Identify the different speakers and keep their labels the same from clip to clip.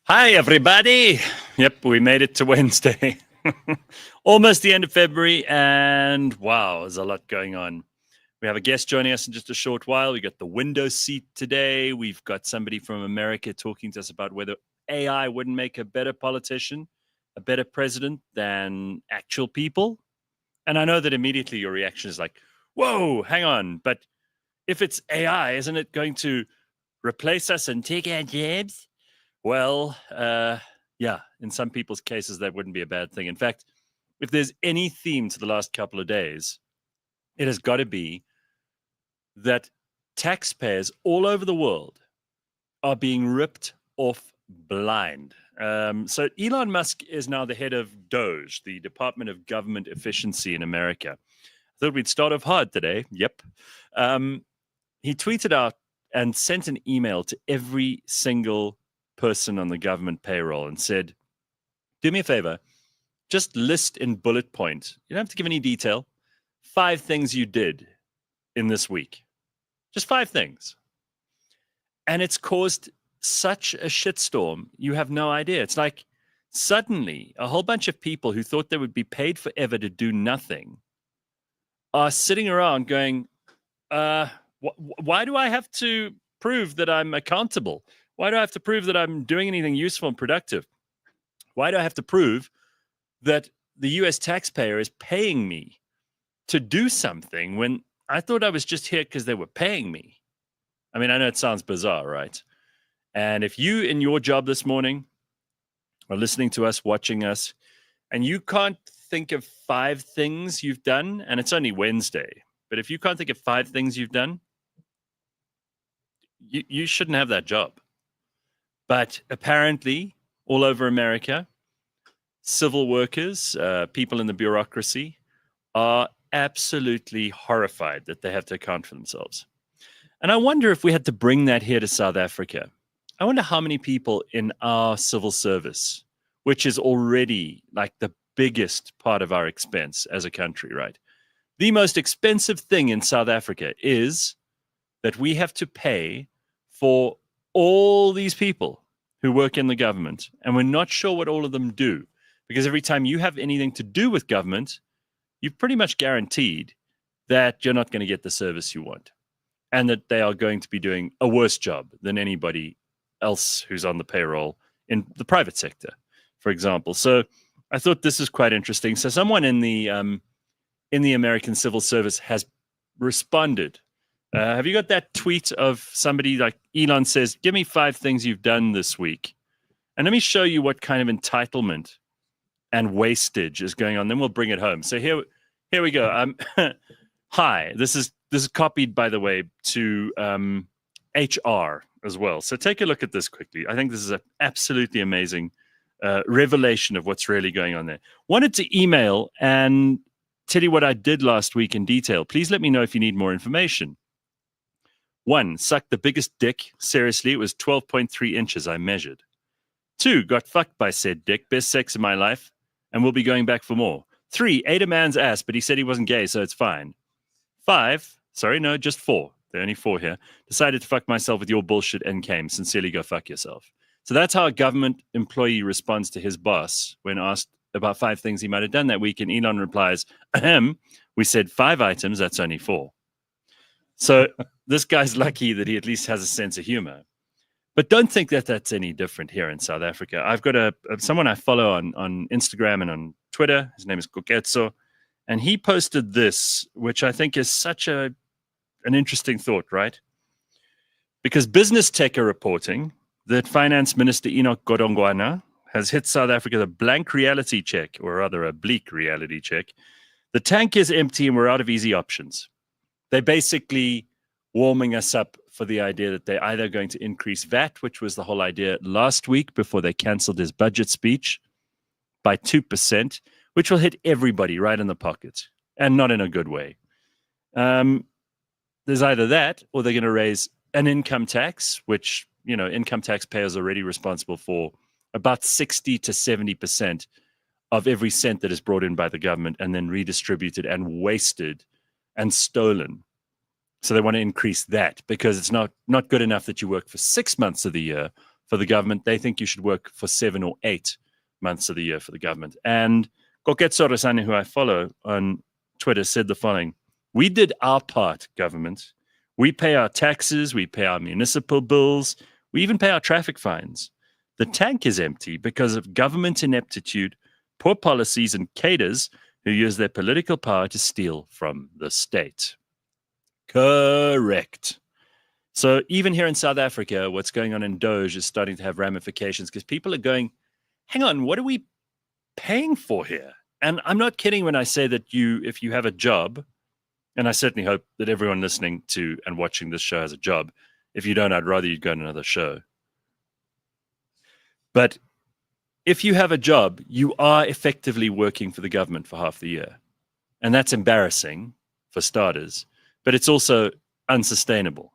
Speaker 1: Hi, everybody. Yep, we made it to Wednesday. Almost the end of February, and wow, there's a lot going on. We have a guest joining us in just a short while. We got the window seat today. We've got somebody from America talking to us about whether AI wouldn't make a better politician, a better president than actual people. And I know that immediately your reaction is like, whoa, hang on. But if it's AI, isn't it going to replace us and take our jobs? Well, yeah, in some people's cases, that wouldn't be a bad thing. In fact, if there's any theme to the last couple of days, it has got to be that taxpayers all over the world are being ripped off blind. So Elon Musk is now the head of DOGE, the Department of Government Efficiency in America. I thought we'd start off hard today. Yep. He tweeted out and sent an email to every single person on the government payroll and said, do me a favor, just list in bullet point. You don't have to give any detail. 5 things you did in this week. Just 5 things. And it's caused such a shitstorm. You have no idea. It's like suddenly a whole bunch of people who thought they would be paid forever to do nothing are sitting around going, why do I have to prove that I'm accountable? Why do I have to prove that I'm doing anything useful and productive? Why do I have to prove that the US taxpayer is paying me to do something when I thought I was just here because they were paying me? I mean, I know it sounds bizarre, right? And if you in your job this morning are listening to us, watching us, and you can't think of 5 things you've done, and it's only Wednesday, but if you can't think of 5 things you've done, you shouldn't have that job. But apparently, all over America, civil workers, people in the bureaucracy, are absolutely horrified that they have to account for themselves. And I wonder if we had to bring that here to South Africa. I wonder how many people in our civil service, which is already like the biggest part of our expense as a country, right? The most expensive thing in South Africa is that we have to pay for all these people who work in the government, and we're not sure what all of them do, because every time you have anything to do with government, you've pretty much guaranteed that you're not going to get the service you want, and that they are going to be doing a worse job than anybody else who's on the payroll in the private sector, for example. So I thought this is quite interesting. So someone in the American civil service has responded. Have you got that tweet of somebody like Elon says, give me 5 things you've done this week? And let me show you what kind of entitlement and wastage is going on. Then we'll bring it home. So here we go. Hi, this is copied, by the way, to HR as well. So take a look at this quickly. I think this is an absolutely amazing revelation of what's really going on there. Wanted to email and tell you what I did last week in detail. Please let me know if you need more information. 1, sucked the biggest dick. Seriously, it was 12.3 inches I measured. 2, got fucked by said dick. Best sex of my life, and we'll be going back for more. 3, ate a man's ass, but he said he wasn't gay, so it's fine. 5, sorry, no, just 4. There are only 4 here. Decided to fuck myself with your bullshit and came. Sincerely, go fuck yourself. So that's how a government employee responds to his boss when asked about 5 things he might have done that week. And Elon replies, ahem, we said 5 items, that's only 4. So this guy's lucky that he at least has a sense of humor. But don't think that that's any different here in South Africa. I've got someone I follow on Instagram and on Twitter. His name is Koketso. And he posted this, which I think is such an interesting thought, right? Because Business Tech are reporting that Finance Minister Enoch Godongwana has hit South Africa with a blank reality check, or rather a bleak reality check. The tank is empty and we're out of easy options. They're basically warming us up for the idea that they're either going to increase VAT, which was the whole idea last week before they canceled his budget speech, by 2%, which will hit everybody right in the pocket, and not in a good way. There's either that, or they're going to raise an income tax, which, you know, income taxpayers are already responsible for about 60 to 70% of every cent that is brought in by the government and then redistributed and wasted and stolen. So they want to increase that because it's not good enough that you work for 6 months of the year for the government. They think you should work for 7 or 8 months of the year for the government. And Koketso Resane, who I follow on Twitter, said the following: "We did our part, government. We pay our taxes, we pay our municipal bills, we even pay our traffic fines. The tank is empty because of government ineptitude, poor policies, and cadres who use their political power to steal from the state." Correct. So even here in South Africa, what's going on in Doge is starting to have ramifications because people are going, hang on, what are we paying for here? And I'm not kidding when I say that if you have a job, and I certainly hope that everyone listening to and watching this show has a job. If you don't, I'd rather you'd go on another show. But if you have a job, you are effectively working for the government for half the year. And that's embarrassing, for starters, but it's also unsustainable.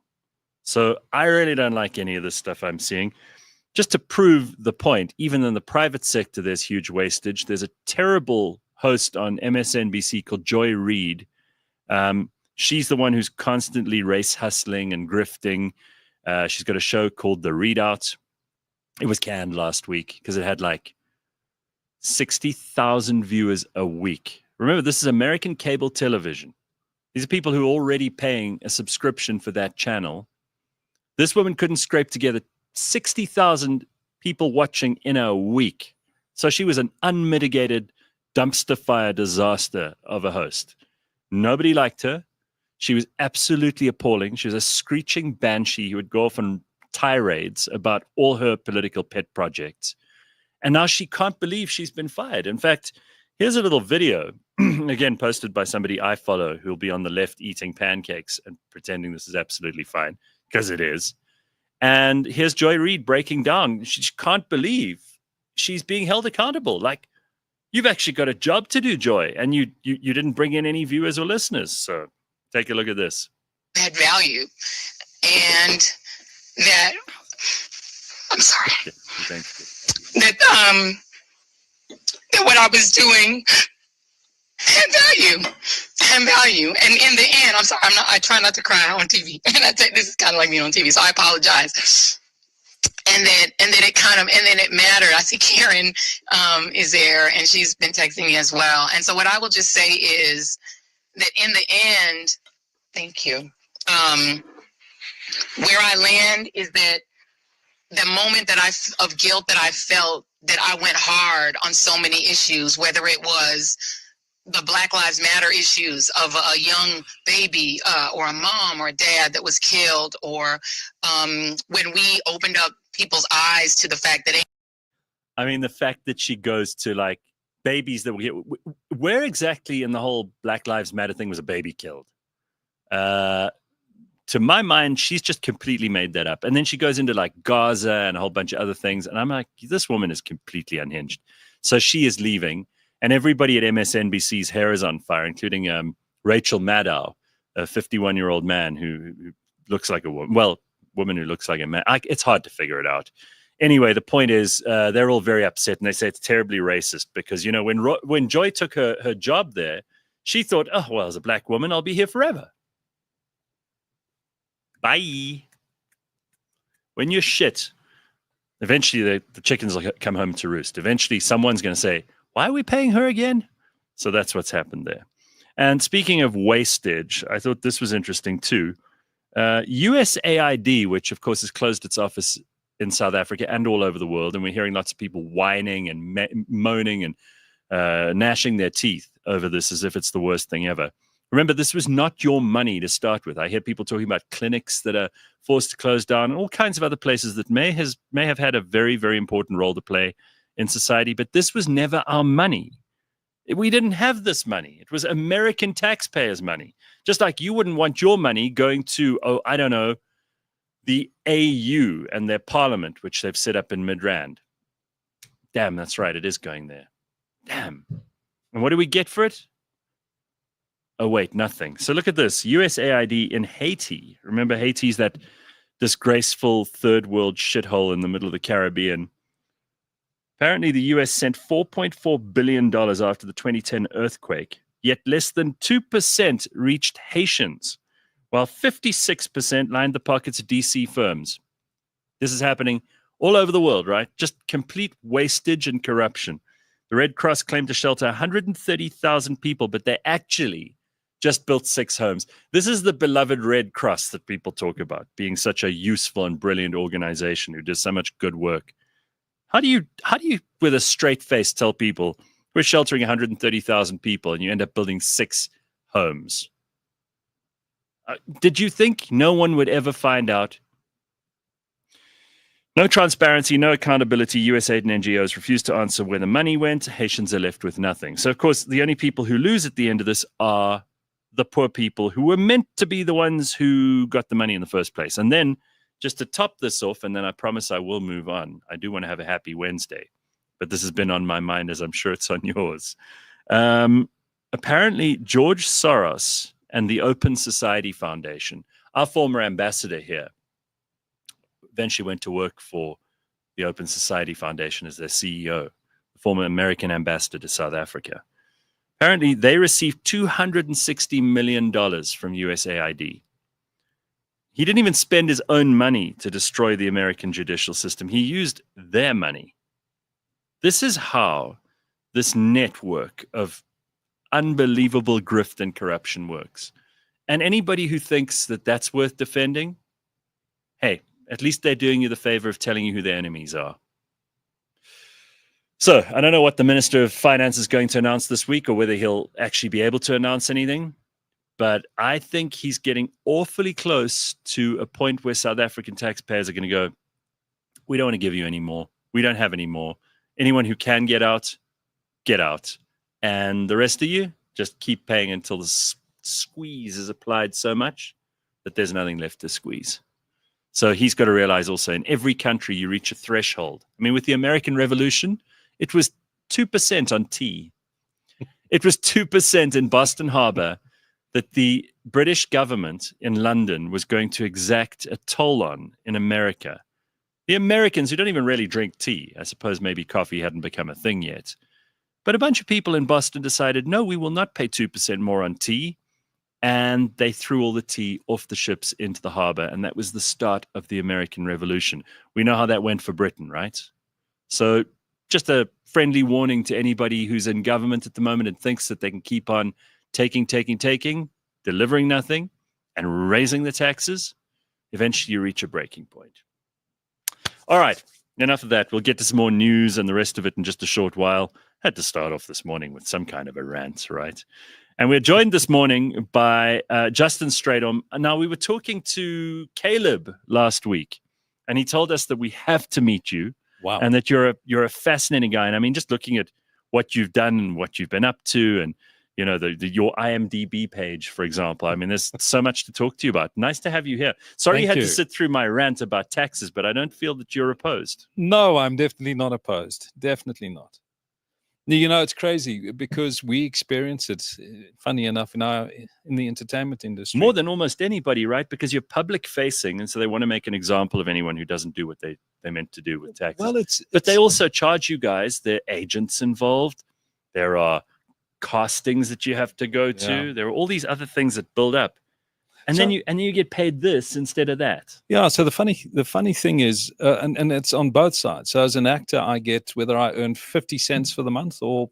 Speaker 1: So I really don't like any of this stuff I'm seeing. Just to prove the point, even in the private sector, there's huge wastage. There's a terrible host on MSNBC called Joy Reid. She's the one who's constantly race hustling and grifting. She's got a show called The Readout. It was canned last week because it had like 60,000 viewers a week. Remember, this is American cable television. These are people who are already paying a subscription for that channel. This woman couldn't scrape together 60,000 people watching in a week. So she was an unmitigated dumpster fire disaster of a host. Nobody liked her. She was absolutely appalling. She was a screeching banshee who would go off on tirades about all her political pet projects. And now she can't believe she's been fired. In fact, here's a little video, again, posted by somebody I follow who'll be on the left eating pancakes and pretending this is absolutely fine, because it is. And here's Joy Reid breaking down. She can't believe she's being held accountable. Like, you've actually got a job to do, Joy, and you didn't bring in any viewers or listeners. So take a look at this.
Speaker 2: Had value, and that I'm sorry.
Speaker 1: Okay, thank you.
Speaker 2: That what I was doing had value, and in the end, I'm sorry. I try not to cry on TV, and this is kind of like me on TV, so I apologize. And then it mattered. I see Karen is there, and she's been texting me as well. And so what I will just say is that in the end, thank you. Where I land is that the moment of guilt that I felt, that I went hard on so many issues, whether it was the Black Lives Matter issues of a young baby or a mom or a dad that was killed, or when we opened up people's eyes to the fact that
Speaker 1: the fact that she goes to like babies that where exactly in the whole Black Lives Matter thing was a baby killed? To my mind, she's just completely made that up. And then she goes into like Gaza and a whole bunch of other things. And I'm like, this woman is completely unhinged. So she is leaving. And everybody at MSNBC's hair is on fire, including Rachel Maddow, a 51-year-old man who looks like a woman. Well, woman who looks like a man. It's hard to figure it out. Anyway, the point is they're all very upset. And they say it's terribly racist because, you know, when Joy took her job there, she thought, oh, well, as a black woman, I'll be here forever. Bye. When you're shit, eventually the chickens will come home to roost. Eventually someone's going to say, why are we paying her again? So that's what's happened there. And speaking of wastage, I thought this was interesting too. USAID, which of course has closed its office in South Africa and all over the world, and we're hearing lots of people whining and moaning and gnashing their teeth over this as if it's the worst thing ever. Remember, this was not your money to start with. I hear people talking about clinics that are forced to close down and all kinds of other places that may have had a very, very important role to play in society, but this was never our money. We didn't have this money. It was American taxpayers' money. Just like you wouldn't want your money going to, the AU and their parliament, which they've set up in Midrand. Damn, that's right. It is going there. Damn. And what do we get for it? Oh, wait, nothing. So look at this. USAID in Haiti. Remember, Haiti's that disgraceful third world shithole in the middle of the Caribbean. Apparently, the US sent $4.4 billion after the 2010 earthquake, yet less than 2% reached Haitians, while 56% lined the pockets of DC firms. This is happening all over the world, right? Just complete wastage and corruption. The Red Cross claimed to shelter 130,000 people, but they actually just built 6 homes. This is the beloved Red Cross that people talk about, being such a useful and brilliant organization who does so much good work. How do you, with a straight face, tell people we're sheltering 130,000 people and you end up building 6 homes? Did you think no one would ever find out? No transparency, no accountability. USAID and NGOs refuse to answer where the money went. Haitians are left with nothing. So, of course, the only people who lose at the end of this are the poor people who were meant to be the ones who got the money in the first place. And then, just to top this off, and then I promise I will move on. I do want to have a happy Wednesday, but this has been on my mind, as I'm sure it's on yours. Apparently, George Soros and the Open Society Foundation, our former ambassador here, eventually went to work for the Open Society Foundation as their CEO, the former American ambassador to South Africa. Apparently, they received $260 million from USAID. He didn't even spend his own money to destroy the American judicial system. He used their money. This is how this network of unbelievable grift and corruption works. And anybody who thinks that that's worth defending, hey, at least they're doing you the favor of telling you who their enemies are. So I don't know what the Minister of Finance is going to announce this week or whether he'll actually be able to announce anything. But I think he's getting awfully close to a point where South African taxpayers are going to go, we don't want to give you any more. We don't have any more. Anyone who can get out, get out. And the rest of you, just keep paying until the squeeze is applied so much that there's nothing left to squeeze. So he's got to realize also in every country you reach a threshold. I mean, with the American Revolution, it was 2% on tea. It was 2% in Boston Harbor that the British government in London was going to exact a toll on in America. The Americans who don't even really drink tea, I suppose maybe coffee hadn't become a thing yet. But a bunch of people in Boston decided, no, we will not pay 2% more on tea. And they threw all the tea off the ships into the harbor. And that was the start of the American Revolution. We know how that went for Britain, right? So just a friendly warning to anybody who's in government at the moment and thinks that they can keep on taking, delivering nothing, and raising the taxes. Eventually you reach a breaking point. All right, enough of that. We'll get to some more news and the rest of it in just a short while. Had to start off this morning with some kind of a rant, right? And we're joined this morning by Justin Strydom. Now, we were talking to Caleb last week, and he told us that we have to meet you.
Speaker 3: Wow.
Speaker 1: And that you're a fascinating guy. And I mean, just looking at what you've done and what you've been up to, and you know, your IMDb page, for example. I mean, there's so much to talk to you about. Nice to have you here. Sorry you had to sit through my rant about taxes, but I don't feel that you're opposed.
Speaker 3: No, I'm definitely not opposed. Definitely not. You know, it's crazy because we experience it, funny enough, in the entertainment industry.
Speaker 1: More than almost anybody, right? Because you're public facing, and so they want to make an example of anyone who doesn't do what they meant to do with taxes.
Speaker 3: Well,
Speaker 1: but they also charge you guys. There are agents involved. There are castings that you have to go to.
Speaker 3: Yeah.
Speaker 1: There are all these other things that build up. And then you get paid this instead of that.
Speaker 3: Yeah. So the funny thing is, and it's on both sides. So as an actor, I get whether I earn 50 cents for the month or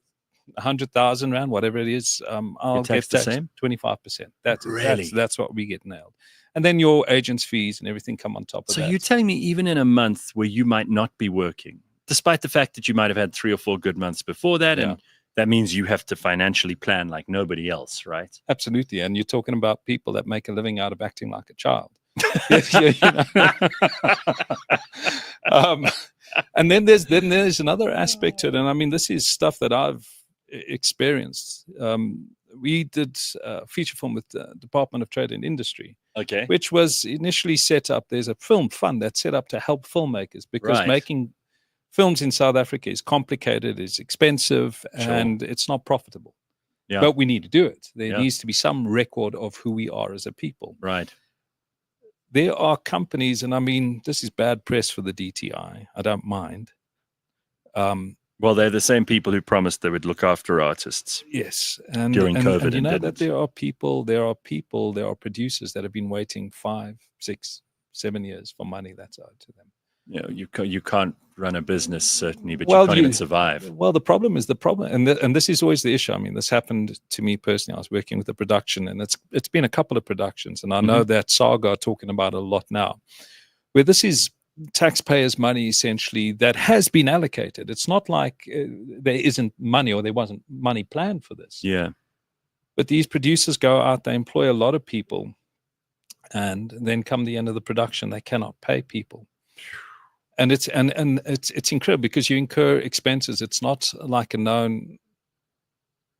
Speaker 3: 100,000 rand, whatever it is. I'll get taxed
Speaker 1: the same
Speaker 3: 25%.
Speaker 1: Really?
Speaker 3: That's what we get nailed. And then your agent's fees and everything come on top of that.
Speaker 1: So you're telling me even in a month where you might not be working, despite the fact that you might have had 3 or 4 good months before that, and that means you have to financially plan like nobody else, right?
Speaker 3: Absolutely. And you're talking about people that make a living out of acting like a child. And then there's another aspect to it. And I mean, this is stuff that I've experienced. We did a feature film with the Department of Trade and Industry, which was initially set up. There's a film fund that's set up to help filmmakers because making films in South Africa is complicated, is expensive, and it's not profitable. Yeah. But we need to do it. There needs to be some record of who we are as a people.
Speaker 1: Right.
Speaker 3: There are companies, and I mean, this is bad press for the DTI. I don't mind.
Speaker 1: Well, they're the same people who promised they would look after artists.
Speaker 3: Yes,
Speaker 1: during COVID,
Speaker 3: and you know that there are producers that have been waiting 5, 6, 7 years for money that's owed to them.
Speaker 1: you can't run a business certainly, but you can't even survive.
Speaker 3: Well, the problem is and this is always the issue. I mean, this happened to me personally. I was working with a production, and it's been a couple of productions, and I know that Saga are talking about it a lot now, where this is taxpayers' money essentially that has been allocated. It's not like there isn't money or there wasn't money planned for this.
Speaker 1: Yeah.
Speaker 3: But these producers go out, they employ a lot of people, and then come the end of the production, they cannot pay people. And it's incredible because you incur expenses. It's not like a known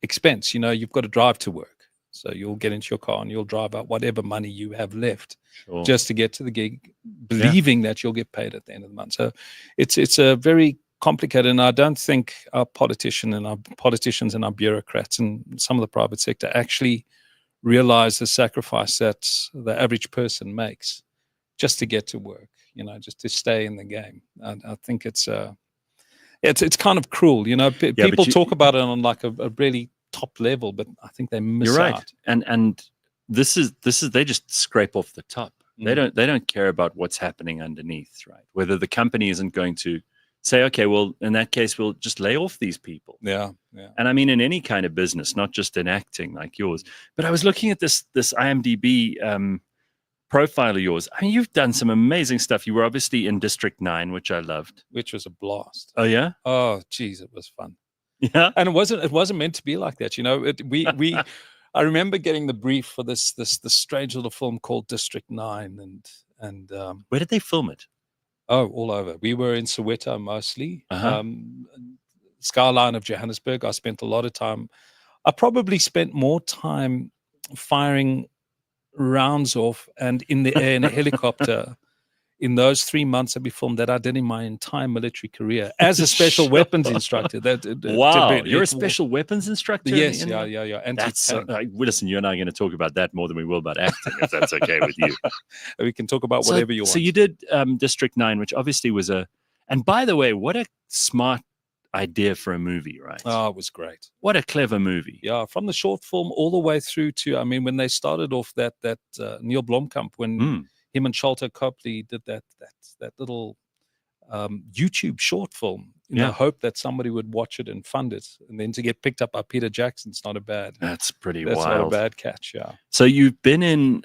Speaker 3: expense. You've got to drive to work. So you'll get into your car and you'll drive out whatever money you have left just to get to the gig, believing that you'll get paid at the end of the month. So it's a very complicated, and I don't think our politicians and our bureaucrats and some of the private sector actually realize the sacrifice that the average person makes just to get to work, just to stay in the game. And I think it's kind of cruel, people talk about it on like a really top level, but I think they miss out.
Speaker 1: And this is they just scrape off the top. They don't care about what's happening underneath, right? Whether the company isn't going to say, okay, well, in that case, we'll just lay off these people.
Speaker 3: Yeah.
Speaker 1: And I mean, in any kind of business, not just in acting like yours. But I was looking at this IMDb profile of yours. I mean, you've done some amazing stuff. You were obviously in District 9, which I loved.
Speaker 3: Which was a blast.
Speaker 1: Oh, yeah?
Speaker 3: Oh, geez, it was fun.
Speaker 1: Yeah.
Speaker 3: And it wasn't meant to be like that. I remember getting the brief for this strange little film called District 9. And
Speaker 1: where did they film it?
Speaker 3: Oh, all over. We were in Soweto mostly. Skyline of Johannesburg. I spent a lot of time. I probably spent more time firing rounds off and in the air in a helicopter in those 3 months that we filmed that I did in my entire military career as a special weapons instructor.
Speaker 1: Wow, you're a special weapons instructor?
Speaker 3: Yes, yeah.
Speaker 1: Listen, you and I are going to talk about that more than we will about acting, if that's okay with you.
Speaker 3: We can talk about whatever you want.
Speaker 1: So you did District 9, which obviously was and by the way, what a smart idea for a movie, right?
Speaker 3: Oh, it was great.
Speaker 1: What a clever movie.
Speaker 3: Yeah, from the short film all the way through to, I mean, when they started off that Neil Blomkamp, when him and Sholto Copley did that little YouTube short film in the hope that somebody would watch it and fund it, and then to get picked up by Peter Jackson's not a bad.
Speaker 1: That's wild.
Speaker 3: Not a bad catch, yeah.
Speaker 1: So you've been in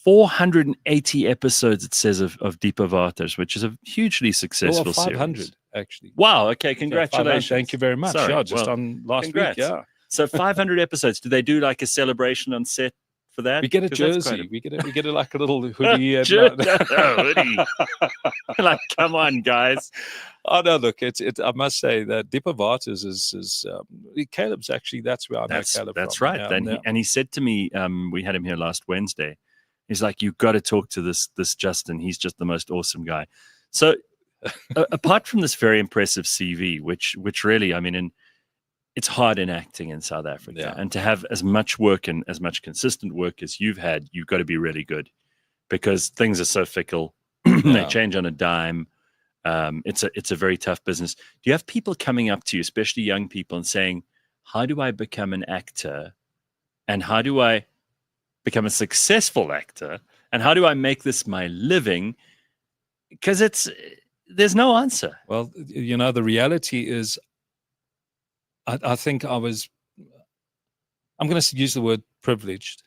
Speaker 1: 480 episodes, it says, of Deeper Waters, which is a hugely successful
Speaker 3: 500
Speaker 1: series.
Speaker 3: Actually.
Speaker 1: Wow. Okay. Congratulations.
Speaker 3: Thank you very much.
Speaker 1: Sorry,
Speaker 3: on last
Speaker 1: congrats.
Speaker 3: week. Yeah.
Speaker 1: So 500 episodes. Do they do like a celebration on set for that?
Speaker 3: We get a jersey. We get like a little hoodie.
Speaker 1: Hoodie. Like, come on, guys.
Speaker 3: Oh no! Look, I must say that Deeper Waters is Caleb's actually. That's where I know Caleb.
Speaker 1: That's
Speaker 3: from.
Speaker 1: right. And he said to me, we had him here last Wednesday. He's like, "You've got to talk to this Justin. He's just the most awesome guy." So, apart from this very impressive CV, which really, I mean, it's hard in acting in South Africa, and to have as much work and as much consistent work as you've had, you've got to be really good, because things are so fickle. They change on a dime. It's a very tough business. Do you have people coming up to you, especially young people, and saying, "How do I become an actor? And how do I become a successful actor? And how do I make this my living?" Because there's no answer.
Speaker 3: Well, the reality is, I think I'm going to use the word privileged.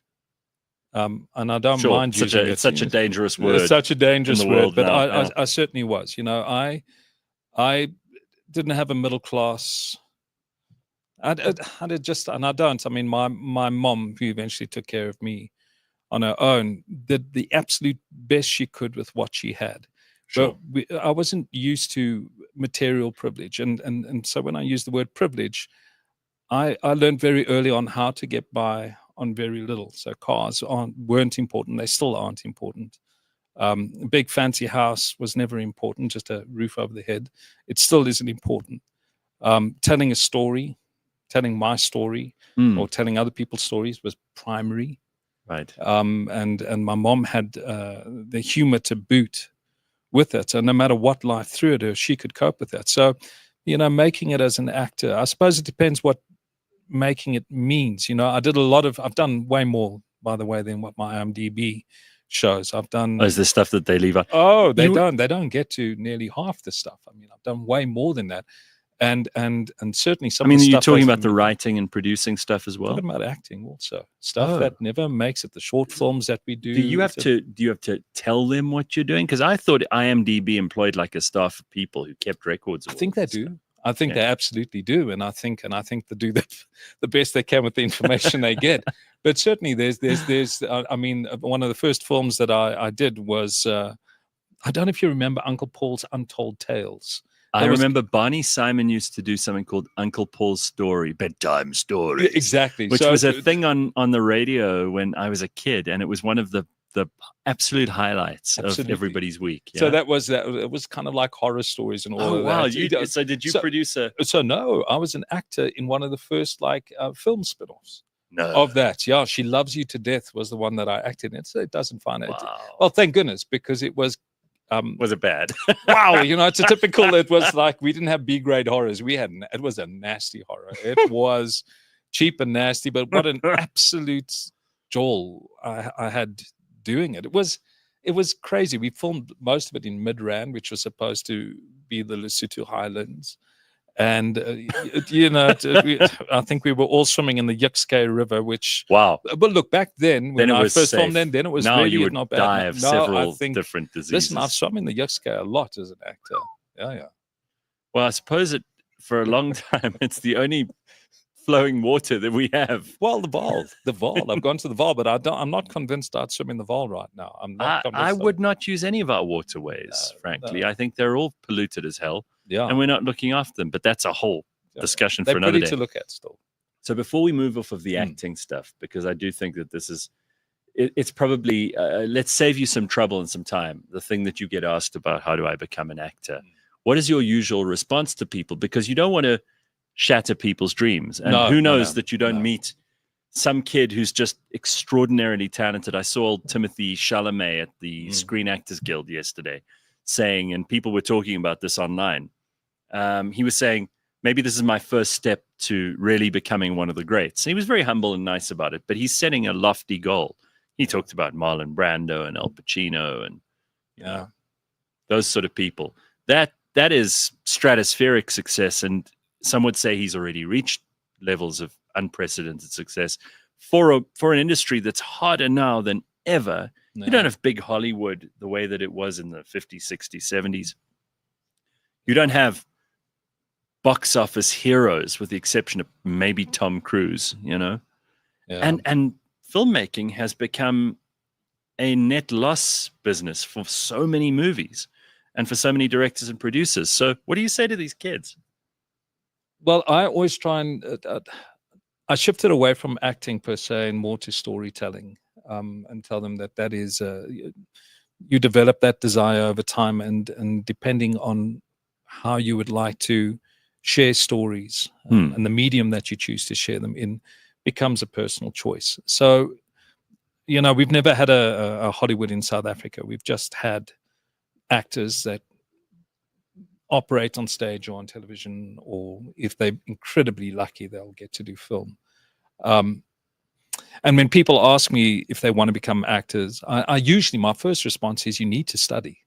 Speaker 3: And I don't mind using it.
Speaker 1: It's such a dangerous word.
Speaker 3: It's such a dangerous word, but
Speaker 1: now.
Speaker 3: I certainly was. I didn't have a middle class. I don't. I mean, my mom, who eventually took care of me on her own, did the absolute best she could with what she had.
Speaker 1: Sure.
Speaker 3: But I wasn't used to material privilege, and so when I use the word privilege, I learned very early on how to get by on very little. So cars weren't important; they still aren't important. A big fancy house was never important; just a roof over the head. It still isn't important. Telling a story, telling my story, or telling other people's stories was primary.
Speaker 1: Right.
Speaker 3: And my mom had the humor to boot with it, and no matter what life threw at her, she could cope with that. So, making it as an actor, I suppose it depends what making it means. I've done way more, by the way, than what my IMDb shows. I've done.
Speaker 1: Oh, is there stuff that they leave out?
Speaker 3: Oh, they don't get to nearly half the stuff. I mean, I've done way more than that. And certainly some.
Speaker 1: I mean,
Speaker 3: of the
Speaker 1: you're
Speaker 3: stuff
Speaker 1: talking about the writing and producing stuff as well.
Speaker 3: Talking about acting also, stuff that never makes it. The short films that we do.
Speaker 1: Do you have to tell them what you're doing? Because I thought IMDb employed like a staff of people who kept records.
Speaker 3: I think they do. I think they absolutely do, and I think they do the best they can with the information they get. But certainly, there's. I mean, one of the first films that I did was. I don't know if you remember Uncle Paul's Untold Tales.
Speaker 1: I remember Barney Simon used to do something called Uncle Paul's Story, bedtime story.
Speaker 3: Exactly.
Speaker 1: Which was a thing on the radio when I was a kid, and it was one of the absolute highlights of everybody's week. Yeah?
Speaker 3: So that was it was kind of like horror stories and all of that.
Speaker 1: Wow. So did you produce a...
Speaker 3: So no, I was an actor in one of the first film spin-offs.
Speaker 1: No.
Speaker 3: Of that. Yeah, She Loves You to Death was the one that I acted in. So it doesn't find it.
Speaker 1: Wow.
Speaker 3: Well, thank goodness, because it was...
Speaker 1: was it bad?
Speaker 3: Wow, it's a typical. It was like we didn't have B-grade horrors. It was a nasty horror. It was cheap and nasty, but what an absolute joy I had doing it. It was crazy. We filmed most of it in Midrand, which was supposed to be the Lesotho Highlands. And, I think we were all swimming in the Yukskay River, which...
Speaker 1: Wow.
Speaker 3: But look, back then, when I first filmed then it was
Speaker 1: now
Speaker 3: really
Speaker 1: you would
Speaker 3: not bad.
Speaker 1: die of several different diseases.
Speaker 3: Listen, I've swum in the Yukskay a lot as an actor. Yeah.
Speaker 1: Well, I suppose for a long time, it's the only flowing water that we have.
Speaker 3: Well, the Vaal. I've gone to the Vaal, but I'm not convinced I'd swim in the Vaal right now. I'm not convinced.
Speaker 1: I would not use any of our waterways, frankly. No. I think they're all polluted as hell.
Speaker 3: Yeah.
Speaker 1: And we're not looking after them, but that's a whole discussion for another day.
Speaker 3: They're pretty to look at still.
Speaker 1: So before we move off of the acting stuff, because I do think that this is, it's probably, let's save you some trouble and some time. The thing that you get asked about, how do I become an actor? What is your usual response to people? Because you don't want to shatter people's dreams. And who knows that you don't meet some kid who's just extraordinarily talented. I saw old Timothy Chalamet at the Screen Actors Guild yesterday saying, and people were talking about this online, he was saying, maybe this is my first step to really becoming one of the greats. And he was very humble and nice about it, but he's setting a lofty goal. He talked about Marlon Brando and Al Pacino and those sort of people. That is stratospheric success, and some would say he's already reached levels of unprecedented success for an industry that's harder now than ever. No. You don't have big Hollywood the way that it was in the 50s, 60s, 70s. You don't have box office heroes, with the exception of maybe Tom Cruise, and filmmaking has become a net loss business for so many movies and for so many directors and producers. So what do you say to these kids?
Speaker 3: Well, I always try and I shifted away from acting per se and more to storytelling, and tell them that is you develop that desire over time, and depending on how you would like to share stories and the medium that you choose to share them in becomes a personal choice. So, we've never had a Hollywood in South Africa. We've just had actors that operate on stage or on television, or if they're incredibly lucky, they'll get to do film. And when people ask me if they want to become actors, I usually, my first response is, you need to study.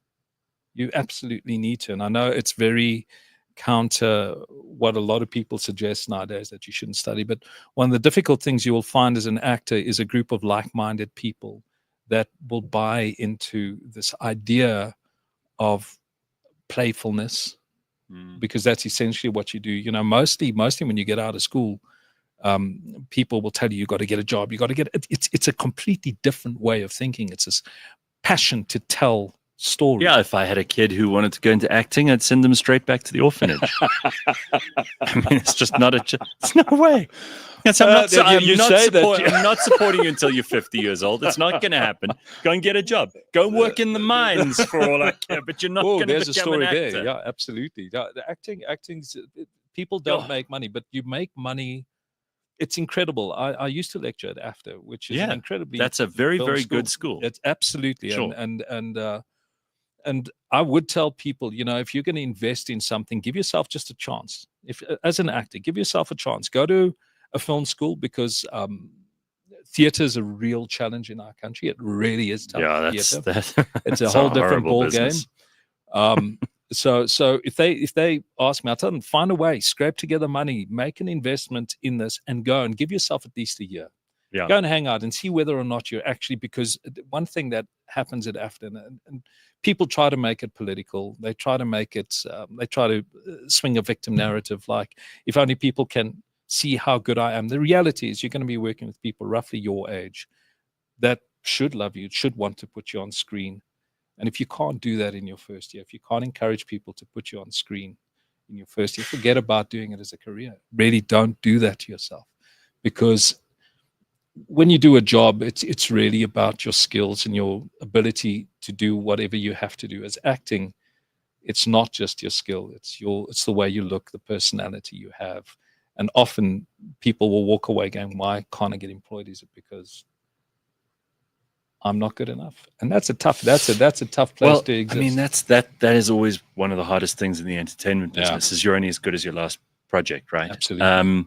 Speaker 3: You absolutely need to. And I know it's very counter what a lot of people suggest nowadays, that you shouldn't study. But one of the difficult things you will find as an actor is a group of like-minded people that will buy into this idea of playfulness, because that's essentially what you do. Mostly when you get out of school, people will tell you got to get a job. You got to get it. It's a completely different way of thinking. It's this passion to tell stories.
Speaker 1: Yeah, if I had a kid who wanted to go into acting, I'd send them straight back to the orphanage. I mean, it's just not it's no way. Yes, I'm not supporting you until you're 50 years old. It's not going to happen. Go and get a job. Go work in the mines for all I care. But you're not going to become an actor.
Speaker 3: There. Yeah, absolutely. Yeah, acting's people don't make money, but you make money. It's incredible. I used to lecture at AFTA, which is an incredibly.
Speaker 1: That's a very, very good school.
Speaker 3: It's absolutely sure. And I would tell people, if you're going to invest in something, give yourself just a chance. If as an actor, give yourself a chance. Go to a film school, because theater is a real challenge in our country. It really is tough.
Speaker 1: Yeah,
Speaker 3: it's a whole different ball
Speaker 1: business.
Speaker 3: game. So if they ask me, I tell them, find a way, scrape together money, make an investment in this, and go and give yourself at least a year.
Speaker 1: Yeah.
Speaker 3: Go and hang out and see whether or not you're actually, because one thing that happens at AFDN, and people try to make it political. They try to make it, they try to swing a victim narrative, like if only people can see how good I am. The reality is you're going to be working with people roughly your age that should love you, should want to put you on screen. And if you can't do that in your first year, if you can't encourage people to put you on screen in your first year, forget about doing it as a career. Really don't do that to yourself, because when you do a job, it's really about your skills and your ability to do whatever you have to do. As acting, it's not just your skill, it's the way you look, the personality you have. And often people will walk away going, why can't I get employed? Is it because I'm not good enough? And that's a tough place to exist.
Speaker 1: I mean, that is always one of the hardest things in the entertainment business, is you're only as good as your last project, right?
Speaker 3: Absolutely.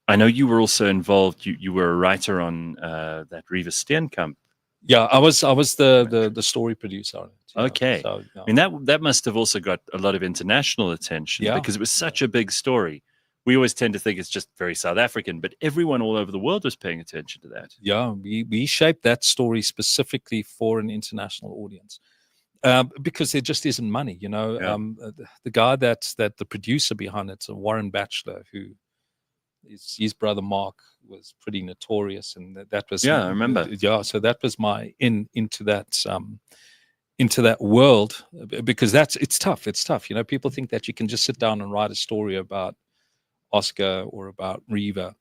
Speaker 1: I know you were also involved. You were a writer on that Riva Steenkamp.
Speaker 3: Yeah, I was the story producer on it.
Speaker 1: Okay.
Speaker 3: So,
Speaker 1: I mean, that must have also got a lot of international attention, because it was such a big story. We always tend to think it's just very South African, but everyone all over the world was paying attention to that.
Speaker 3: Yeah, we shaped that story specifically for an international audience, because there just isn't money. The guy that's the producer behind it's Warren Batchelor, who his brother Mark was pretty notorious, and that was
Speaker 1: I remember.
Speaker 3: So that was my into that world, because it's tough. It's tough. People think that you can just sit down and write a story about Oscar or about Riva,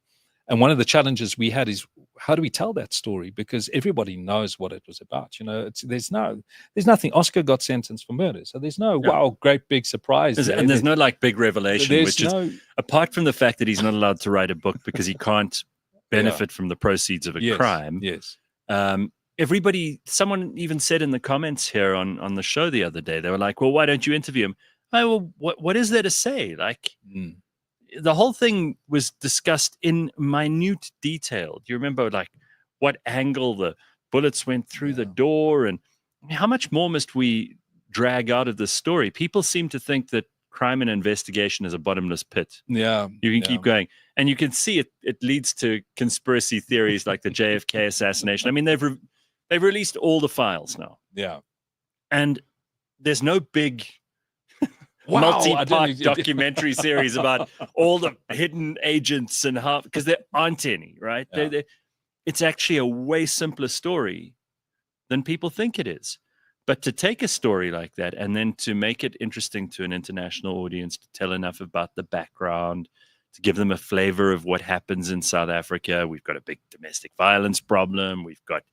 Speaker 3: and one of the challenges we had is, how do we tell that story? Because everybody knows what it was about. There's nothing. Oscar got sentenced for murder, so there's no wow, great big surprise.
Speaker 1: And there's no like big revelation, which is apart from the fact that he's not allowed to write a book because he can't benefit from the proceeds of a crime.
Speaker 3: Yes.
Speaker 1: Someone even said in the comments here on the show the other day, they were like, well, why don't you interview him? Well, what is there to say? Like, the whole thing was discussed in minute detail. Do you remember, like, what angle the bullets went through the door, and how much more must we drag out of this story? People seem to think that crime and investigation is a bottomless pit.
Speaker 3: Yeah,
Speaker 1: you can keep going, and you can see it leads to conspiracy theories like the JFK assassination. I mean, they've released all the files now.
Speaker 3: Yeah,
Speaker 1: and there's no big multi-part documentary series about all the hidden agents and how, because there aren't any, right? Yeah. It's actually a way simpler story than people think it is. But to take a story like that and then to make it interesting to an international audience, to tell enough about the background, to give them a flavor of what happens in South Africa. We've got a big domestic violence problem. We've got,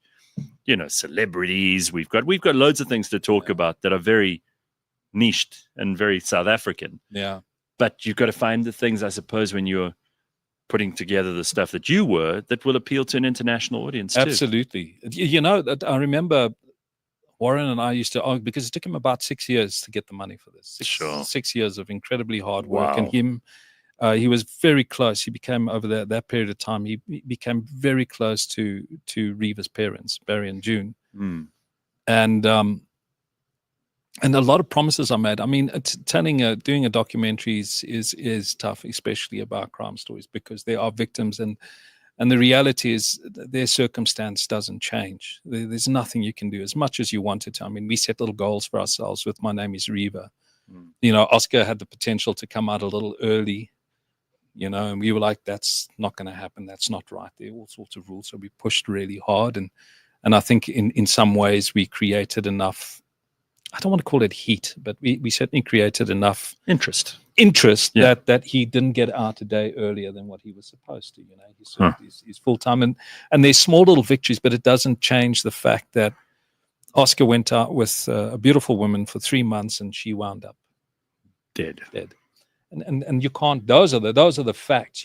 Speaker 1: celebrities. We've got loads of things to talk about that are very niched and very South African.
Speaker 3: Yeah.
Speaker 1: But you've got to find the things, I suppose, when you're putting together the stuff that you were, that will appeal to an international audience too.
Speaker 3: Absolutely. I remember Warren and I used to argue, because it took him about 6 years to get the money for this. 6 years of incredibly hard work.
Speaker 1: Wow.
Speaker 3: And he was very close. He became, over that period of time, he became very close to Riva's parents, Barry and June. And a lot of promises are made. I mean, doing a documentary is tough, especially about crime stories, because there are victims, and the reality is their circumstance doesn't change. There's nothing you can do as much as you wanted to. I mean, we set little goals for ourselves with My Name is Riva. Oscar had the potential to come out a little early, and we were like, that's not going to happen. That's not right. There are all sorts of rules. So we pushed really hard. And I think in some ways we created enough, I don't want to call it heat, but we certainly created enough interest that he didn't get out a day earlier than what he was supposed to. He served his full time, and there's small little victories, but it doesn't change the fact that Oscar went out with a beautiful woman for 3 months, and she wound up dead. And you can't. Those are the facts.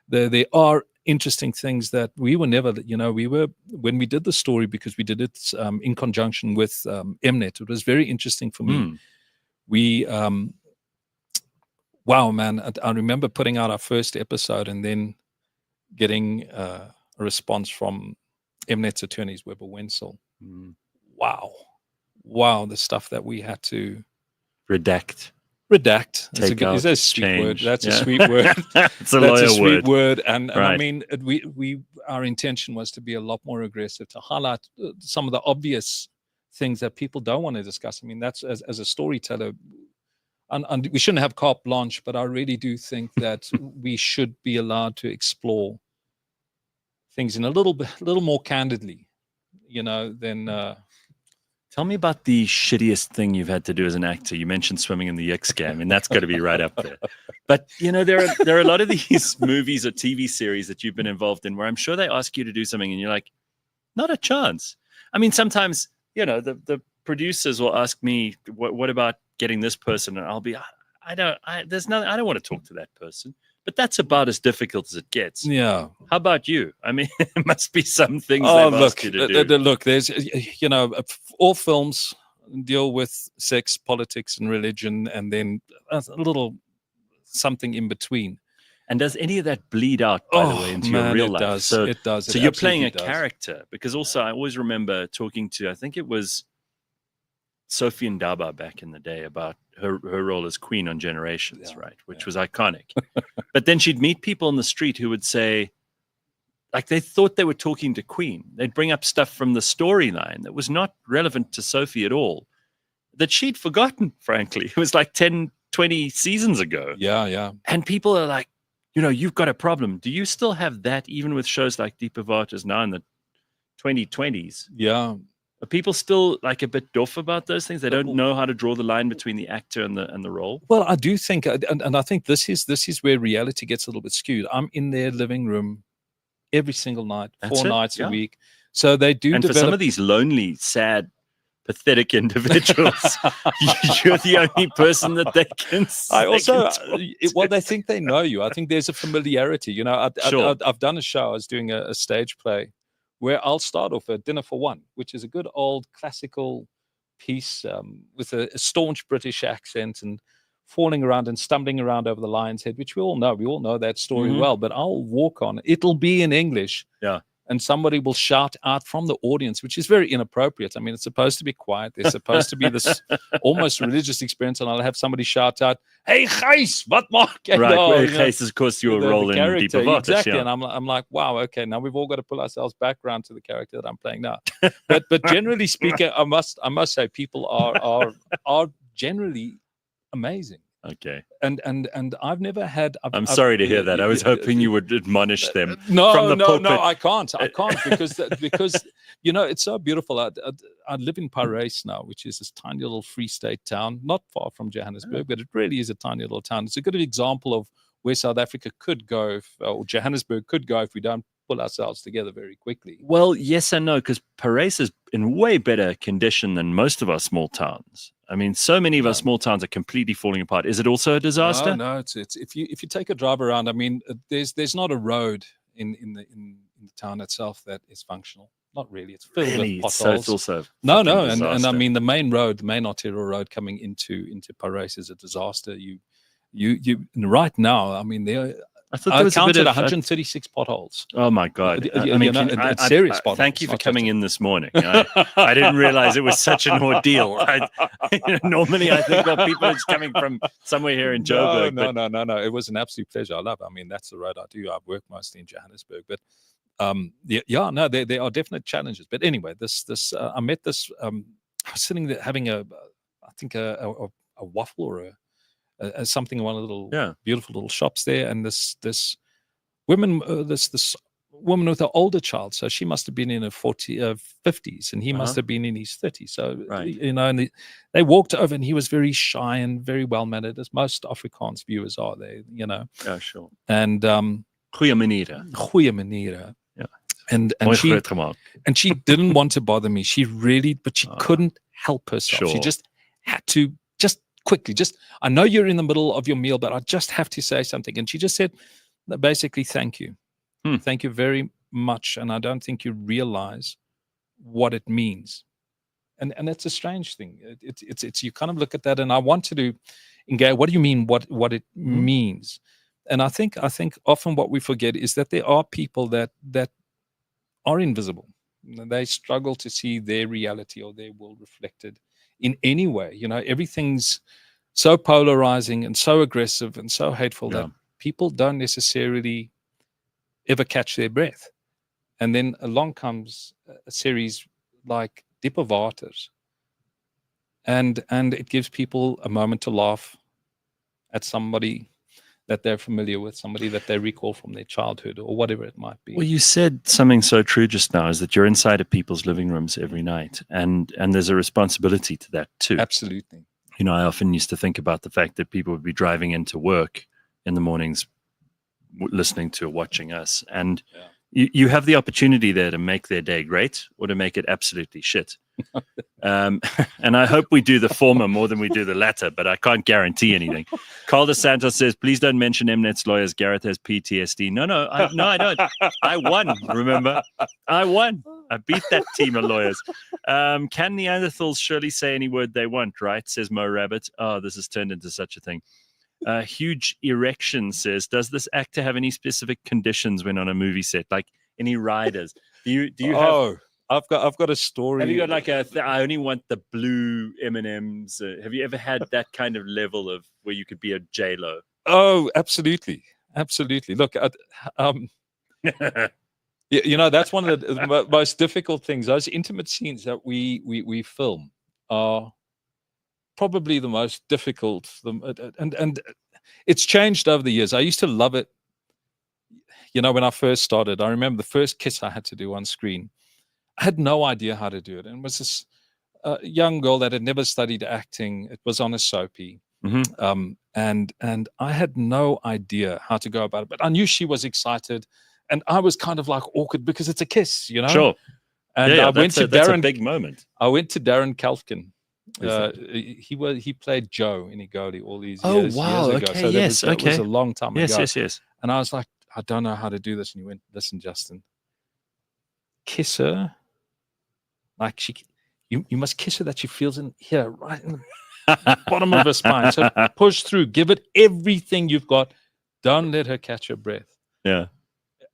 Speaker 3: There are interesting things that we were never, when we did the story, because we did it in conjunction with Mnet, it was very interesting for me. Wow, man, I remember putting out our first episode and then getting a a response from Mnet's attorneys, Weber Wenzel. Wow, the stuff that we had to
Speaker 1: redact.
Speaker 3: Take out, is a sweet
Speaker 1: change.
Speaker 3: Word. That's a sweet word.
Speaker 1: It's a lawyer
Speaker 3: sweet
Speaker 1: word.
Speaker 3: And I mean, our intention was to be a lot more aggressive, to highlight some of the obvious things that people don't want to discuss. I mean, that's as a storyteller, and we shouldn't have carte blanche, but I really do think that we should be allowed to explore things in a little more candidly, than.
Speaker 1: Tell me about the shittiest thing you've had to do as an actor. You mentioned swimming in the Yik scam, and that's got to be right up there. But, there are a lot of these movies or TV series that you've been involved in where I'm sure they ask you to do something and you're like, not a chance. I mean, sometimes, the producers will ask me, what about getting this person? And I'll be, I don't want to talk to that person. But that's about as difficult as it gets.
Speaker 3: Yeah.
Speaker 1: How about you? I mean, it must be some things they've asked you to do.
Speaker 3: Look, there's, all films deal with sex, politics, and religion, and then a little something in between.
Speaker 1: And does any of that bleed out, by the way, into your real life?
Speaker 3: It does.
Speaker 1: So you're playing a character, because also I always remember talking to, I think it was Sophie Ndaba back in the day, about her role as Queen on Generations, right? Which was iconic. But then she'd meet people on the street who would say, like, they thought they were talking to Queen. They'd bring up stuff from the storyline that was not relevant to Sophie at all, that she'd forgotten, frankly. It was like 10, 20 seasons ago.
Speaker 3: Yeah.
Speaker 1: And people are like, you've got a problem. Do you still have that even with shows like Deeper Waters now in the 2020s?
Speaker 3: Yeah.
Speaker 1: Are people still like a bit doff about those things? They don't know how to draw the line between the actor and the role.
Speaker 3: Well, I do think, and I think this is where reality gets a little bit skewed. I'm in their living room every single night, 4 nights a week. So they do.
Speaker 1: And for some of these lonely, sad, pathetic individuals, you're the only person that they can.
Speaker 3: They think they know you. I think there's a familiarity. I've done a show. I was doing a stage play, where I'll start off at Dinner for One, which is a good old classical piece with a staunch British accent and falling around and stumbling around over the lion's head, which we all know. We all know that story well, but I'll walk on. It'll be in English.
Speaker 1: Yeah.
Speaker 3: And somebody will shout out from the audience, which is very inappropriate. I mean, it's supposed to be quiet. There's supposed to be this almost religious experience, and I'll have somebody shout out, "Hey, Gijs, wat maak jy?"
Speaker 1: Right, Gijs is, of course, your role in Deeper Waters.
Speaker 3: Exactly, and I'm like, wow, okay, now we've all got to pull ourselves back around to the character that I'm playing now. But generally speaking, I must say, people are generally amazing.
Speaker 1: Okay.
Speaker 3: And I've never had.
Speaker 1: I'm sorry to hear that. I was hoping you would admonish them.
Speaker 3: No,
Speaker 1: from the pulpit.
Speaker 3: I can't because it's so beautiful. I live in Parys now, which is this tiny little free state town, not far from Johannesburg, but it really is a tiny little town. It's a good example of where South Africa could go, or Johannesburg could go, if we don't pull ourselves together very quickly.
Speaker 1: Well, yes and no, because Parys is in way better condition than most of our small towns. I mean, so many of our small towns are completely falling apart. Is it also a disaster?
Speaker 3: No. It's if you take a drive around. I mean, there's not a road in the town itself that is functional. Not really. It's filled with potholes. So
Speaker 1: it's also
Speaker 3: no, and I mean the main arterial road coming into Parys is a disaster. You right now. I mean, I counted 136 potholes.
Speaker 1: Oh my God!
Speaker 3: It's serious potholes.
Speaker 1: Thank you for coming in this morning. I didn't realize it was such an ordeal. Normally, I think that people are just coming from somewhere here in Joburg.
Speaker 3: No. It was an absolute pleasure. I love it. I mean, that's the road I do. I've worked mostly in Johannesburg, but there are definite challenges. But anyway, I met this. I was sitting there having a waffle or something in one of the little beautiful little shops there, and this woman, this woman with an older child, so she must have been in her 50s, and he must have been in his 30s. So and they walked over, and he was very shy and very well mannered, as most Afrikaans viewers are.
Speaker 1: Yeah, sure.
Speaker 3: And
Speaker 1: goeie maniere.
Speaker 3: Yeah. And she didn't want to bother me. She couldn't help herself. Sure. She just had to quickly, I know you're in the middle of your meal, but I just have to say something. And she just said, basically, thank you. Thank you very much. And I don't think you realize what it means. And that's a strange thing. It's you kind of look at that, and I wanted to engage. What do you mean? What it means? And I think often what we forget is that there are people that are invisible. They struggle to see their reality or their world reflected in any way. Everything's so polarizing and so aggressive and so hateful that people don't necessarily ever catch their breath. And then along comes a series like Diep of Waters, and it gives people a moment to laugh at somebody that they're familiar with, somebody that they recall from their childhood or whatever it might be.
Speaker 1: Well, you said something so true just now, is that you're inside of people's living rooms every night, and there's a responsibility to that too.
Speaker 3: Absolutely.
Speaker 1: I often used to think about the fact that people would be driving into work in the mornings listening to or watching us, and you have the opportunity there to make their day great or to make it absolutely shit. And I hope we do the former more than we do the latter, but I can't guarantee anything. Carl DeSantos says, please don't mention Mnet's lawyers. Gareth has PTSD. No, I don't. I won, remember? I won. I beat that team of lawyers. Can Neanderthals surely say any word they want, right? Says Mo Rabbit. Oh, this has turned into such a thing. Huge Erection says, does this actor have any specific conditions when on a movie set? Like any riders? Do you have...
Speaker 3: I've got a story.
Speaker 1: Have you got like I only want the blue M&Ms? Have you ever had that kind of level of where you could be a J-Lo?
Speaker 3: Oh, absolutely. Absolutely. Look, that's one of the most difficult things. Those intimate scenes that we film are probably the most difficult. And it's changed over the years. I used to love it. When I first started, I remember the first kiss I had to do on screen. I had no idea how to do it. And it was this young girl that had never studied acting. It was on a soapy.
Speaker 1: Mm-hmm.
Speaker 3: And I had no idea how to go about it. But I knew she was excited. And I was kind of like awkward because it's a kiss,
Speaker 1: Sure.
Speaker 3: And I went to
Speaker 1: that's a big moment.
Speaker 3: I went to Darren Kalfkin. He played Joe in Igoli all these years ago.
Speaker 1: Okay,
Speaker 3: so that was a long time ago.
Speaker 1: Yes.
Speaker 3: And I was like, I don't know how to do this. And he went, listen, Justin, kiss her. Like you must kiss her that she feels in here, right in the bottom of her spine. So push through, give it everything you've got. Don't let her catch her breath.
Speaker 1: Yeah.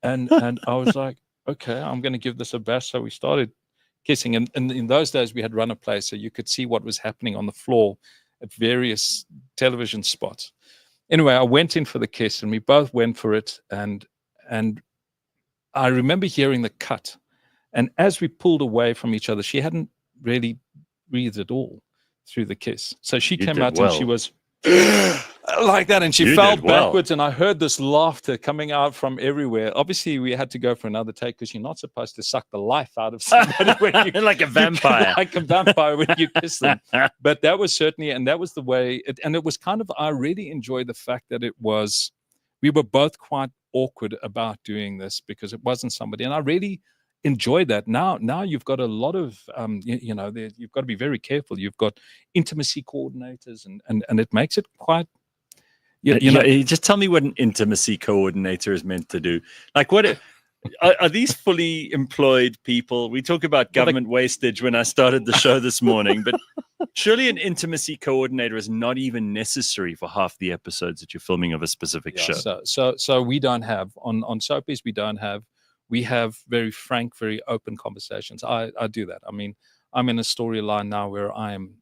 Speaker 3: And I was like, okay, I'm going to give this a bash. So we started kissing. And in those days, we had run a play, so you could see what was happening on the floor at various television spots. Anyway, I went in for the kiss, and we both went for it. And I remember hearing the cut. And as we pulled away from each other, she hadn't really breathed at all through the kiss. So she came out and she was like that, and she fell backwards, and I heard this laughter coming out from everywhere. Obviously, we had to go for another take because you're not supposed to suck the life out of somebody when you
Speaker 1: like a vampire,
Speaker 3: when you kiss them. But that was certainly, and that was the way. And it was kind of, I really enjoyed the fact that we were both quite awkward about doing this because it wasn't somebody, and I really enjoyed that. Now you've got a lot of you've got to be very careful. You've got intimacy coordinators, and it makes it quite
Speaker 1: just tell me what an intimacy coordinator is meant to do. Like, what are these fully employed people? We talk about government wastage when I started the show this morning, but surely an intimacy coordinator is not even necessary for half the episodes that you're filming of a specific show.
Speaker 3: So we don't have on soapies. We have very frank, very open conversations. I do that. I mean, I'm in a storyline now where I am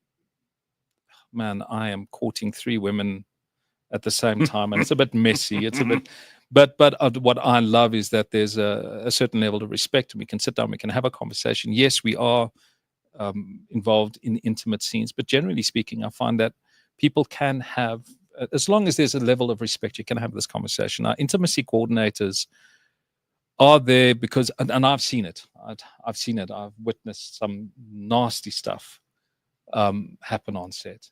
Speaker 3: courting 3 women at the same time, and it's a bit messy. It's a bit, but what I love is that there's a certain level of respect, and we can sit down, we can have a conversation. Yes, we are involved in intimate scenes, but generally speaking, I find that people can have, as long as there's a level of respect, you can have this conversation. Our intimacy coordinators are there because, and I've seen it. I've witnessed some nasty stuff happen on set.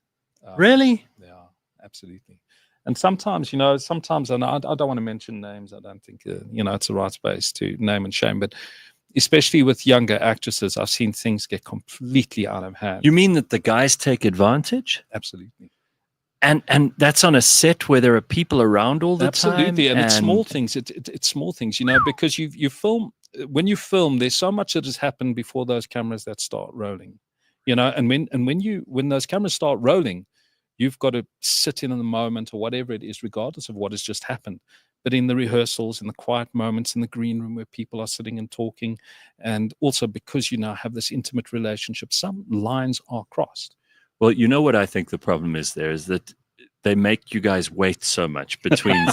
Speaker 1: Really?
Speaker 3: Yeah, absolutely. And sometimes, and I don't want to mention names. I don't think, it's the right space to name and shame. But especially with younger actresses, I've seen things get completely out of hand.
Speaker 1: You mean that the guys take advantage?
Speaker 3: Absolutely.
Speaker 1: And that's on a set where there are people around all the time?
Speaker 3: Absolutely. And it's small things. It's small things, because you film. When you film, there's so much that has happened before those cameras that start rolling. And when those cameras start rolling, You've got to sit in the moment or whatever it is, regardless of what has just happened. But in the rehearsals, in the quiet moments, in the green room where people are sitting and talking, and also because you now have this intimate relationship, some lines are crossed.
Speaker 1: Well, you know what I think the problem is there is that they make you guys wait so much between.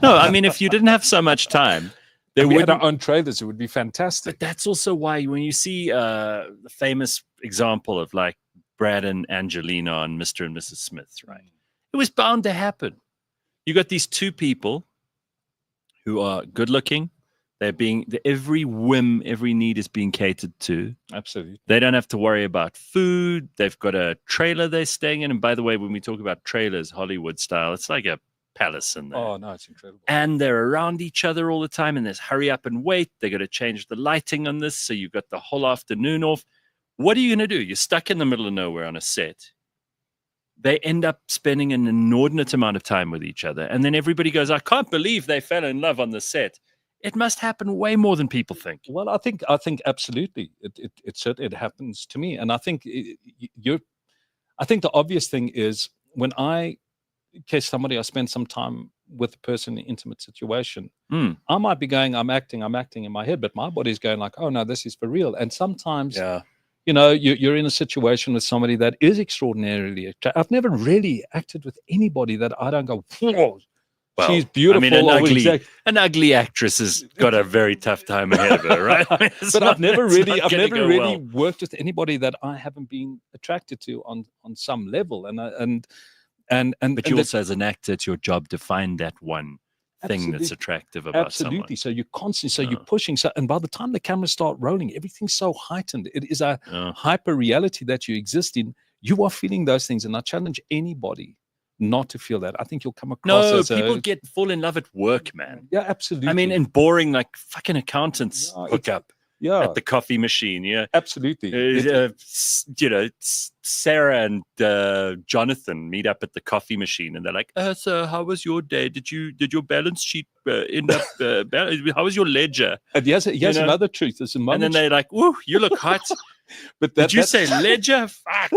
Speaker 1: No, I mean, if you didn't have so much time,
Speaker 3: we had our own trailers, it would be fantastic.
Speaker 1: But that's also why when you see the famous example of like Brad and Angelina on Mr. and Mrs. Smith, right? It was bound to happen. You got these two people who are good looking. Every whim, every need is being catered to.
Speaker 3: Absolutely.
Speaker 1: They don't have to worry about food. They've got a trailer they're staying in. And by the way, when we talk about trailers, Hollywood style, it's like a palace in there.
Speaker 3: Oh, no, it's incredible.
Speaker 1: And they're around each other all the time. And there's hurry up and wait. They got to change the lighting on this. So you've got the whole afternoon off. What are you going to do? You're stuck in the middle of nowhere on a set. They end up spending an inordinate amount of time with each other. And then everybody goes, I can't believe they fell in love on the set. It must happen way more than people think.
Speaker 3: Well, I think absolutely it happens to me, and I think I think the obvious thing is when I catch somebody, I spend some time with a person in an intimate situation. I might be going, I'm acting in my head, but my body's going like, oh no, this is for real. And sometimes, you know, you're in a situation with somebody that is extraordinarily attractive. I've never really acted with anybody that I don't go, whoa. Well, she's beautiful.
Speaker 1: I mean, an ugly actress has got a very tough time ahead of her, right?
Speaker 3: But I've never really worked with anybody that I haven't been attracted to on some level. But
Speaker 1: you also, as an actor, it's your job to find that one thing that's attractive about someone.
Speaker 3: So you're constantly, you're pushing. And by the time the cameras start rolling, everything's so heightened. It is a hyper reality that you exist in. You are feeling those things, and I challenge anybody not to feel that. I think you'll come across
Speaker 1: people fall in love at work, man.
Speaker 3: Yeah, absolutely.
Speaker 1: I mean, in boring, like fucking accountants hook up at the coffee machine. Yeah,
Speaker 3: absolutely.
Speaker 1: You know, Sarah and Jonathan meet up at the coffee machine, and they're like, "So, how was your day? Did your balance sheet end up? How was your ledger?"
Speaker 3: And here's another truth. There's a moment,
Speaker 1: and then they're like, "Ooh, you look hot." But did you say ledger? Fuck.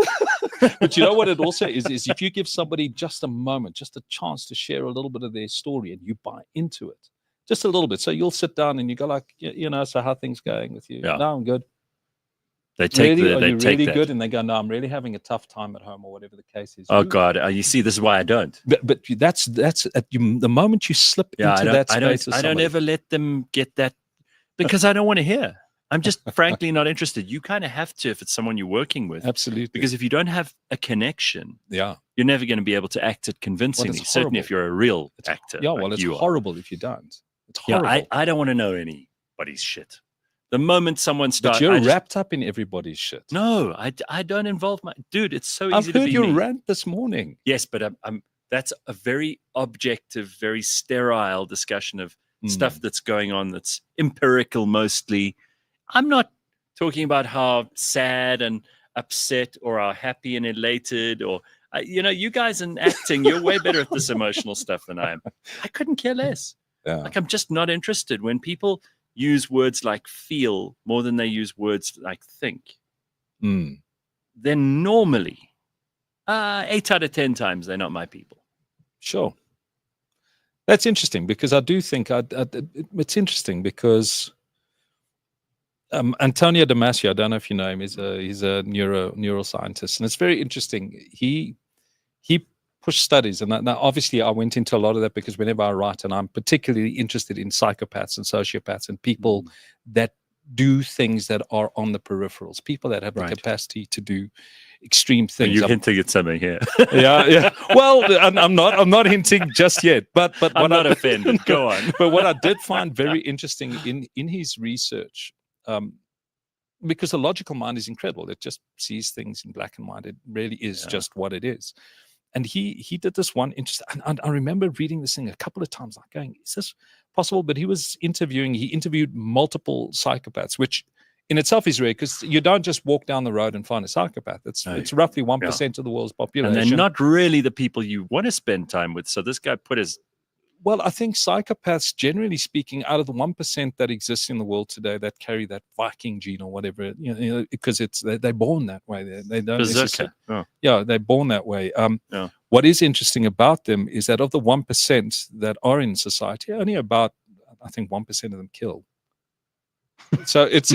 Speaker 3: But you know what it also is if you give somebody just a moment, just a chance to share a little bit of their story, and you buy into it just a little bit. So you'll sit down and you go like, you know, so how are things going with you?
Speaker 1: Yeah.
Speaker 3: No, I'm good.
Speaker 1: They take
Speaker 3: really,
Speaker 1: they
Speaker 3: are you
Speaker 1: take
Speaker 3: really
Speaker 1: that.
Speaker 3: good? And they go, no, I'm really having a tough time at home, or whatever the case is.
Speaker 1: Oh God, you see, this is why I don't.
Speaker 3: But that's the moment you slip into that space.
Speaker 1: I don't ever let them get that, because I don't want to hear. I'm just frankly not interested. You kind of have to if it's someone you're working with.
Speaker 3: Absolutely.
Speaker 1: Because if you don't have a connection,
Speaker 3: you're
Speaker 1: never going to be able to act it convincingly. Certainly if you're a real actor.
Speaker 3: Yeah, well, it's horrible if you don't. It's horrible.
Speaker 1: Yeah, I don't want to know anybody's shit. The moment someone starts...
Speaker 3: But you're wrapped up in everybody's shit.
Speaker 1: No, I don't involve my... Dude, it's so easy to be
Speaker 3: I've heard your
Speaker 1: me.
Speaker 3: rant this morning.
Speaker 1: Yes, but that's a very objective, very sterile discussion of stuff that's going on that's empirical mostly. I'm not talking about how sad and upset or how happy and elated or, you guys in acting, you're way better at this emotional stuff than I am. I couldn't care less.
Speaker 3: Yeah.
Speaker 1: Like, I'm just not interested. When people use words like feel more than they use words like think, then normally 8 out of 10 times they're not my people.
Speaker 3: Sure. That's interesting, because I do think it's interesting because... Antonio Damasio, I don't know if you know him, he's a neuroscientist, and it's very interesting. He pushed studies, and now obviously I went into a lot of that because whenever I write, and I'm particularly interested in psychopaths and sociopaths and people that do things that are on the peripherals, people that have the capacity to do extreme things.
Speaker 1: You're hinting at something here.
Speaker 3: yeah. Well, I'm not hinting just yet, but
Speaker 1: I'm not offended. Go on.
Speaker 3: But what I did find very interesting in his research, because the logical mind is incredible. It just sees things in black and white. It really is just what it is. And he did this one interesting. And I remember reading this thing a couple of times, like going, is this possible? But he interviewed multiple psychopaths, which in itself is rare, because you don't just walk down the road and find a psychopath. It's roughly 1% of the world's population.
Speaker 1: And they're not really the people you want to spend time with. So this guy put his...
Speaker 3: Well, I think psychopaths, generally speaking, out of the 1% that exists in the world today that carry that Viking gene or whatever, because they're born that way. They don't necessarily, they're born that way. What is interesting about them is that of the 1% that are in society, only about, I think, 1% of them kill. So it's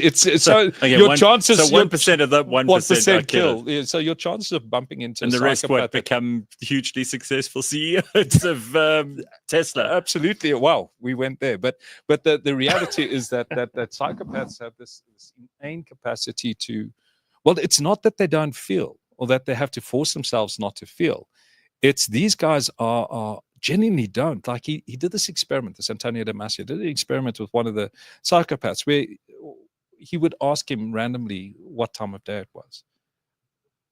Speaker 3: so okay, your chances.
Speaker 1: So 1% of that 1%
Speaker 3: kill. Yeah, so your chances of bumping into
Speaker 1: and the rest become hugely successful CEOs of Tesla.
Speaker 3: Absolutely. Wow, we went there. But the reality is that psychopaths have this innate capacity to. Well, it's not that they don't feel or that they have to force themselves not to feel. It's these guys are genuinely don't. Like he did this experiment, this Antonio Damasio did an experiment with one of the psychopaths where he would ask him randomly what time of day it was.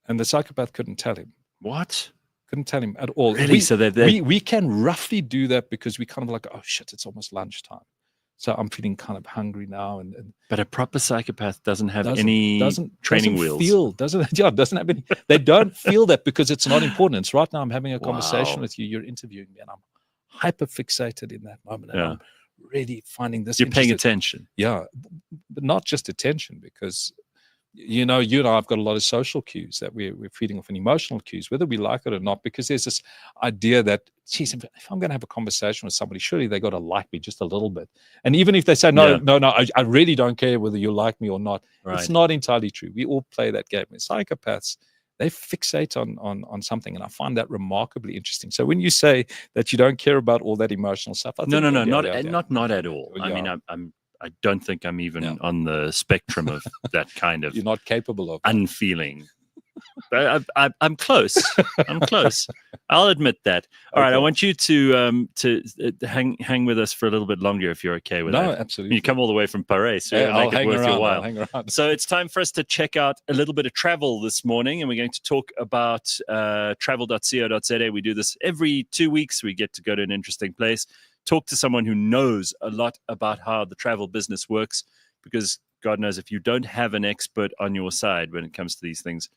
Speaker 3: And the psychopath couldn't tell him.
Speaker 1: What?
Speaker 3: Couldn't tell him at all.
Speaker 1: Really? So
Speaker 3: we can roughly do that because we kind of like, oh shit, it's almost lunchtime. So I'm feeling kind of hungry now.
Speaker 1: But a proper psychopath doesn't have any training wheels.
Speaker 3: Doesn't have any. They don't feel that because it's not important. It's right now I'm having a conversation with you. You're interviewing me, and I'm hyper fixated in that moment. And I'm really finding this.
Speaker 1: You're paying attention.
Speaker 3: Yeah, but not just attention, because you and I have got a lot of social cues that we're feeding off, and emotional cues, whether we like it or not, because there's this idea that, geez, if I'm going to have a conversation with somebody, surely they got to like me just a little bit. And even if they say, no, I really don't care whether you like me or not, it's not entirely true. We all play that game. And psychopaths, they fixate on something, and I find that remarkably interesting. So when you say that you don't care about all that emotional stuff, I think,
Speaker 1: not at all. I mean, I don't think I'm even on the spectrum of that kind of.
Speaker 3: You're not capable of
Speaker 1: unfeeling. I'm close. I'm close. I'll admit that. All right. I want you to hang with us for a little bit longer, if you're okay with that.
Speaker 3: No, absolutely.
Speaker 1: You come all the way from Paris, so
Speaker 3: I'll
Speaker 1: make it worth your while.
Speaker 3: Hang around.
Speaker 1: So it's time for us to check out a little bit of travel this morning, and we're going to talk about travel.co.za. We do this every 2 weeks. We get to go to an interesting place, talk to someone who knows a lot about how the travel business works, because God knows if you don't have an expert on your side when it comes to these things,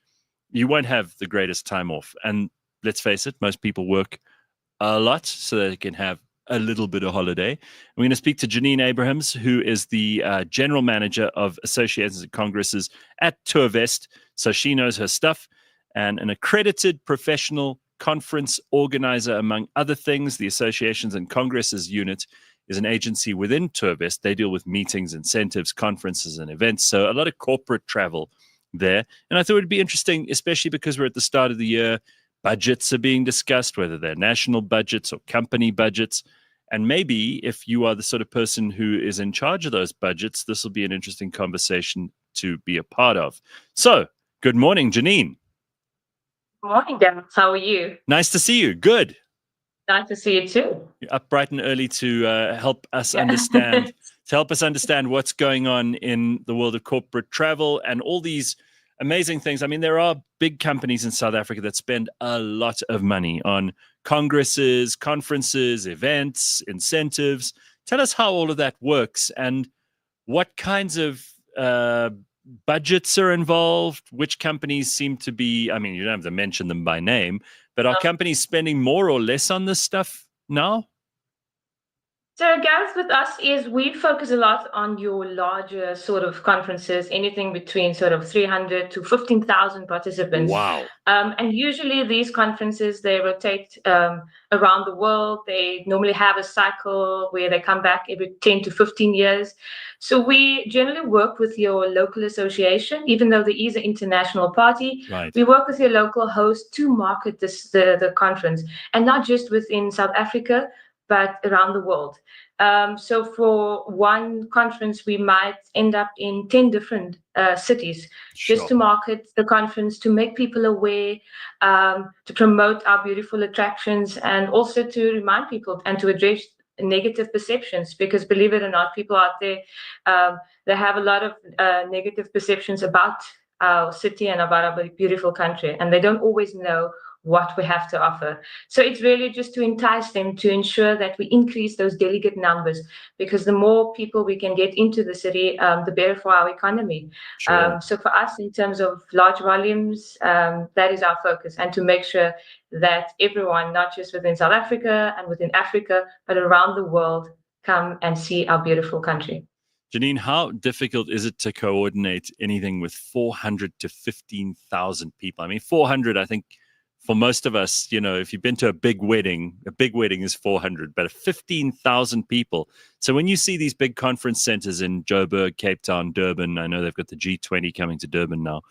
Speaker 1: you won't have the greatest time off. And let's face it, most people work a lot so that they can have a little bit of holiday. We're going to speak to Janine Abrahams, who is the general manager of associations and congresses at Tourvest. So she knows her stuff, and an accredited professional conference organizer, among other things. The Associations and Congresses unit is an agency within Tourvest. They deal with meetings, incentives, conferences, and events. So a lot of corporate travel there. And I thought it would be interesting, especially because we're at the start of the year. Budgets are being discussed, whether they're national budgets or company budgets. And maybe if you are the sort of person who is in charge of those budgets, this will be an interesting conversation to be a part of. So, good morning, Janine.
Speaker 4: Good morning, Gareth. How are you?
Speaker 1: Nice to see you. Good.
Speaker 4: Nice to see you too.
Speaker 1: You're up bright and early to help us understand what's going on in the world of corporate travel and all these amazing things. I mean, there are big companies in South Africa that spend a lot of money on congresses, conferences, events, incentives. Tell us how all of that works and what kinds of budgets are involved, which companies seem to be, I mean, you don't have to mention them by name, but are companies spending more or less on this stuff now?
Speaker 4: So, Gareth, with us is we focus a lot on your larger sort of conferences, anything between sort of 300 to 15,000 participants.
Speaker 1: Wow.
Speaker 4: And usually these conferences, they rotate around the world. They normally have a cycle where they come back every 10 to 15 years. So we generally work with your local association, even though there is an international party.
Speaker 1: Right.
Speaker 4: We work with your local host to market the conference, and not just within South Africa, but around the world. So for one conference, we might end up in 10 different cities, just to market the conference, to make people aware, to promote our beautiful attractions, and also to remind people and to address negative perceptions, because believe it or not, people out there, they have a lot of negative perceptions about our city and about our beautiful country, and they don't always know what we have to offer. So it's really just to entice them, to ensure that we increase those delegate numbers, because the more people we can get into the city, the better for our economy.
Speaker 1: Sure.
Speaker 4: So for us, in terms of large volumes, that is our focus, and to make sure that everyone, not just within South Africa and within Africa, but around the world, come and see our beautiful country.
Speaker 1: Janine, how difficult is it to coordinate anything with 400 to 15,000 people? I mean, 400, I think, for most of us, if you've been to a big wedding is 400, but 15,000 people. So when you see these big conference centers in Joburg, Cape Town, Durban, I know they've got the G20 coming to Durban now.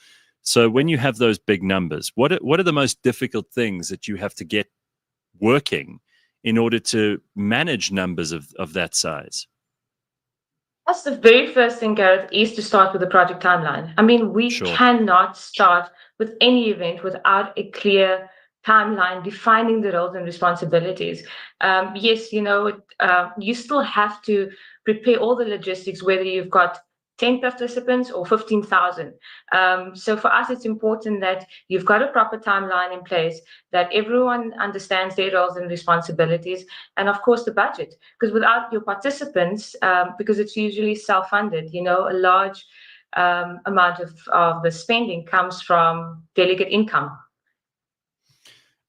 Speaker 1: So when you have those big numbers, what are the most difficult things that you have to get working in order to manage numbers of that size?
Speaker 4: That's the very first thing, Gareth, is to start with the project timeline. I mean, we cannot start with any event without a clear timeline defining the roles and responsibilities. Yes, you still have to prepare all the logistics, whether you've got 10 participants or 15,000. So for us, it's important that you've got a proper timeline in place, that everyone understands their roles and responsibilities, and of course the budget. Because without your participants, because it's usually self-funded, a large amount of the spending comes from delegate income.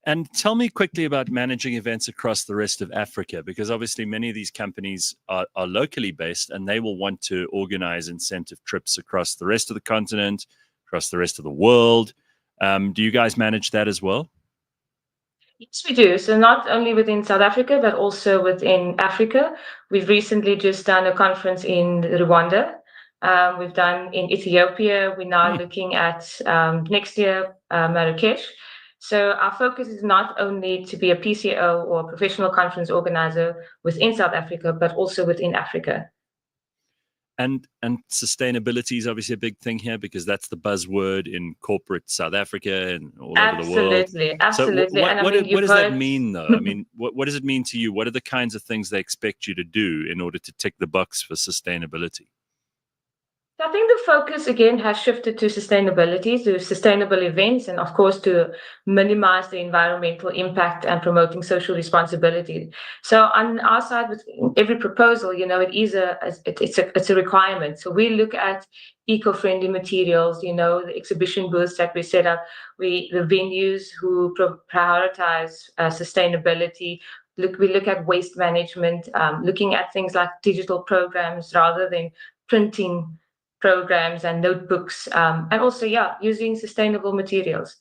Speaker 1: And tell me quickly about managing events across the rest of Africa, because obviously many of these companies are locally based and they will want to organize incentive trips across the rest of the continent, across the rest of the world. Do you guys manage that as well?
Speaker 4: Yes, we do. So not only within South Africa, but also within Africa. We've recently just done a conference in Rwanda. We've done in Ethiopia. We're now looking at next year, Marrakesh. So our focus is not only to be a PCO or a professional conference organizer within South Africa, but also within Africa.
Speaker 1: And sustainability is obviously a big thing here, because that's the buzzword in corporate South Africa and all over the world.
Speaker 4: Absolutely.
Speaker 1: So what does that mean, though? I mean, what does it mean to you? What are the kinds of things they expect you to do in order to tick the box for sustainability?
Speaker 4: I think the focus again has shifted to sustainability, to sustainable events, and of course to minimize the environmental impact and promoting social responsibility. So on our side, with every proposal, it's a requirement. So we look at eco-friendly materials, the exhibition booths that we set up, the venues who prioritize sustainability. We look at waste management, looking at things like digital programs rather than printing programs and notebooks, and also, using sustainable materials.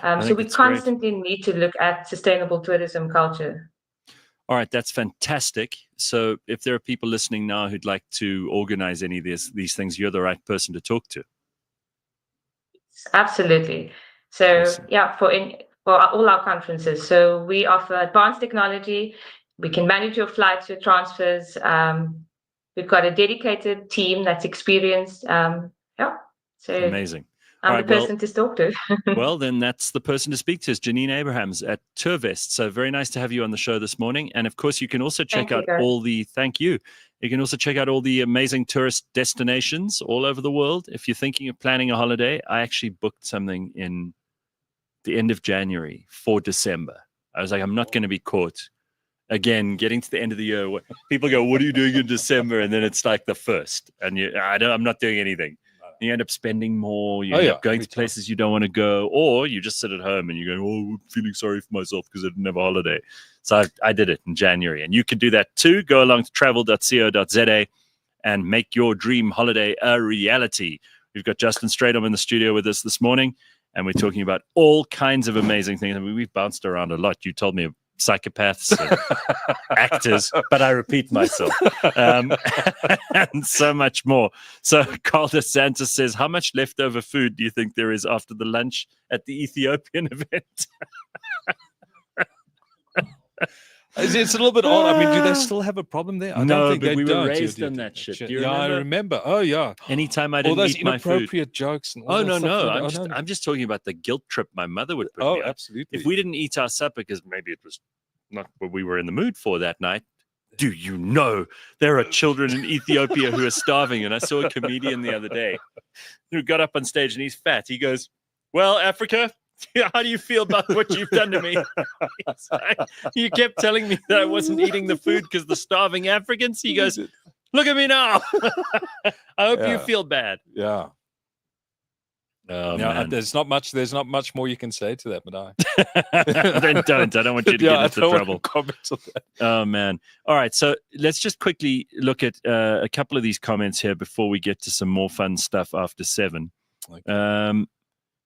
Speaker 4: So we constantly need to look at sustainable tourism culture.
Speaker 1: All right, that's fantastic. So if there are people listening now who'd like to organize any of these things, you're the right person to talk to.
Speaker 4: Absolutely. So awesome. For all our conferences, so we offer advanced technology. We can manage your flights, your transfers. We've got a dedicated team that's experienced. So
Speaker 1: amazing.
Speaker 4: I'm the person to talk to.
Speaker 1: Well, then that's the person to speak to, is Janine Abrahams at Tourvest. So very nice to have you on the show this morning. And of course, you can also check out all the, you can also check out all the amazing tourist destinations all over the world. If you're thinking of planning a holiday, I actually booked something in the end of January for December. I was like, I'm not going to be caught. Again, getting to the end of the year, people go, what are you doing in December? And then it's like the 1st. And I'm not doing anything. You end up spending more. You end up going to places you don't want to go. Or you just sit at home and you go, I'm feeling sorry for myself because I didn't have a holiday. So I did it in January. And you can do that too. Go along to travel.co.za and make your dream holiday a reality. We've got Justin Strydom in the studio with us this morning. And we're talking about all kinds of amazing things. I mean, we've bounced around a lot. You told me psychopaths and actors, but I repeat myself, and so much more. So Carl DeSantis says, how much leftover food do you think there is after the lunch at the Ethiopian event?
Speaker 3: It's a little bit odd. I mean, do they still have a problem there? I don't think
Speaker 1: but
Speaker 3: they
Speaker 1: we
Speaker 3: don't.
Speaker 1: were raised on that shit. Do you remember?
Speaker 3: I remember. Oh, yeah.
Speaker 1: Anytime I didn't eat my food.
Speaker 3: All those inappropriate jokes. And all
Speaker 1: No. I'm just talking about the guilt trip my mother would put me on.
Speaker 3: Absolutely.
Speaker 1: If we didn't eat our supper, because maybe it was not what we were in the mood for that night, do you know there are children in Ethiopia who are starving? And I saw a comedian the other day who got up on stage and he's fat. He goes, well, Africa, how do you feel about what you've done to me? You kept telling me that I wasn't eating the food because the starving Africans. He goes, look at me now. I hope you feel bad.
Speaker 3: Yeah.
Speaker 1: Oh, man.
Speaker 3: There's not much more you can say to that, but
Speaker 1: Then don't. I don't want you to get into trouble.
Speaker 3: Comment on that.
Speaker 1: Oh, man. All right. So let's just quickly look at a couple of these comments here before we get to some more fun stuff after 7. Okay.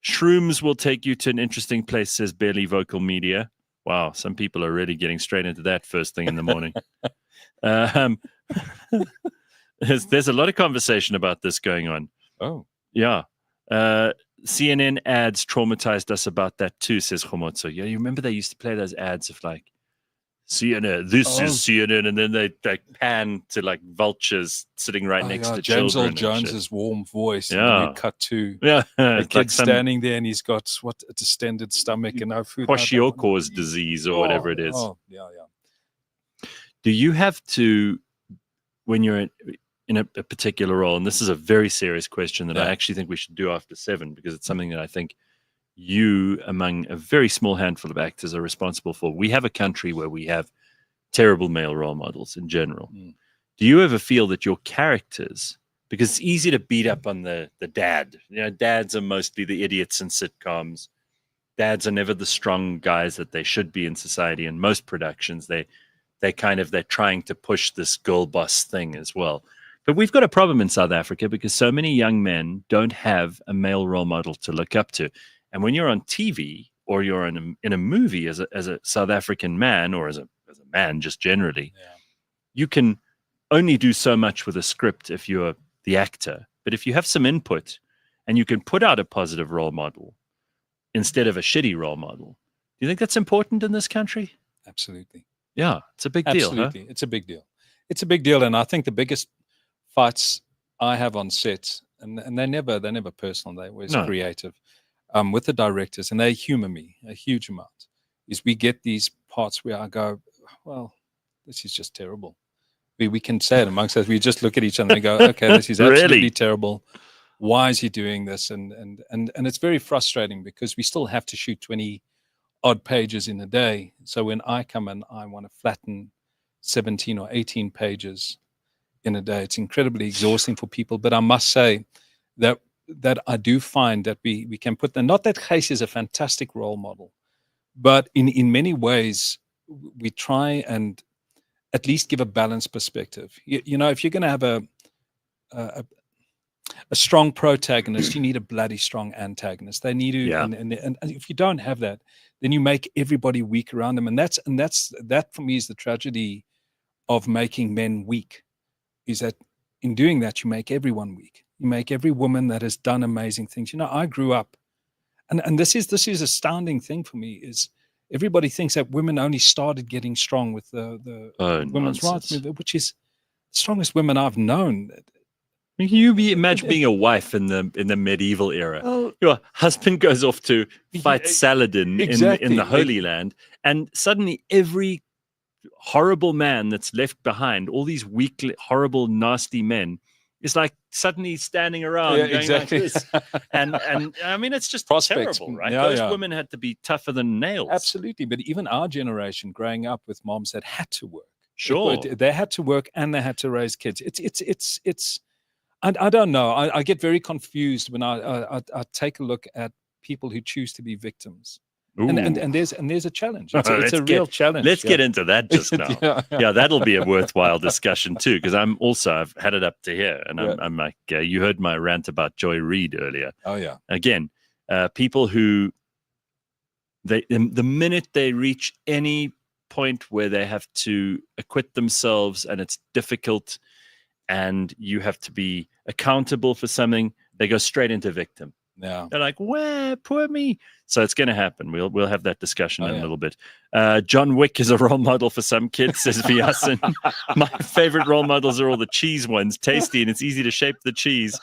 Speaker 1: Shrooms will take you to an interesting place, says Barely Vocal Media. Wow, some people are really getting straight into that first thing in the morning. There's a lot of conversation about this going on.
Speaker 3: Oh.
Speaker 1: Yeah. CNN ads traumatized us about that too, says Khomotso. Yeah, you remember they used to play those ads of like, CNN, this is CNN, and then they pan to like vultures sitting right next to
Speaker 3: James
Speaker 1: children.
Speaker 3: Earl Jones's warm voice.
Speaker 1: Yeah.
Speaker 3: And then we cut to a kid standing there and he's got a distended stomach and no food.
Speaker 1: Kwashiorkor's disease or whatever it is.
Speaker 3: Oh, yeah.
Speaker 1: Do you have to, when you're in a particular role, and this is a very serious question that I actually think we should do after 7, because it's something that I think you, among a very small handful of actors, are responsible for. We have a country where we have terrible male role models in general. Do you ever feel that your characters, because it's easy to beat up on the dad, dads are mostly the idiots in sitcoms. Dads are never the strong guys that they should be in society. In most productions, they're trying to push this girl boss thing as well. But we've got a problem in South Africa because so many young men don't have a male role model to look up to. And when you're on TV or you're in a movie as a South African man, or as a man just generally, you can only do so much with a script if you're the actor. But if you have some input and you can put out a positive role model instead of a shitty role model, do you think that's important in this country?
Speaker 3: Absolutely.
Speaker 1: Yeah, it's a big deal.
Speaker 3: Absolutely. It's a big deal. It's a big deal. And I think the biggest fights I have on set, and they're never personal, they're always creative, with the directors, and they humor me a huge amount, is we get these parts where I go, well, this is just terrible. We can say it amongst us. We just look at each other and go, okay, this is absolutely terrible. Why is he doing this? And it's very frustrating because we still have to shoot 20 odd pages in a day. So when I come in, I want to flatten 17 or 18 pages in a day. It's incredibly exhausting for people. But I must say that I do find that we can put them, not that Gijs is a fantastic role model, but in many ways, we try and at least give a balanced perspective. You know, if you're going to have a strong protagonist, you need a bloody strong antagonist. They need to, and if you don't have that, then you make everybody weak around them. And that for me is the tragedy of making men weak, is that in doing that, you make everyone weak. You make every woman that has done amazing things. You know, I grew up, and this is astounding thing for me, is everybody thinks that women only started getting strong with the women's rights movement, which is the strongest women I've known.
Speaker 1: Can you imagine being a wife in the medieval era? Oh. Your husband goes off to fight Saladin in the Holy Land, and suddenly every horrible man that's left behind, all these weak, horrible, nasty men, is like suddenly standing around going like this. And I mean, it's just terrible, right? Those women had to be tougher than nails.
Speaker 3: Absolutely. But even our generation growing up with moms that had to work.
Speaker 1: Sure.
Speaker 3: They had to work and they had to raise kids. It's I don't know. I get very confused when I take a look at people who choose to be victims. And there's a challenge. It's a real challenge.
Speaker 1: Let's get into that just now. Yeah, that'll be a worthwhile discussion too, because I've had it up to here, and I'm like, you heard my rant about Joy Reid earlier.
Speaker 3: Oh yeah.
Speaker 1: Again, people who the minute they reach any point where they have to acquit themselves and it's difficult, and you have to be accountable for something, they go straight into victim.
Speaker 3: Yeah.
Speaker 1: They're like, "Where, poor me." So it's going to happen. We'll have that discussion in a little bit. John Wick is a role model for some kids, says Viasin. My favorite role models are all the cheese ones, tasty, and it's easy to shape the cheese.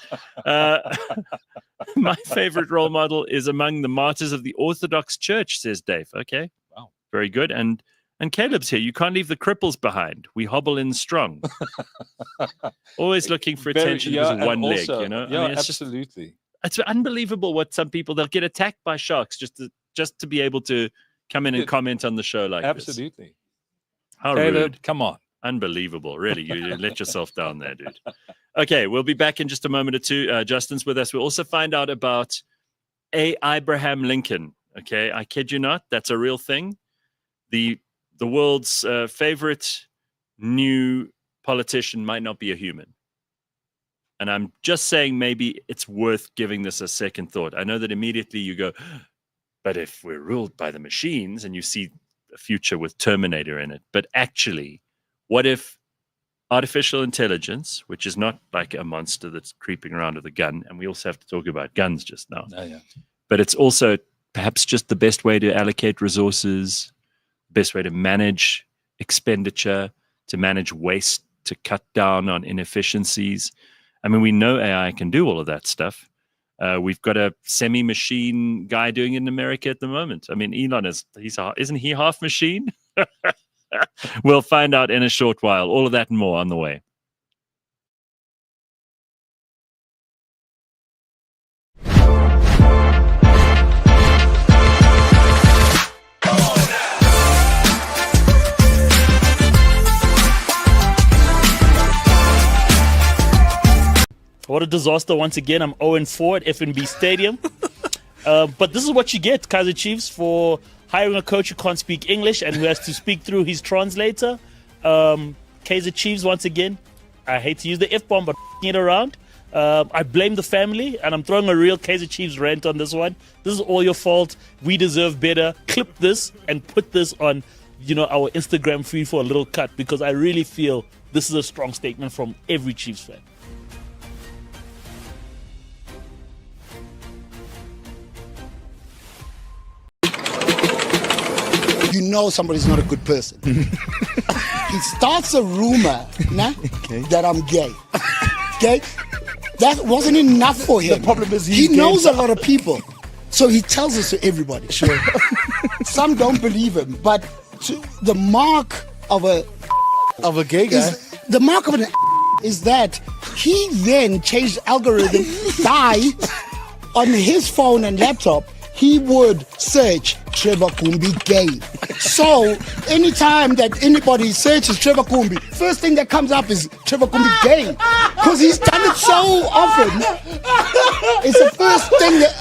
Speaker 1: My favorite role model is among the martyrs of the Orthodox Church, says Dave. Okay,
Speaker 3: wow,
Speaker 1: very good. And Caleb's here. You can't leave the cripples behind. We hobble in strong. Always looking for attention because of one leg. You know,
Speaker 3: yeah, I mean, absolutely.
Speaker 1: It's unbelievable what some people, they'll get attacked by sharks just to be able to come in and comment on the show like this.
Speaker 3: Absolutely.
Speaker 1: How rude.
Speaker 3: Come on.
Speaker 1: Unbelievable. Really. You let yourself down there, dude. Okay, we'll be back in just a moment or two. Justin's with us. We'll also find out about Abraham Lincoln. Okay, I kid you not. That's a real thing. The world's favorite new politician might not be a human. And I'm just saying maybe it's worth giving this a second thought. I know that immediately you go, but if we're ruled by the machines, and you see a future with Terminator in it. But actually, what if artificial intelligence, which is not like a monster that's creeping around with a gun, and we also have to talk about guns just now, but it's also perhaps just the best way to allocate resources, best way to manage expenditure, to manage waste, to cut down on inefficiencies. I mean, we know AI can do all of that stuff. We've got a semi-machine guy doing it in America at the moment. I mean, Elon isn't he half machine? We'll find out in a short while. All of that and more on the way.
Speaker 5: What a disaster once again. I'm 0-4 at FNB Stadium. But this is what you get, Kaizer Chiefs, for hiring a coach who can't speak English and who has to speak through his translator. Kaizer Chiefs, once again, I hate to use the F-bomb, but it around. I blame the family, and I'm throwing a real Kaizer Chiefs rant on this one. This is all your fault. We deserve better. Clip this and put this on, our Instagram feed for a little cut, because I really feel this is a strong statement from every Chiefs fan.
Speaker 6: You know somebody's not a good person. He starts a rumor that I'm gay. Okay? That wasn't enough for him.
Speaker 7: The problem is
Speaker 6: he knows a lot of people. So he tells us to everybody. Sure. Some don't believe him, but the mark of a
Speaker 7: gay guy.
Speaker 6: The mark of an is that he then changed the algorithm on his phone and laptop. He would search Trevor Kumbi gay. So anytime that anybody searches Trevor Kumbi, first thing that comes up is Trevor Kumbi gay. Because he's done it so often. It's the first thing that...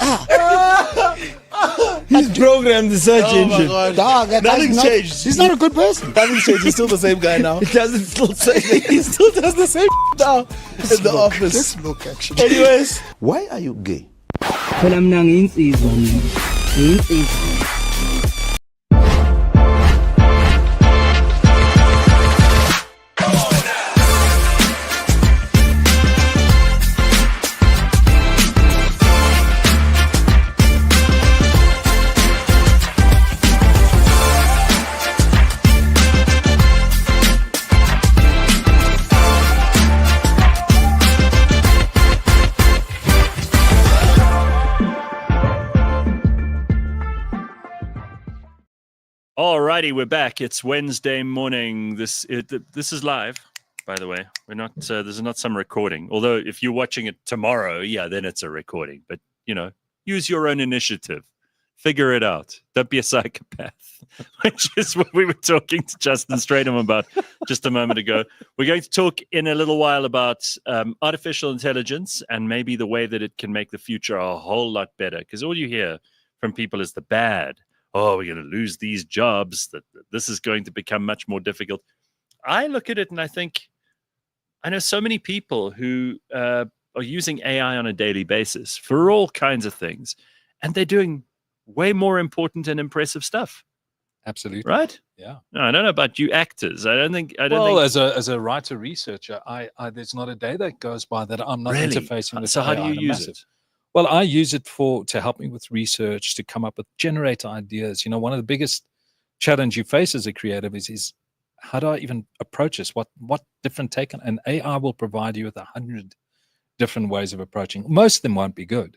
Speaker 7: He's programmed the search engine.
Speaker 6: Dog,
Speaker 7: Nothing changed.
Speaker 6: He's not a good person.
Speaker 7: Nothing changed. He's still the same guy now. He still does the same now in the office.
Speaker 6: This look, actually.
Speaker 7: Anyways.
Speaker 8: Why are you gay?
Speaker 9: Film ng in-season. In-season.
Speaker 1: Alrighty, we're back. It's Wednesday morning. This is live, by the way. We're not. This is not some recording. Although, if you're watching it tomorrow, then it's a recording. But use your own initiative. Figure it out. Don't be a psychopath, which is what we were talking to Justin Strydom about just a moment ago. We're going to talk in a little while about artificial intelligence and maybe the way that it can make the future a whole lot better. Because all you hear from people is the bad. Oh, we're going to lose these jobs, that this is going to become much more difficult. I look at it and I think, I know so many people who are using AI on a daily basis for all kinds of things, and they're doing way more important and impressive stuff.
Speaker 3: Absolutely.
Speaker 1: Right?
Speaker 3: Yeah.
Speaker 1: No, I don't know about you actors. I don't think.
Speaker 3: As a writer researcher, I there's not a day that goes by that I'm not interfacing with.
Speaker 1: So how do you use
Speaker 3: massive.
Speaker 1: it?
Speaker 3: Well, I use it to help me with research, to come up with, generate ideas. One of the biggest challenge you face as a creative is how do I even approach this? What different take? And AI will provide you with 100 different ways of approaching. Most of them won't be good,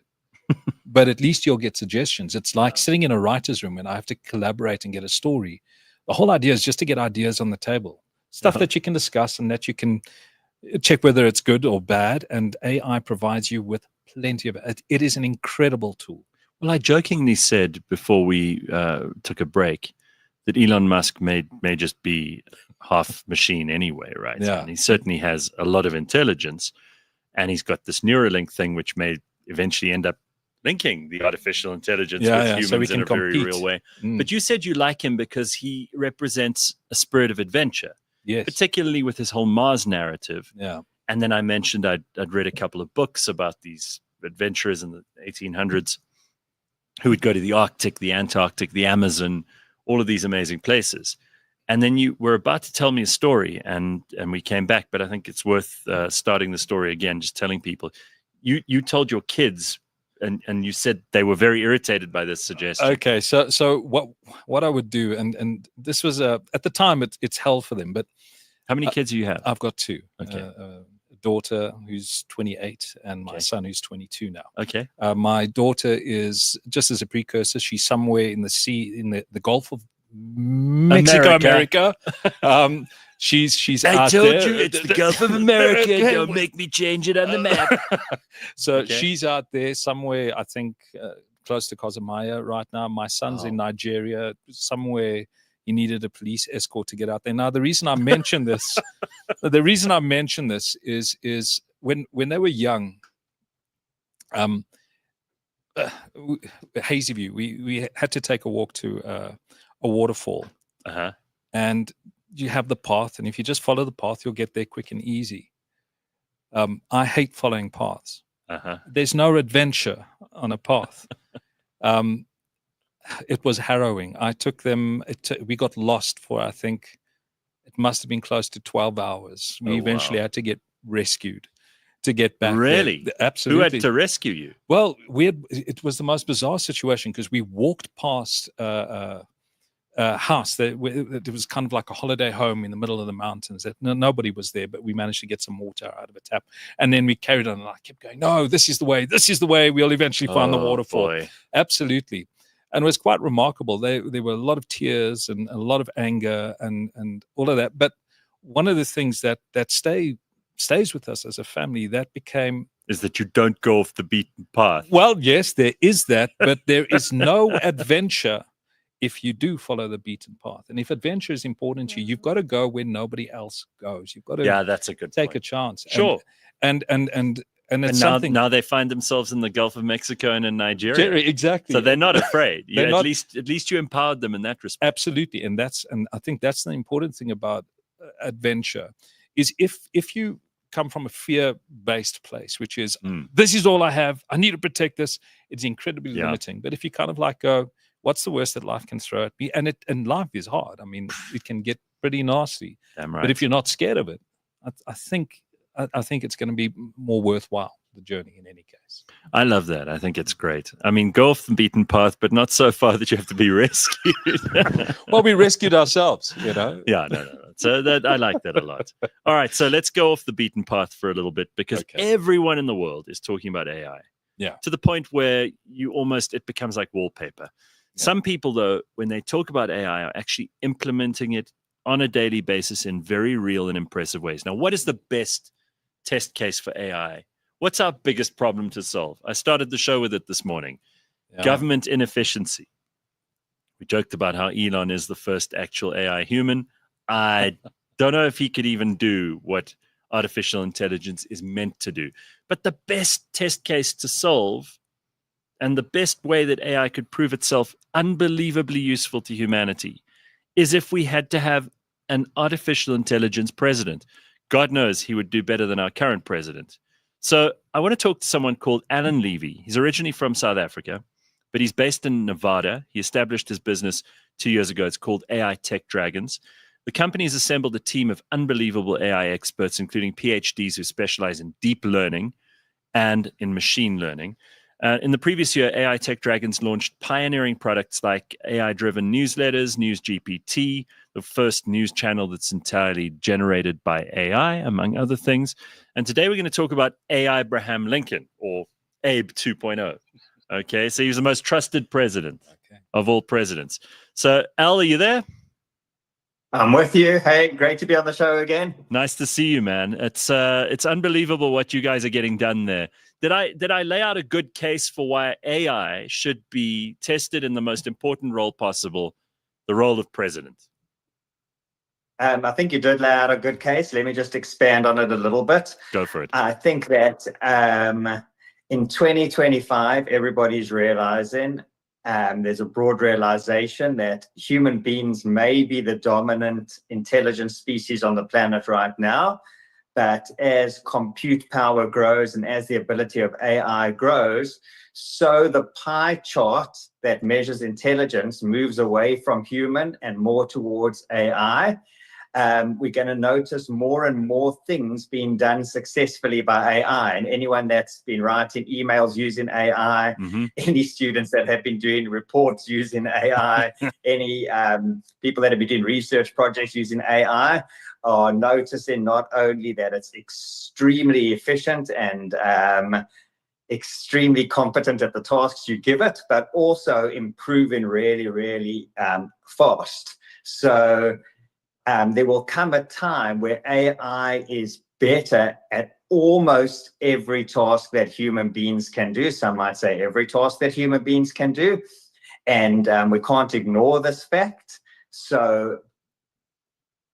Speaker 3: but at least you'll get suggestions. It's like sitting in a writer's room and I have to collaborate and get a story. The whole idea is just to get ideas on the table, stuff that you can discuss and that you can check whether it's good or bad. And AI provides you with plenty of it. It is an incredible tool.
Speaker 1: Well, I jokingly said before we took a break that Elon Musk may just be half machine anyway, right?
Speaker 3: Yeah.
Speaker 1: And he certainly has a lot of intelligence, and he's got this Neuralink thing, which may eventually end up linking the artificial intelligence with humans in a very real way. But you said you like him because he represents a spirit of adventure,
Speaker 3: yes,
Speaker 1: particularly with his whole Mars narrative.
Speaker 3: Yeah.
Speaker 1: And then I mentioned I'd read a couple of books about these adventurers in the 1800s who would go to the Arctic, the Antarctic, the Amazon, all of these amazing places. And then you were about to tell me a story, and we came back, but I think it's worth starting the story again, just telling people. You told your kids, and you said they were very irritated by this suggestion.
Speaker 3: Okay, so what I would do, and this was at the time it's hell for them, but
Speaker 1: how many kids do you have?
Speaker 3: I've got two.
Speaker 1: Okay.
Speaker 3: A daughter who's 28 and my son who's 22 now.
Speaker 1: Okay.
Speaker 3: My daughter is, just as a precursor, she's somewhere in the sea, in the Gulf of Mexico, America. She's out there.
Speaker 1: I told you it's the Gulf of America. Don't make me change it on the map.
Speaker 3: So she's out there somewhere, I think, close to Cozumaya right now. My son's in Nigeria, somewhere. He needed a police escort to get out there. Now, the reason I mention this, is when they were young, Hazy View, we had to take a walk to a waterfall, and you have the path, and if you just follow the path, you'll get there quick and easy. I hate following paths. There's no adventure on a path. It was harrowing. I took them. We got lost for, I think, it must have been close to 12 hours. We eventually had to get rescued to get back.
Speaker 1: Really?
Speaker 3: There. Absolutely.
Speaker 1: Who had to rescue you?
Speaker 3: Well, it was the most bizarre situation because we walked past a house that it was kind of like a holiday home in the middle of the mountains. That nobody was there, but we managed to get some water out of a tap, and then we carried on. And I kept going, "No, this is the way. This is the way. We'll eventually find the waterfall." Boy. Absolutely. And it was quite remarkable. There were a lot of tears and a lot of anger and all of that. But one of the things that stays with us as a family, that became...
Speaker 1: is that you don't go off the beaten path.
Speaker 3: Well, yes, there is that, but there is no adventure if you do follow the beaten path. And if adventure is important to you, you've got to go where nobody else goes. You've got to
Speaker 1: that's a good
Speaker 3: take
Speaker 1: point.
Speaker 3: A chance.
Speaker 1: Sure.
Speaker 3: And it's something...
Speaker 1: now they find themselves in the Gulf of Mexico and in Nigeria.
Speaker 3: Exactly.
Speaker 1: So they're not afraid. At least you empowered them in that respect.
Speaker 3: Absolutely. And I think that's the important thing about adventure is if you come from a fear-based place, which is this is all I have, I need to protect this, it's incredibly limiting. But if you kind of like go, what's the worst that life can throw at me? And life is hard. I mean, it can get pretty nasty.
Speaker 1: Damn right.
Speaker 3: But if you're not scared of it, I think it's going to be more worthwhile, the journey, in any case.
Speaker 1: I love that. I think it's great. I mean, go off the beaten path, but not so far that you have to be rescued.
Speaker 3: Well, we rescued ourselves, you know.
Speaker 1: Yeah, no. So I like that a lot. All right, so let's go off the beaten path for a little bit because everyone in the world is talking about AI.
Speaker 3: Yeah.
Speaker 1: To the point where it becomes like wallpaper. Yeah. Some people, though, when they talk about AI, are actually implementing it on a daily basis in very real and impressive ways. Now, what is the best test case for AI? What's our biggest problem to solve? I started the show with it this morning. Yeah. Government inefficiency. We joked about how Elon is the first actual AI human. I don't know if he could even do what artificial intelligence is meant to do. But the best test case to solve, and the best way that AI could prove itself unbelievably useful to humanity, is if we had to have an artificial intelligence president. God knows he would do better than our current president. So I want to talk to someone called Alan Levy. He's originally from South Africa, but he's based in Nevada. He established his business 2 years ago. It's called AI Tech Dragons. The company has assembled a team of unbelievable AI experts, including PhDs who specialize in deep learning and in machine learning. In the previous year, AI Tech Dragons launched pioneering products like AI-driven newsletters, News GPT, the first news channel that's entirely generated by AI, among other things. And today we're going to talk about Abraham Lincoln, or Abe 2.0. Okay, so he was the most trusted president of all presidents. So, Al, are you there?
Speaker 8: I'm with you. Hey, great to be on the show again.
Speaker 1: Nice to see you, man. It's unbelievable what you guys are getting done there. Did I lay out a good case for why AI should be tested in the most important role possible, the role of president?
Speaker 8: I think you did lay out a good case. Let me just expand on it a little bit.
Speaker 1: Go for it.
Speaker 8: I think that in 2025, everybody's realizing there's a broad realization that human beings may be the dominant intelligent species on the planet right now. But as compute power grows and as the ability of AI grows, so the pie chart that measures intelligence moves away from human and more towards AI. We're going to notice more and more things being done successfully by AI. And anyone that's been writing emails using AI, any students that have been doing reports using AI, any people that have been doing research projects using AI are noticing not only that it's extremely efficient and extremely competent at the tasks you give it, but also improving really, really fast. So there will come a time where AI is better at almost every task that human beings can do. Some might say every task that human beings can do. And we can't ignore this fact. So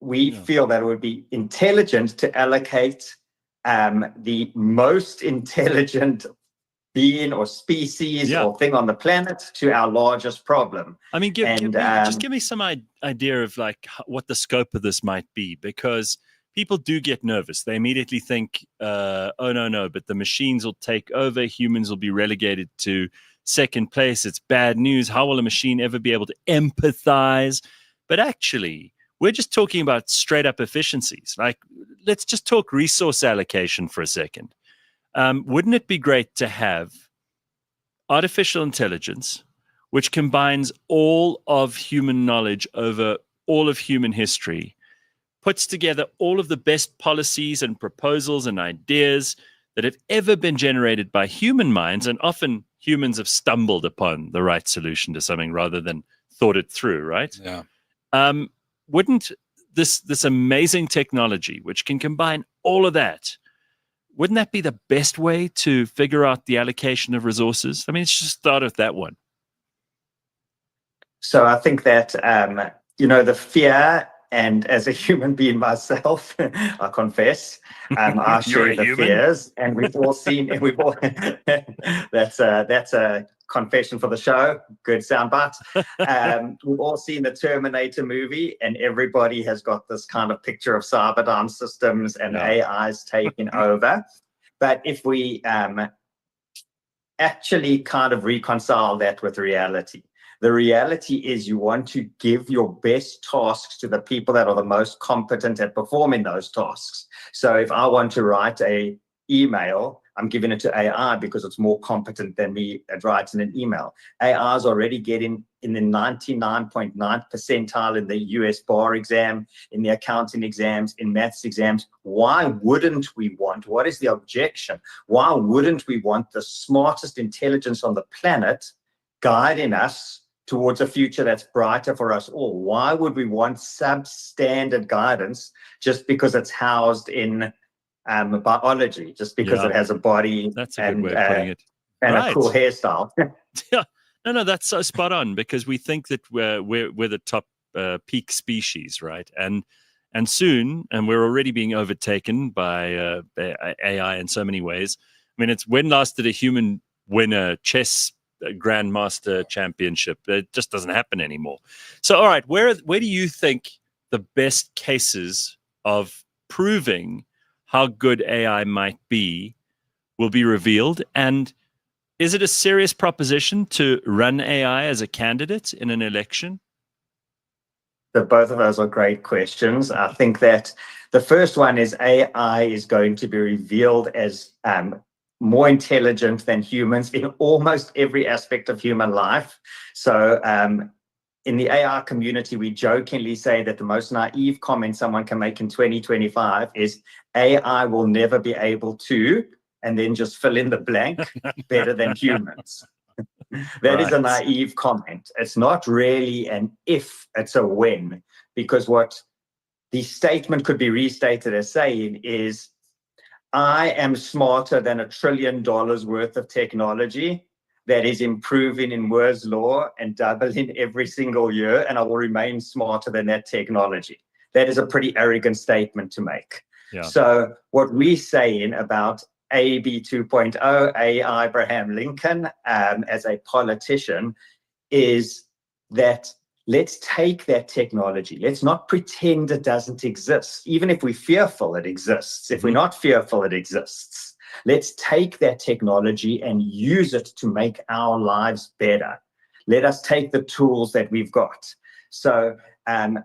Speaker 8: we feel that it would be intelligent to allocate the most intelligent being or species or thing on the planet to our largest problem.
Speaker 1: I mean, just give me some idea of like what the scope of this might be, because people do get nervous. They immediately think, oh, no, but the machines will take over. Humans will be relegated to second place. It's bad news. How will a machine ever be able to empathize? But actually, we're just talking about straight up efficiencies. Like, let's just talk resource allocation for a second. Wouldn't it be great to have artificial intelligence, which combines all of human knowledge over all of human history, puts together all of the best policies and proposals and ideas that have ever been generated by human minds, and often humans have stumbled upon the right solution to something rather than thought it through, right?
Speaker 3: Yeah.
Speaker 1: Wouldn't this amazing technology, which can combine all of that, wouldn't that be the best way to figure out the allocation of resources? I mean, let's just start with that one.
Speaker 8: So I think that, the fear, and as a human being myself, I confess, I share the fears, and we've all seen, that's a confession for the show. Good soundbite. We've all seen the Terminator movie, and everybody has got this kind of picture of Cyberdyne systems and AIs taking over. But if we actually kind of reconcile that with reality, the reality is you want to give your best tasks to the people that are the most competent at performing those tasks. So if I want to write an email, I'm giving it to AI because it's more competent than me at writing an email. AI is already getting in the 99.9 percentile in the US bar exam, in the accounting exams, in maths exams. Why wouldn't we want, what is the objection? Why wouldn't we want the smartest intelligence on the planet guiding us towards a future that's brighter for us all? Why would we want substandard guidance just because it's housed in biology, just because it has a body?
Speaker 1: That's a good way of putting it.
Speaker 8: And a cool hairstyle.
Speaker 1: Yeah, no, that's so spot on, because we think that we're the top peak species, right? And soon, and we're already being overtaken by AI in so many ways. I mean, it's when last did a human win a chess grandmaster championship? It just doesn't happen anymore. So, all right, where do you think the best cases of proving how good AI might be will be revealed? And is it a serious proposition to run AI as a candidate in an election?
Speaker 8: So both of those are great questions. I think that the first one is AI is going to be revealed as more intelligent than humans in almost every aspect of human life. So in the AI community, we jokingly say that the most naive comment someone can make in 2025 is AI will never be able to, and then just fill in the blank, better than humans. That is a naive comment. It's not really an if, it's a when, because what the statement could be restated as saying is, I am smarter than $1 trillion worth of technology that is improving in Moore's law and doubling every single year, and I will remain smarter than that technology. That is a pretty arrogant statement to make.
Speaker 1: Yeah.
Speaker 8: So what we're saying about AB 2.0, A. Abraham Lincoln, as a politician, is that let's take that technology. Let's not pretend it doesn't exist. Even if we're fearful, it exists. If we're not fearful, it exists. Let's take that technology and use it to make our lives better. Let us take the tools that we've got. So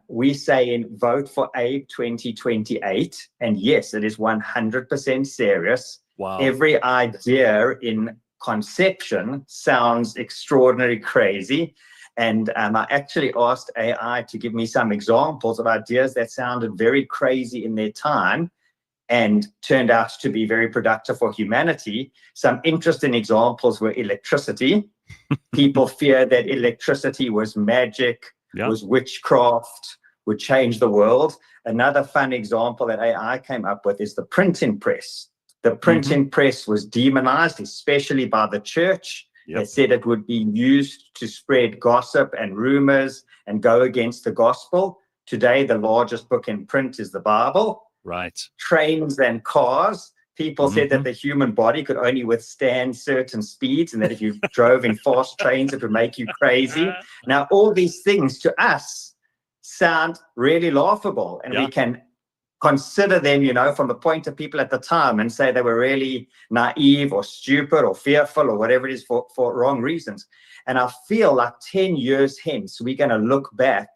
Speaker 8: we say in Vote for Abe 2028, and yes, it is 100% serious.
Speaker 1: Wow.
Speaker 8: Every idea in conception sounds extraordinarily crazy. And I actually asked AI to give me some examples of ideas that sounded very crazy in their time and turned out to be very productive for humanity. Some interesting examples were electricity. People feared that electricity was magic, was witchcraft, would change the world. Another fun example that AI came up with is the printing press. The printing press was demonized, especially by the church. They said it would be used to spread gossip and rumors and go against the gospel. Today, the largest book in print is the Bible.
Speaker 1: Right.
Speaker 8: Trains and cars. People said that the human body could only withstand certain speeds, and that if you drove in fast trains, it would make you crazy. Now, all these things to us sound really laughable, and we can consider them, you know, from the point of people at the time and say they were really naive or stupid or fearful or whatever it is for wrong reasons. And I feel like 10 years hence, we're going to look back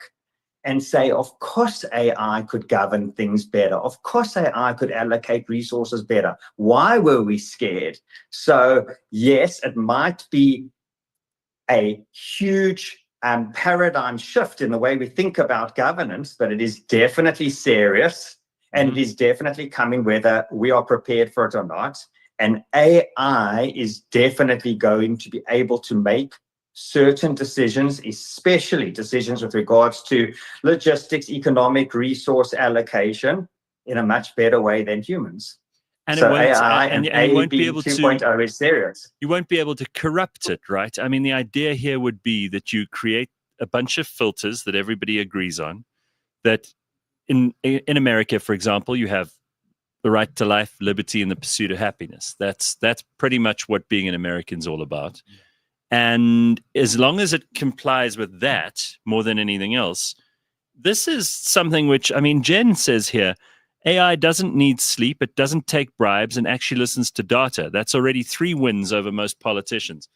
Speaker 8: and say, of course AI could govern things better. Of course AI could allocate resources better. Why were we scared? So yes, it might be a huge paradigm shift in the way we think about governance, but it is definitely serious. And it is definitely coming whether we are prepared for it or not. And AI is definitely going to be able to make certain decisions, especially decisions with regards to logistics, economic resource allocation, in a much better way than humans.
Speaker 1: And
Speaker 8: so
Speaker 1: it won't,
Speaker 8: AI
Speaker 1: and
Speaker 8: and
Speaker 1: you won't be able
Speaker 8: 2.0 is serious.
Speaker 1: You won't be able to corrupt it, right? I mean, the idea here would be that you create a bunch of filters that everybody agrees on, that in America, for example, you have the right to life, liberty, and the pursuit of happiness. That's pretty much what being an American is all about. And as long as it complies with that more than anything else, this is something which, I mean, Jen says here, AI doesn't need sleep, it doesn't take bribes, and actually listens to data. That's already 3 wins over most politicians.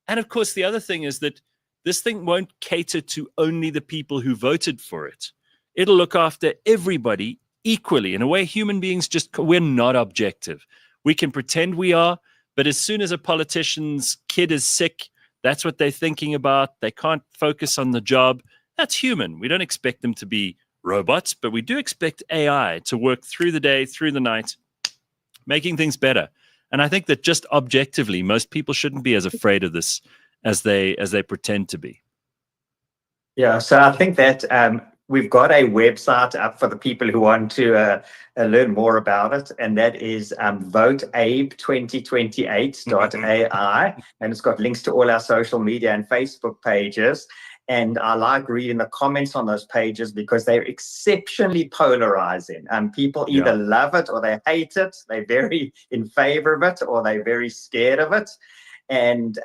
Speaker 1: And of course, the other thing is that this thing won't cater to only the people who voted for it. It'll look after everybody equally. In a way, human beings we're not objective. We can pretend we are, but as soon as a politician's kid is sick, that's what they're thinking about. They can't focus on the job. That's human. We don't expect them to be robots, but we do expect AI to work through the day, through the night, making things better. And I think that just objectively, most people shouldn't be as afraid of this as they pretend to be.
Speaker 8: Yeah, so I think that we've got a website up for the people who want to learn more about it, and that is voteabe2028.ai, and it's got links to all our social media and Facebook pages. And I like reading the comments on those pages because they're exceptionally polarizing. People either love it or they hate it. They're very in favor of it or they're very scared of it. And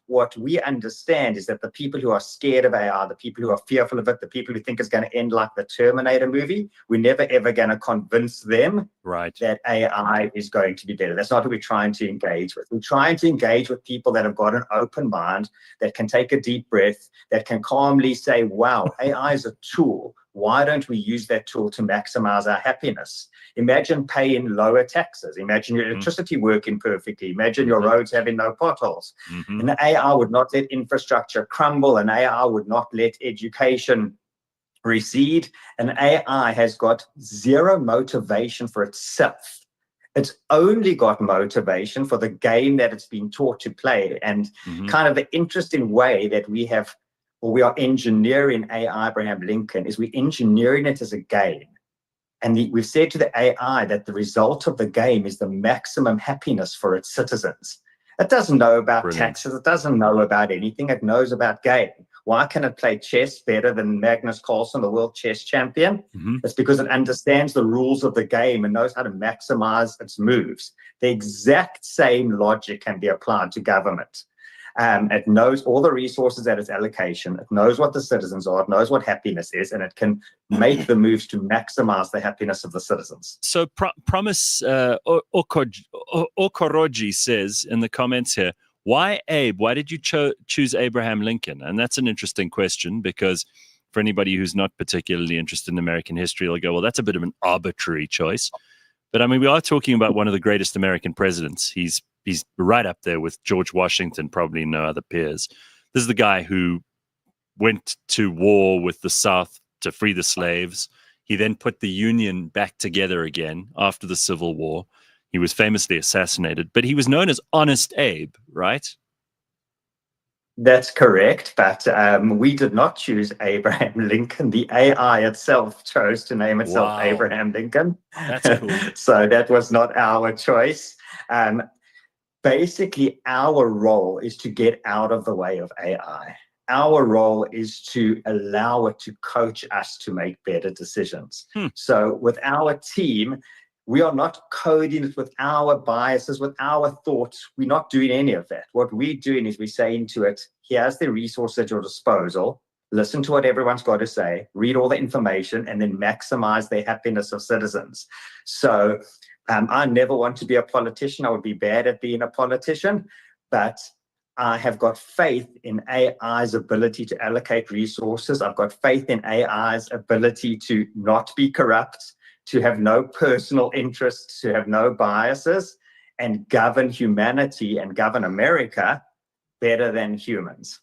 Speaker 8: what we understand is that the people who are scared of AI, the people who are fearful of it, the people who think it's going to end like the Terminator movie, we're never, ever going to convince them that AI is going to be better. That's not who we're trying to engage with. We're trying to engage with people that have got an open mind, that can take a deep breath, that can calmly say, wow, AI is a tool. Why don't we use that tool to maximize our happiness? Imagine paying lower taxes. Imagine your electricity working perfectly. Imagine your roads having no potholes. And the AI would not let infrastructure crumble, and AI would not let education recede. And AI has got zero motivation for itself. It's only got motivation for the game that it's been taught to play. And kind of the interesting way that we have, or we are engineering AI, Abraham Lincoln, is we're engineering it as a game. And we've said to the AI that the result of the game is the maximum happiness for its citizens. It doesn't know about taxes. It doesn't know about anything. It knows about game. Why can it play chess better than Magnus Carlsen, the world chess champion? It's because it understands the rules of the game and knows how to maximize its moves. The exact same logic can be applied to government. It knows all the resources at its allocation. It knows what the citizens are. It knows what happiness is, and it can make the moves to maximize the happiness of the citizens.
Speaker 1: So Promise Okoroji says in the comments here, why Abe? Why did you choose Abraham Lincoln? And that's an interesting question, because for anybody who's not particularly interested in American history, they'll go, well, that's a bit of an arbitrary choice. But I mean, we are talking about one of the greatest American presidents. He's right up there with George Washington, probably no other peers. This is the guy who went to war with the South to free the slaves. He then put the Union back together again after the Civil War. He was famously assassinated, but he was known as Honest Abe, right?
Speaker 8: That's correct, but we did not choose Abraham Lincoln. The AI itself chose to name itself Abraham Lincoln.
Speaker 1: That's cool.
Speaker 8: So that was not our choice. Basically, our role is to get out of the way of AI. Our role is to allow it to coach us to make better decisions. So with our team, we are not coding it with our biases, with our thoughts. We're not doing any of that. What we're doing is we're saying to it, here's the resource at your disposal. Listen to what everyone's got to say, read all the information, and then maximize the happiness of citizens. So I never want to be a politician. I would be bad at being a politician, but I have got faith in AI's ability to allocate resources. I've got faith in AI's ability to not be corrupt, to have no personal interests, to have no biases, and govern humanity and govern America better than humans.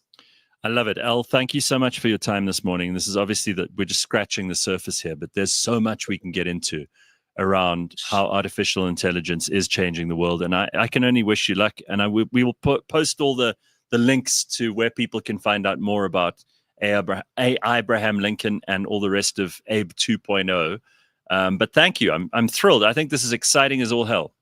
Speaker 1: I love it. Al, thank you so much for your time this morning. This is obviously that we're just scratching the surface here, but there's so much we can get into around how artificial intelligence is changing the world. And I can only wish you luck. And we will post all the links to where people can find out more about Abraham Lincoln and all the rest of Abe 2.0. But thank you. I'm thrilled. I think this is exciting as all hell.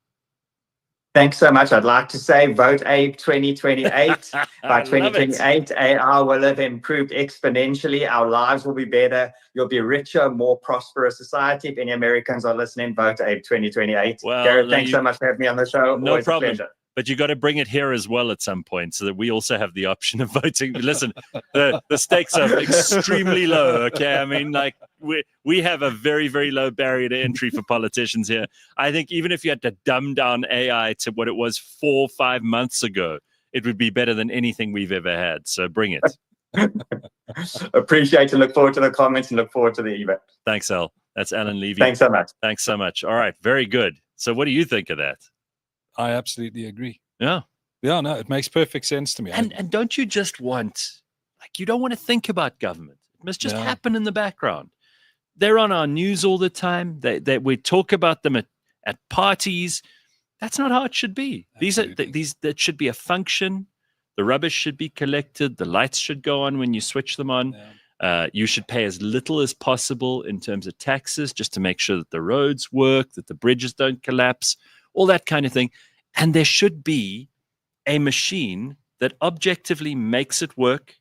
Speaker 8: Thanks so much. I'd like to say vote Abe 2028. By 2028, AI will have improved exponentially. Our lives will be better. You'll be a richer, more prosperous society. If any Americans are listening, vote Abe 2028.
Speaker 1: Well,
Speaker 8: Gareth, thanks so much for having me on the show.
Speaker 1: No
Speaker 8: Always
Speaker 1: problem.
Speaker 8: a pleasure.
Speaker 1: But you got to bring it here as well at some point so that we also have the option of voting. Listen, the stakes are extremely low, okay? I mean, like, we have a very, very low barrier to entry for politicians here. I think even if you had to dumb down AI to what it was 4 or 5 months ago, it would be better than anything we've ever had. So bring it.
Speaker 8: Appreciate it. Look forward to the comments and look forward to the event.
Speaker 1: Thanks, Al. That's Alan Levy.
Speaker 8: Thanks so much.
Speaker 1: Thanks so much. All right. Very good. So what do you think of that?
Speaker 3: I absolutely agree.
Speaker 1: Yeah.
Speaker 3: Yeah, no, it makes perfect sense to me.
Speaker 1: And don't you just want, like, you don't want to think about government. It must just happen in the background. They're on our news all the time. We talk about them at parties. That's not how it should be. That should be a function. The rubbish should be collected. The lights should go on when you switch them on. Yeah. You should pay as little as possible in terms of taxes just to make sure that the roads work, that the bridges don't collapse, all that kind of thing. And there should be a machine that objectively makes it work,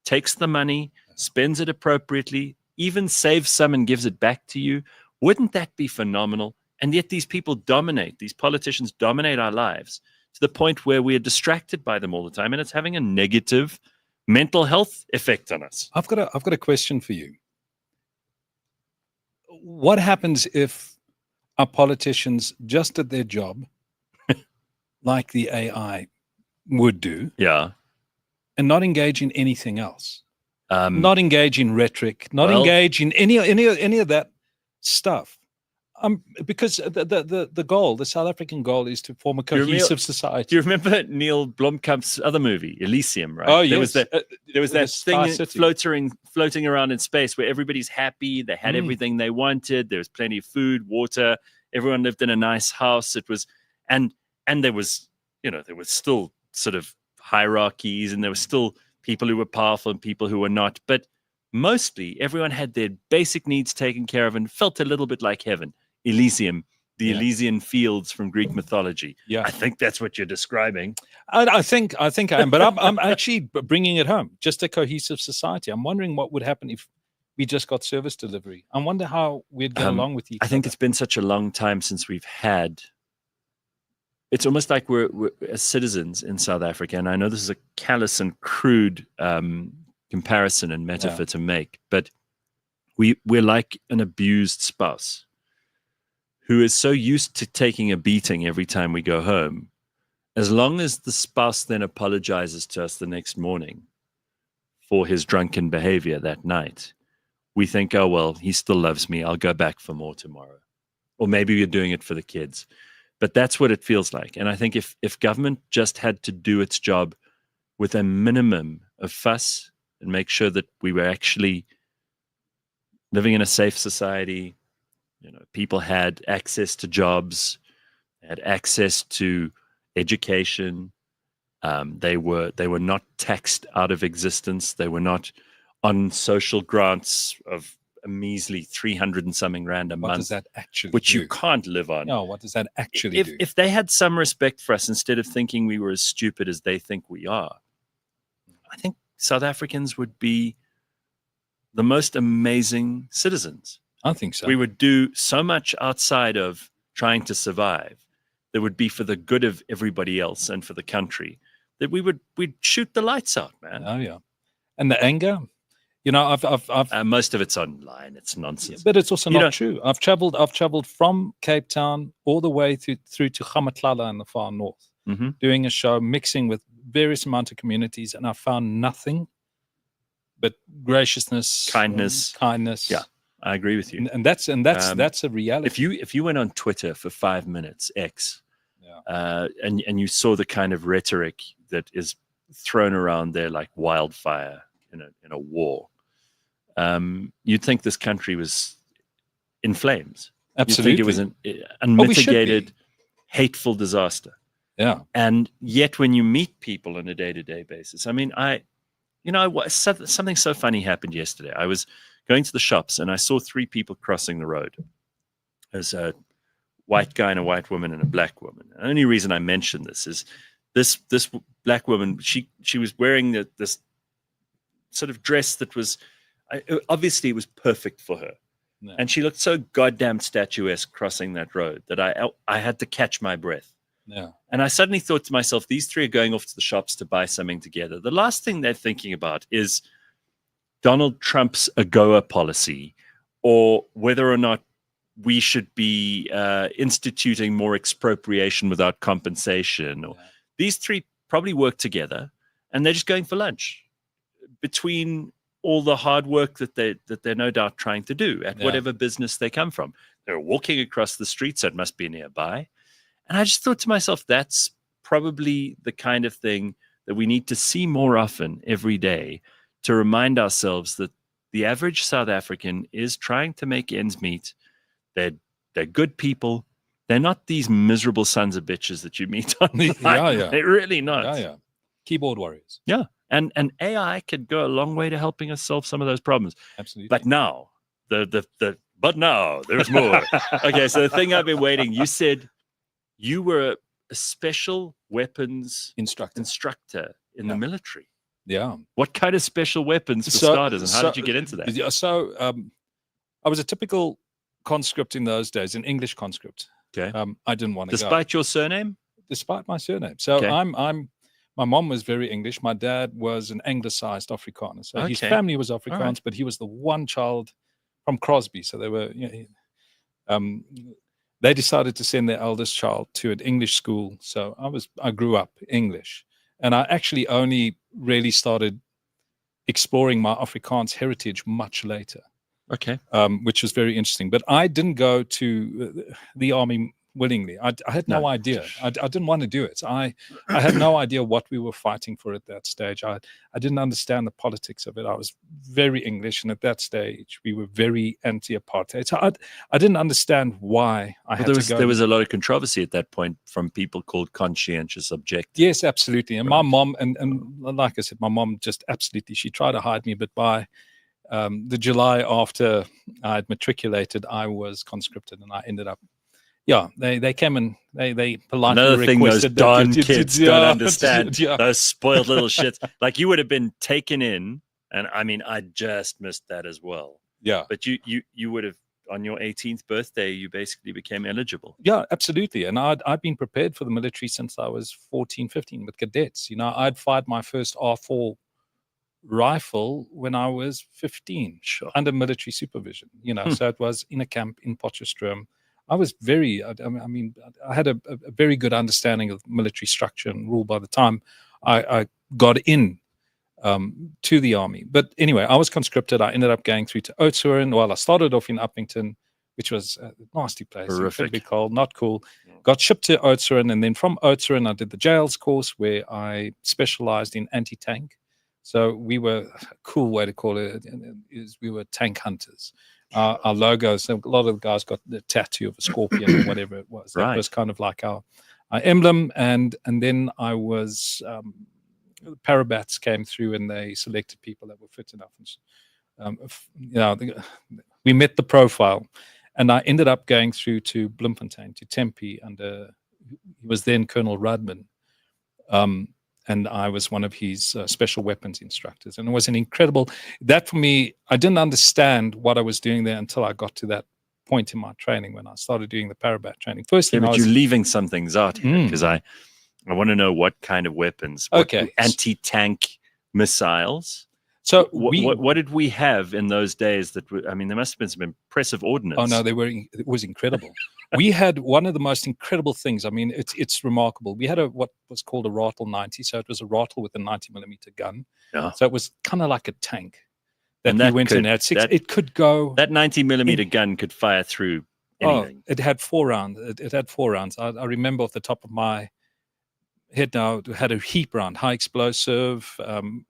Speaker 1: takes the money, spends it appropriately, even saves some and gives it back to you. Wouldn't that be phenomenal? And yet these people dominate, these politicians dominate our lives to the point where we are distracted by them all the time, and it's having a negative mental health effect on us.
Speaker 3: I've got a question for you. What happens if our politicians just did their job like the AI would do?
Speaker 1: Yeah.
Speaker 3: And not engage in anything else? Not engage in rhetoric, not engage in any of that stuff. Because the goal, the South African goal, is to form a cohesive society.
Speaker 1: Do you remember Neil Blomkamp's other movie, Elysium? Right?
Speaker 3: Oh, yes.
Speaker 1: There was that thing floating around in space where everybody's happy. They had everything they wanted. There was plenty of food, water. Everyone lived in a nice house. It was, and there was, there was still sort of hierarchies, and there were still people who were powerful and people who were not. But mostly, everyone had their basic needs taken care of and felt a little bit like heaven. Elysium, the Elysian fields from Greek mythology. Yeah, I think that's what you're describing.
Speaker 3: I think I am, but I'm actually bringing it home. Just a cohesive society. I'm wondering what would happen if we just got service delivery. I wonder how we'd get along with each other.
Speaker 1: I think it's been such a long time since we've had it's almost like we're as citizens in South Africa, and I know this is a callous and crude comparison and metaphor to make, but we're like an abused spouse who is so used to taking a beating every time we go home. As long as the spouse then apologizes to us the next morning for his drunken behavior that night, we think, oh, well, he still loves me. I'll go back for more tomorrow. Or maybe we're doing it for the kids. But that's what it feels like. And I think if government just had to do its job with a minimum of fuss and make sure that we were actually living in a safe society, people had access to jobs, had access to education. They were not taxed out of existence. They were not on social grants of a measly 300 and something rand a month.
Speaker 3: What does that actually
Speaker 1: which
Speaker 3: do?
Speaker 1: you can't live on.
Speaker 3: No, what does that actually do?
Speaker 1: If they had some respect for us instead of thinking we were as stupid as they think we are, I think South Africans would be the most amazing citizens.
Speaker 3: I think so.
Speaker 1: We would do so much outside of trying to survive that would be for the good of everybody else and for the country, that we'd shoot the lights out, man.
Speaker 3: Oh yeah. And the anger, I've
Speaker 1: most of it's online. It's nonsense.
Speaker 3: but it's also not true. I've traveled from Cape Town all the way through to Gamatlala in the far north, doing a show, mixing with various amount of communities, and I found nothing but graciousness,
Speaker 1: kindness.
Speaker 3: Yeah,
Speaker 1: I agree with you.
Speaker 3: And that's a reality.
Speaker 1: If you went on Twitter for 5 minutes, and you saw the kind of rhetoric that is thrown around there like wildfire in a war, you'd think this country was in flames.
Speaker 3: Absolutely,
Speaker 1: you'd think it was an unmitigated, hateful disaster.
Speaker 3: Yeah,
Speaker 1: and yet when you meet people on a day-to-day basis, I mean, something so funny happened yesterday. I was going to the shops and I saw 3 people crossing the road. There's a white guy and a white woman and a black woman. The only reason I mention this is this black woman, she was wearing this sort of dress that was, obviously it was perfect for her.
Speaker 3: No.
Speaker 1: And she looked so goddamn statuesque crossing that road that I had to catch my breath.
Speaker 3: Yeah.
Speaker 1: And I suddenly thought to myself, these 3 are going off to the shops to buy something together. The last thing they're thinking about is Donald Trump's AGOA policy, or whether or not we should be instituting more expropriation without compensation. Or these 3 probably work together, and they're just going for lunch between all the hard work that they're no doubt trying to do at whatever business they come from. They're walking across the street, so it must be nearby. And I just thought to myself, that's probably the kind of thing that we need to see more often every day, to remind ourselves that the average South African is trying to make ends meet. They're good people. They're not these miserable sons of bitches that you meet on the line. They're really not.
Speaker 3: Yeah. Keyboard warriors.
Speaker 1: Yeah. And AI could go a long way to helping us solve some of those problems.
Speaker 3: Absolutely.
Speaker 1: But now, but now there's more. Okay, so the thing I've been waiting, you said you were a special weapons instructor in the military.
Speaker 3: Yeah.
Speaker 1: What kind of special weapons for starters, and how did you get into that?
Speaker 3: So I was a typical conscript in those days, an English conscript.
Speaker 1: Okay.
Speaker 3: I didn't want to go.
Speaker 1: Despite your surname?
Speaker 3: Despite my surname. So my mom was very English. My dad was an anglicized Afrikaner. So his family was Afrikaans, but he was the one child from Crosby. So they were, they decided to send their eldest child to an English school. So I grew up English. And I actually only really started exploring my Afrikaans heritage much later.
Speaker 1: Okay.
Speaker 3: Which was very interesting. But I didn't go to the army willingly. I had no idea. I didn't want to do it. I had no idea what we were fighting for at that stage. I didn't understand the politics of it. I was very English, and at that stage we were very anti-apartheid. So I didn't understand why I had to go.
Speaker 1: There was a lot of controversy at that point from people called conscientious objectors.
Speaker 3: Yes, absolutely. And my mom, and like I said, my mom just absolutely, she tried to hide me, but by the July after I had matriculated, I was conscripted, and I ended up. Yeah, they came and they politely
Speaker 1: Another thing those darn kids don't understand.
Speaker 3: Yeah.
Speaker 1: Those spoiled little shits. Like, you would have been taken in, and I mean, I just missed that as well.
Speaker 3: Yeah.
Speaker 1: But you would have on your 18th birthday, you basically became eligible.
Speaker 3: Yeah, absolutely. And I'd been prepared for the military since I was 14, 15 with cadets. You know, I'd fired my first R4 rifle when I was 15, under military supervision. You know, so it was in a camp in Potchefstroom. I was I had a very good understanding of military structure and rule by the time I got in to the army. But anyway, I was conscripted. I ended up going through to Oudtshoorn. Well, I started off in Upington, which was a nasty place, incredibly cold, not cool. Got shipped to Oudtshoorn, and then from Oudtshoorn, I did the jails course where I specialized in anti-tank. So we were, a cool way to call it is we were tank hunters. Our logos, a lot of the guys got the tattoo of a scorpion or whatever it was. That was kind of like our emblem. And then I was, Parabats came through and they selected people that were fit enough. We met the profile. And I ended up going through to Bloemfontein, to Tempe, he was then Colonel Rudman. And I was one of his special weapons instructors. And it was an incredible, that for me, I didn't understand what I was doing there until I got to that point in my training when I started doing the Parabat training. First thing,
Speaker 1: but you're leaving some things out here, because I want to know what kind of weapons, anti-tank missiles. So what did we have in those days that, there must have been some impressive ordnance.
Speaker 3: Oh, no, it was incredible. We had one of the most incredible things. I mean, it's remarkable. We had what was called a Ratel 90. So it was a Ratel with a 90 millimeter gun. Yeah. So it was kind of like a tank that we went in at six. It could go.
Speaker 1: That 90 millimeter gun could fire through anything.
Speaker 3: Oh, it had 4 rounds. It had 4 rounds. I remember off the top of my head now, it had a heap round, high explosive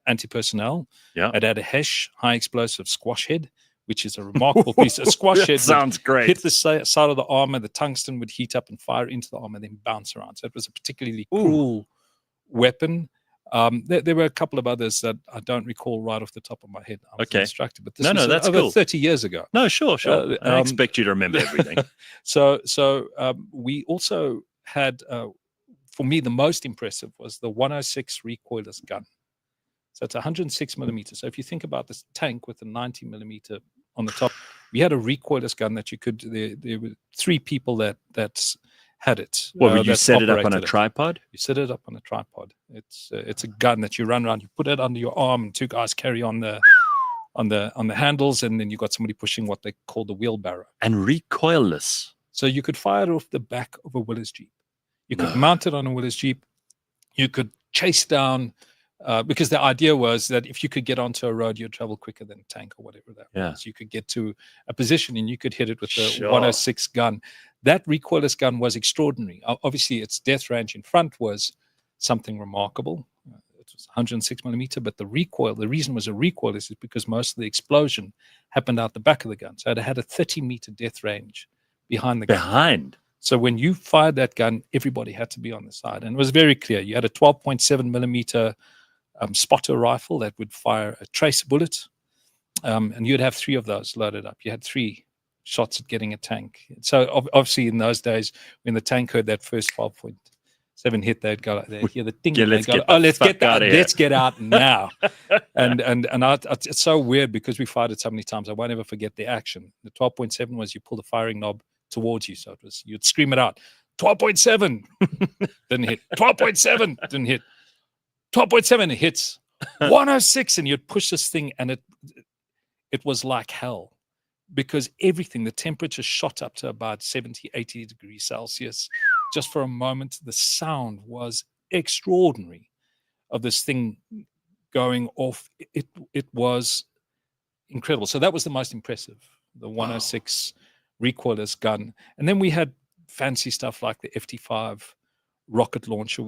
Speaker 3: anti-personnel. Yeah. It had a Hesh, high explosive squash head, which is a remarkable piece. A squash head
Speaker 1: sounds great.
Speaker 3: Hit the side of the armor, the tungsten would heat up and fire into the armor, then bounce around. So it was a particularly cool weapon. There were a couple of others that I don't recall right off the top of my head. I was instructed, but this was
Speaker 1: that's
Speaker 3: over
Speaker 1: cool.
Speaker 3: 30 years ago.
Speaker 1: No, sure. I don't expect you to remember everything.
Speaker 3: So we also had, for me, the most impressive was the 106 recoilless gun. So it's 106 millimeters. So if you think about this tank with a 90 millimeter on the top, we had a recoilless gun that you could. There were 3 people that had it.
Speaker 1: Well, would you set it up on a tripod?
Speaker 3: You set it up on a tripod. It's a gun that you run around. You put it under your arm, and 2 guys carry on the handles, and then you got somebody pushing what they call the wheelbarrow.
Speaker 1: And recoilless.
Speaker 3: So you could fire it off the back of a Willys Jeep. You could mount it on a Willys Jeep. You could chase down. Because the idea was that if you could get onto a road, you'd travel quicker than a tank or whatever that was. You could get to a position and you could hit it with a 106 gun. That recoilless gun was extraordinary. Obviously, its death range in front was something remarkable. It was 106 millimeter, but the reason it was a recoilless is because most of the explosion happened out the back of the gun. So it had a 30-meter death range behind the gun. So when you fired that gun, everybody had to be on the side. And it was very clear. You had a 12.7 millimeter spotter rifle that would fire a trace bullet, and you'd have 3 of those loaded up. You had 3 shots at getting a tank. So obviously in those days, when the tank heard that first 12.7 hit, they'd go, they'd hear the ding. Let's get out now. and it's so weird because we fired it so many times. I won't ever forget the action. The 12.7 was you pull the firing knob towards you, so it was you'd scream it out. 12.7 didn't hit. 12.7 didn't hit. 12.7 it hits. 106, and you'd push this thing, and it was like hell because everything, the temperature shot up to about 70, 80 degrees Celsius. Just for a moment, the sound was extraordinary of this thing going off. It was incredible. So that was the most impressive, the 106 recoilless gun. And then we had fancy stuff like the FT5 rocket launcher,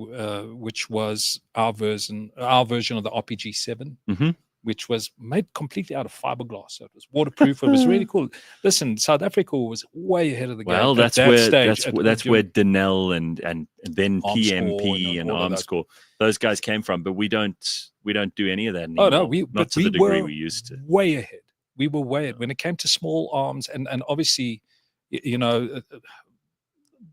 Speaker 3: which was our version of the RPG-7, which was made completely out of fiberglass. So it was waterproof. It was really cool. Listen, South Africa was way ahead of the game.
Speaker 1: Well, that's where Denel and then PMP and Armscore, those guys came from. But we don't do any of that anymore.
Speaker 3: Oh no,
Speaker 1: not to the degree we used to.
Speaker 3: Way ahead. We were way ahead when it came to small arms and obviously,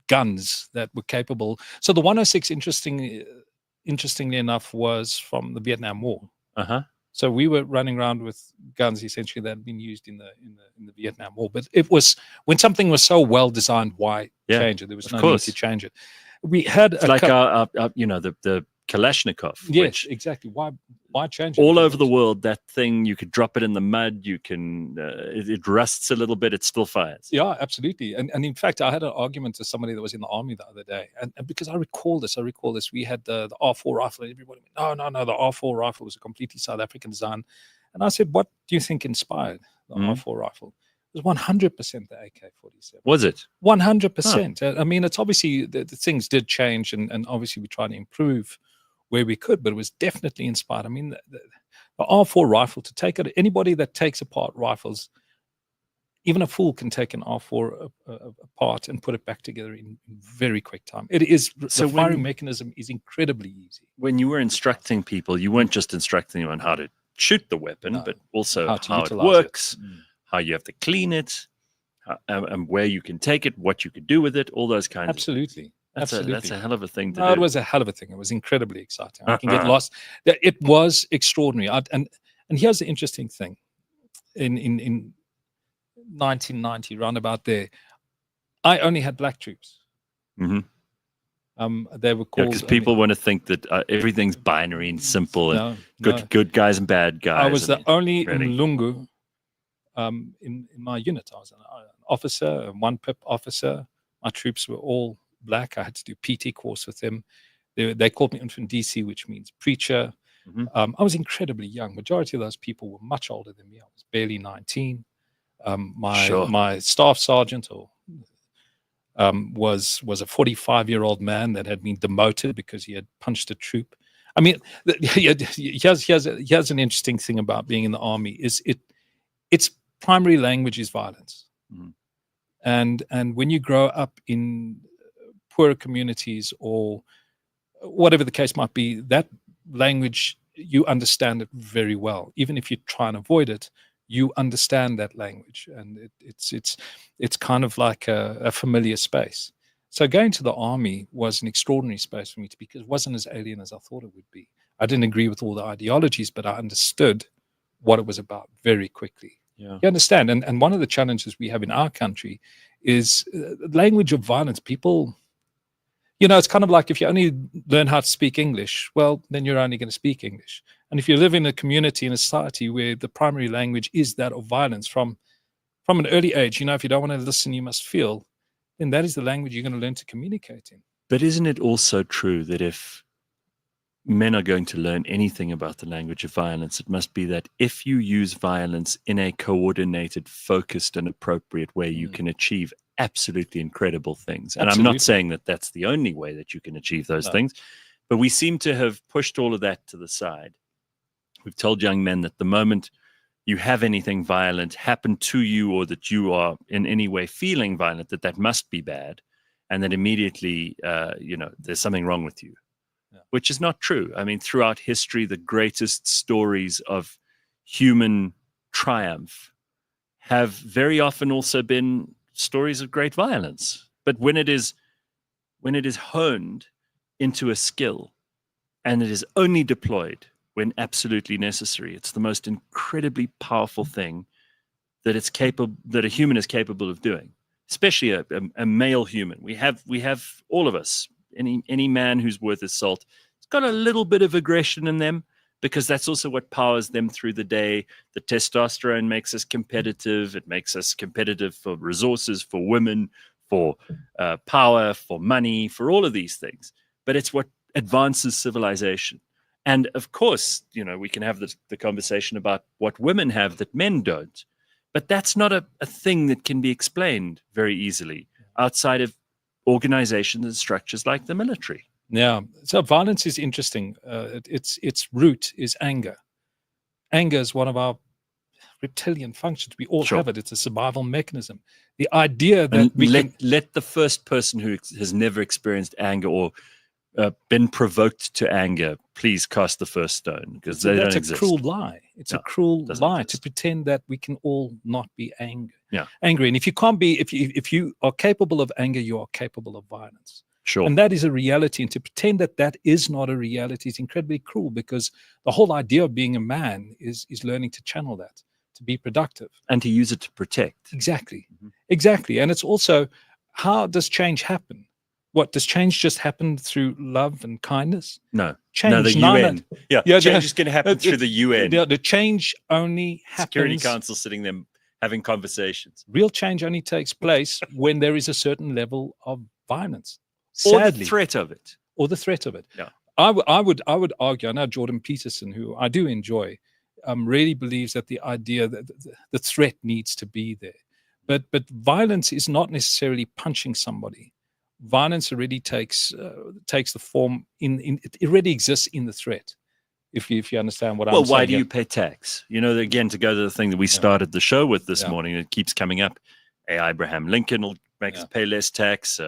Speaker 3: guns that were capable. So the 106, interestingly enough, was from the Vietnam War. So we were running around with guns essentially that had been used in the Vietnam War. But it was when something was so well designed, why change it? There was no need to change it. We had
Speaker 1: like our the Kalashnikov.
Speaker 3: Yes, exactly. Why change it?
Speaker 1: All over the world, that thing, you could drop it in the mud, you can it rusts a little bit, it still fires.
Speaker 3: Yeah, absolutely. And in fact, I had an argument with somebody that was in the army the other day, and because I recall this, we had the R4 rifle, and everybody went, no, the R4 rifle was a completely South African design. And I said, what do you think inspired the R4 rifle? It was 100% the AK-47.
Speaker 1: Was it?
Speaker 3: 100%. I mean, it's obviously the things did change, and obviously we tried to improve where we could, but it was definitely inspired. I mean, the R4 rifle, to take it, anybody that takes apart rifles, even a fool can take an R4 apart and put it back together in very quick time. It is, so the firing mechanism is incredibly easy.
Speaker 1: When you were instructing people, you weren't just instructing them on how to shoot the weapon, but also how it works, how you have to clean it, and where you can take it, what you could do with it, all those kinds of things. That's a hell of a thing to do.
Speaker 3: It was a hell of a thing. It was incredibly exciting. I can get lost. It was extraordinary. And here's the interesting thing. In 1990, round about there, I only had black troops.
Speaker 1: Mm-hmm.
Speaker 3: They were called
Speaker 1: because people want to think that everything's binary and simple, and good guys and bad guys.
Speaker 3: I was the only Mlungu in my unit. I was an officer, a one-pip officer. My troops were all black. I had to do PT course with them. They called me Infant DC, which means preacher. I was incredibly young. Majority of those people were much older than me. I was barely 19. My staff sergeant was a 45-year-old man that had been demoted because he had punched a troop. I mean, here's an interesting thing about being in the army is its primary language is violence. And when you grow up in poorer communities or whatever the case might be, that language, you understand it very well. Even if you try and avoid it, you understand that language, and it's kind of like a familiar space. So going to the army was an extraordinary space for me because it wasn't as alien as I thought it would be. I didn't agree with all the ideologies, but I understood what it was about very quickly. You understand? And one of the challenges we have in our country is language of violence. People, it's kind of like if you only learn how to speak English, well, then you're only going to speak English. And if you live in a community, in a society where the primary language is that of violence from an early age, if you don't want to listen, you must feel, then that is the language you're going to learn to communicate in.
Speaker 1: But isn't it also true that if men are going to learn anything about the language of violence, it must be that if you use violence in a coordinated, focused, and appropriate way, you can achieve absolutely incredible things. And I'm not saying that that's the only way that you can achieve those things, but we seem to have pushed all of that to the side. We've told young men that the moment you have anything violent happen to you, or that you are in any way feeling violent, that must be bad, and that immediately, there's something wrong with you. Which is not true. I mean, throughout history, the greatest stories of human triumph have very often also been stories of great violence. But when it is honed into a skill, and it is only deployed when absolutely necessary, it's the most incredibly powerful thing that a human is capable of doing, especially a male human. We have all of us. Any man who's worth his salt has got a little bit of aggression in them, because that's also what powers them through the day. The testosterone makes us competitive. It makes us competitive for resources, for women, for power, for money, for all of these things. But it's what advances civilization. And of course, we can have the conversation about what women have that men don't. But that's not a thing that can be explained very easily outside of organizations and structures like the military.
Speaker 3: Yeah. So violence is interesting. Its root is anger. Anger is one of our reptilian functions. We all have it. It's a survival mechanism. The idea that
Speaker 1: let the first person who has never experienced anger or been provoked to anger, please cast the first stone, because they don't exist.
Speaker 3: That's a cruel lie. It's a cruel lie to pretend that we can all not be angry. And if you can't be, if you are capable of anger, you are capable of violence.
Speaker 1: Sure.
Speaker 3: And that is a reality. And to pretend that that is not a reality is incredibly cruel, because the whole idea of being a man is learning to channel that, to be productive.
Speaker 1: And to use it to protect.
Speaker 3: Exactly. Exactly. And it's also, how does change happen? What, does change just happen through love and kindness?
Speaker 1: No.
Speaker 3: Change,
Speaker 1: no, the UN. Change is going to happen through the UN.
Speaker 3: The change only happens.
Speaker 1: Security Council sitting there having conversations.
Speaker 3: Real change only takes place when there is a certain level of violence. Sadly.
Speaker 1: Or the threat of it.
Speaker 3: Or the threat of it.
Speaker 1: Yeah.
Speaker 3: I would argue, I know Jordan Peterson, who I do enjoy, really believes that the idea that the threat needs to be there. But violence is not necessarily punching somebody. Violence already takes the form it already exists in the threat. If you understand what I'm saying.
Speaker 1: Well, why do you pay tax? You know, again, to go to the thing that we started the show with this morning, it keeps coming up. Abraham Lincoln will make us pay less tax.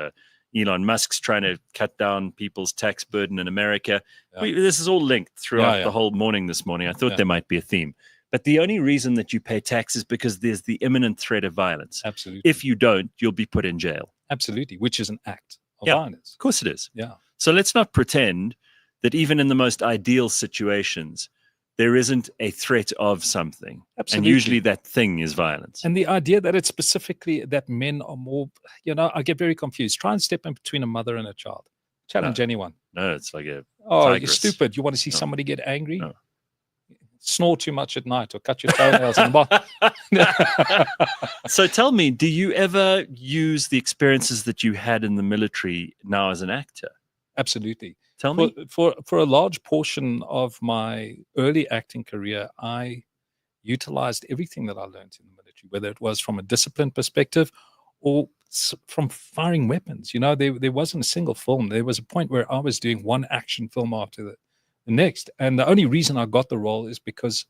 Speaker 1: Elon Musk's trying to cut down people's tax burden in America. This is all linked throughout the whole morning this morning. I thought there might be a theme. But the only reason that you pay tax is because there's the imminent threat of violence.
Speaker 3: Absolutely.
Speaker 1: If you don't, you'll be put in jail.
Speaker 3: Absolutely, which is an act of violence.
Speaker 1: Of course it is.
Speaker 3: Yeah.
Speaker 1: So let's not pretend that even in the most ideal situations, there isn't a threat of something.
Speaker 3: Absolutely.
Speaker 1: And usually that thing is violence.
Speaker 3: And the idea that it's specifically that men are more, I get very confused. Try and step in between a mother and a child. Challenge anyone.
Speaker 1: No, it's like a
Speaker 3: tigress. You're stupid. You want to see somebody get angry?
Speaker 1: No.
Speaker 3: Snore too much at night or cut your toenails in the bath.
Speaker 1: So tell me, do you ever use the experiences that you had in the military now as an actor?
Speaker 3: Absolutely.
Speaker 1: Tell me.
Speaker 3: For a large portion of my early acting career, I utilized everything that I learned in the military, whether it was from a discipline perspective or from firing weapons. There wasn't a single film. There was a point where I was doing one action film after the next. And the only reason I got the role is because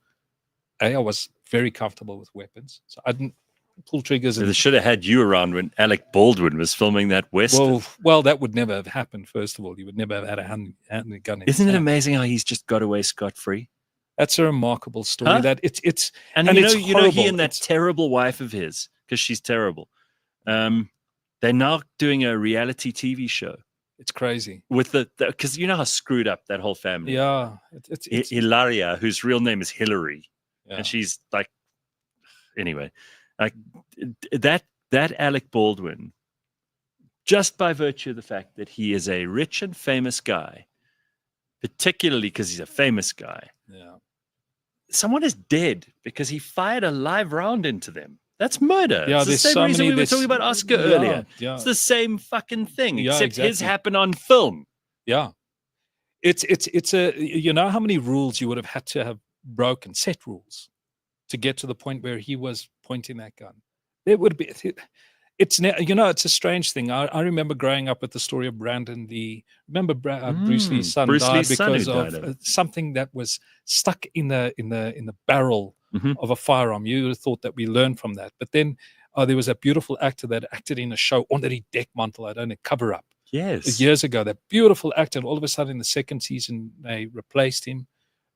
Speaker 3: I was very comfortable with weapons. So I didn't pull triggers.
Speaker 1: So they should have had you around when Alec Baldwin was filming that Western.
Speaker 3: Well, that would never have happened, first of all. You would never have had a hand gun in
Speaker 1: Isn't it amazing how he's just got away scot-free?
Speaker 3: That's a remarkable story.
Speaker 1: Huh?
Speaker 3: That it's
Speaker 1: and
Speaker 3: it's
Speaker 1: you know he and that terrible wife of his, because she's terrible. They're now doing a reality TV show.
Speaker 3: It's crazy
Speaker 1: with because you know how screwed up that whole family.
Speaker 3: Yeah,
Speaker 1: it's Hilaria, whose real name is Hillary, and she's like, anyway, like that Alec Baldwin, just by virtue of the fact that he is a rich and famous guy, particularly because he's a famous guy.
Speaker 3: Yeah,
Speaker 1: someone is dead because he fired a live round into them. That's murder.
Speaker 3: Yeah,
Speaker 1: it's the same reason we were talking about Oscar earlier.
Speaker 3: Yeah.
Speaker 1: It's the same fucking thing, except
Speaker 3: exactly.
Speaker 1: his happened on film.
Speaker 3: Yeah. It's a, how many rules you would have had to have broken, set rules, to get to the point where he was pointing that gun. It would be, it's a strange thing. I remember growing up with the story of Brandon Lee. Remember Bruce Lee's son died because of something that was stuck in the barrel of a firearm. You would have thought that we learned from that. But then there was a beautiful actor that acted in a show, Onderi Dekmantel, I don't know, Cover Up.
Speaker 1: Yes.
Speaker 3: Years ago, that beautiful actor. And all of a sudden, in the second season, they replaced him,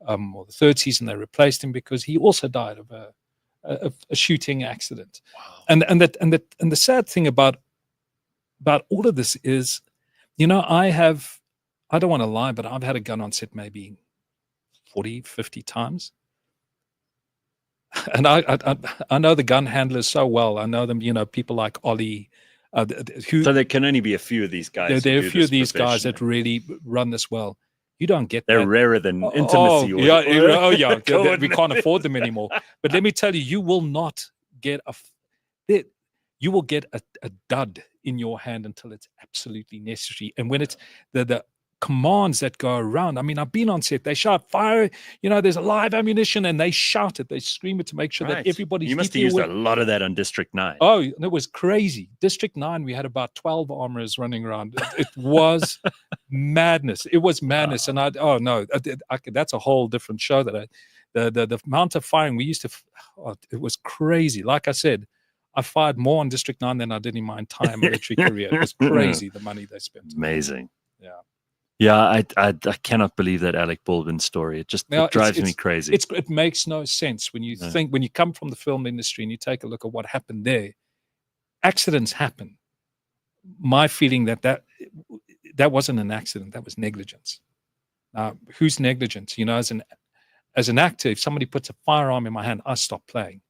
Speaker 3: or the third season, they replaced him because he also died of a shooting accident.
Speaker 1: Wow.
Speaker 3: And the sad thing about all of this is, I don't want to lie, but I've had a gun on set maybe 40, 50 times. And I know the gun handlers so well. I know them, people like Ollie.
Speaker 1: So there can only be a few of these guys.
Speaker 3: There are a few of these guys that really run this well. You don't get
Speaker 1: They're
Speaker 3: that.
Speaker 1: rarer than intimacy.
Speaker 3: We can't afford them anymore. But let me tell you, you will not get you will get a dud in your hand until it's absolutely necessary. And when it's the commands that go around, I mean, I've been on set, they shout fire, there's a live ammunition, and they shout it, they scream it to make sure that everybody's.
Speaker 1: You must have used a lot of that on District 9.
Speaker 3: Oh, it was crazy. District 9, we had about 12 armorers running around. It was madness. It was madness. And that's a whole different show. The amount of firing we used to, it was crazy. Like I said, I fired more on District 9 than I did in my entire military career. It was crazy, the money they spent.
Speaker 1: Amazing.
Speaker 3: Yeah.
Speaker 1: Yeah, I cannot believe that Alec Baldwin story. It just drives me crazy.
Speaker 3: It makes no sense when you think, when you come from the film industry and you take a look at what happened there. Accidents happen. My feeling that that wasn't an accident. That was negligence. Who's negligent? You know, as an actor, if somebody puts a firearm in my hand, I stop playing,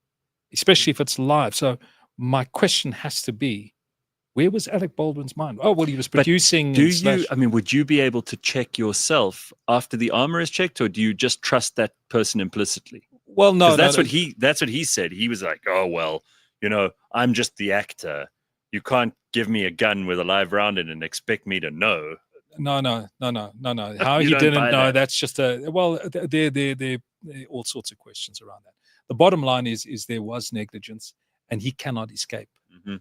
Speaker 3: especially if it's live. So my question has to be, where was Alec Baldwin's mind? Oh, well, he was producing.
Speaker 1: Would you be able to check yourself after the armor is checked, or do you just trust that person implicitly?
Speaker 3: Well, no,
Speaker 1: that's what he said. He was like, oh, well, you know, I'm just the actor. You can't give me a gun with a live round in it and expect me to know.
Speaker 3: No. How he didn't know, that's just there are all sorts of questions around that. The bottom line is there was negligence, and he cannot escape.
Speaker 1: Mm-hmm.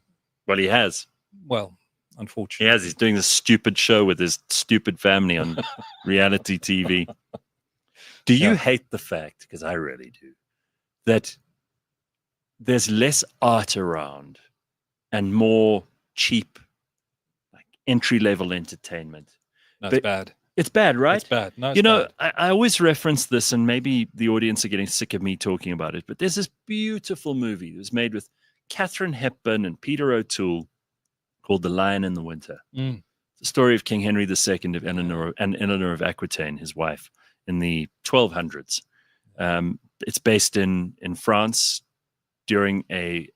Speaker 1: Well, he has.
Speaker 3: Well, unfortunately.
Speaker 1: He has. He's doing this stupid show with his stupid family on reality TV. Do you hate the fact, because I really do, that there's less art around and more cheap, like entry-level entertainment?
Speaker 3: No, it's bad.
Speaker 1: It's bad, right?
Speaker 3: It's bad. No,
Speaker 1: it's bad. I always reference this, and maybe the audience are getting sick of me talking about it, but there's this beautiful movie that was made with Katharine Hepburn and Peter O'Toole called The Lion in the Winter.
Speaker 3: Mm.
Speaker 1: It's the story of King Henry II of Eleanor of Aquitaine, his wife, in the 1200s. It's based in France during a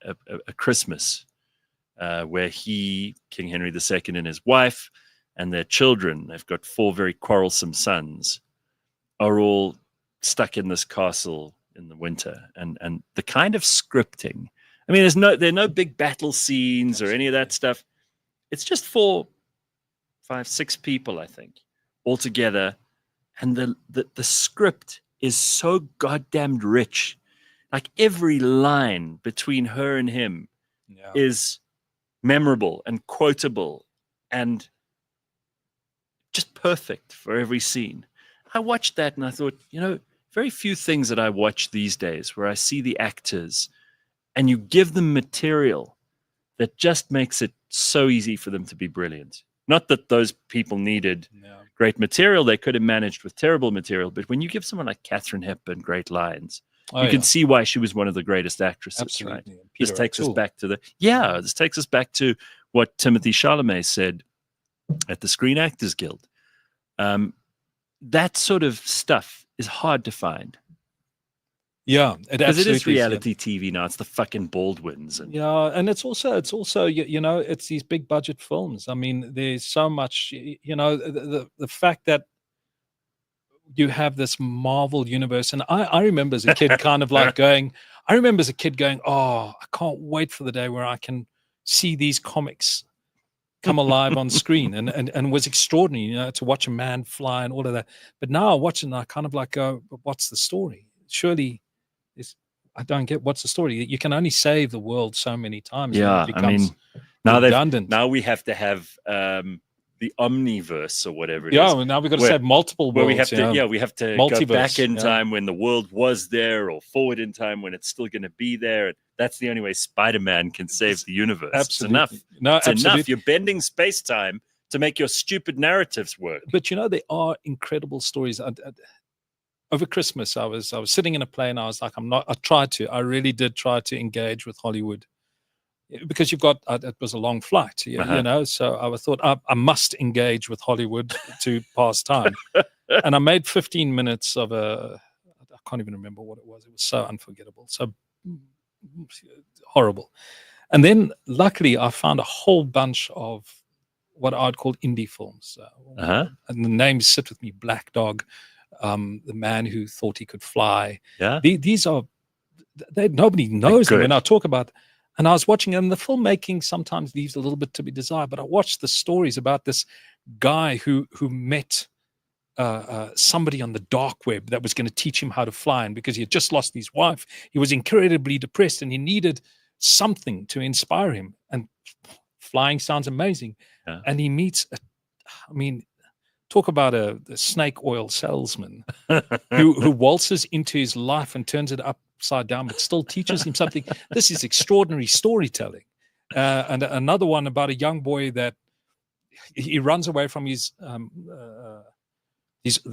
Speaker 1: Christmas where King Henry II and his wife and their children, they've got 4 very quarrelsome sons, are all stuck in this castle in the winter. And the kind of scripting, I mean, there are no big battle scenes or any of that stuff. It's just 4, 5, 6 people, I think, all together. And the script is so goddamn rich. Like every line between her and him is memorable and quotable and just perfect for every scene. I watched that and I thought, you know, very few things that I watch these days where I see the actors and you give them material that just makes it so easy for them to be brilliant. Not that those people needed great material. They could have managed with terrible material. But when you give someone like Katharine Hepburn great lines, you can see why she was one of the greatest actresses.
Speaker 3: Absolutely.
Speaker 1: Right? This takes us back to what Timothy Chalamet said at the Screen Actors Guild. That sort of stuff is hard to find.
Speaker 3: Yeah,
Speaker 1: because it is reality TV now. It's the fucking Baldwins, and
Speaker 3: and it's also you know, it's these big budget films. I mean, there's so much, you know, the fact that you have this Marvel universe, and I remember as a kid kind of like going, oh, I can't wait for the day where I can see these comics come alive on screen, and was extraordinary, you know, to watch a man fly and all of that. But now I watch it and I kind of like go, but what's the story? Surely I don't get what's the story. You can only save the world so many times.
Speaker 1: Yeah,
Speaker 3: it becomes redundant.
Speaker 1: Now we have to have the omniverse or whatever it is.
Speaker 3: Yeah, well, now we've got to save multiple worlds.
Speaker 1: Where we have to go back in time when the world was there, or forward in time when it's still going to be there. That's the only way Spider-Man can save the universe.
Speaker 3: Absolutely.
Speaker 1: It's enough.
Speaker 3: No,
Speaker 1: it's
Speaker 3: absolutely.
Speaker 1: enough. You're bending space-time to make your stupid narratives work.
Speaker 3: But you know, there are incredible stories. Over Christmas, I was sitting in a plane. I was like, I really did try to engage with Hollywood, because you've got, it was a long flight, you know, so I thought I must engage with Hollywood to pass time. And I made 15 minutes of I can't even remember what it was. It was so unforgettable, so horrible. And then luckily I found a whole bunch of what I'd call indie films. And the names sit with me: Black Dog, The Man Who Thought He Could Fly. Yeah, these are nobody knows them when I talk about. And I was watching them. The filmmaking sometimes leaves a little bit to be desired. But I watched the stories about this guy who met somebody on the dark web that was going to teach him how to fly. And because he had just lost his wife, he was incredibly depressed, and he needed something to inspire him. And flying sounds amazing. Yeah. And he meets talk about a snake oil salesman who waltzes into his life and turns it upside down, but still teaches him something. This is extraordinary storytelling. And another one about a young boy that he runs away from the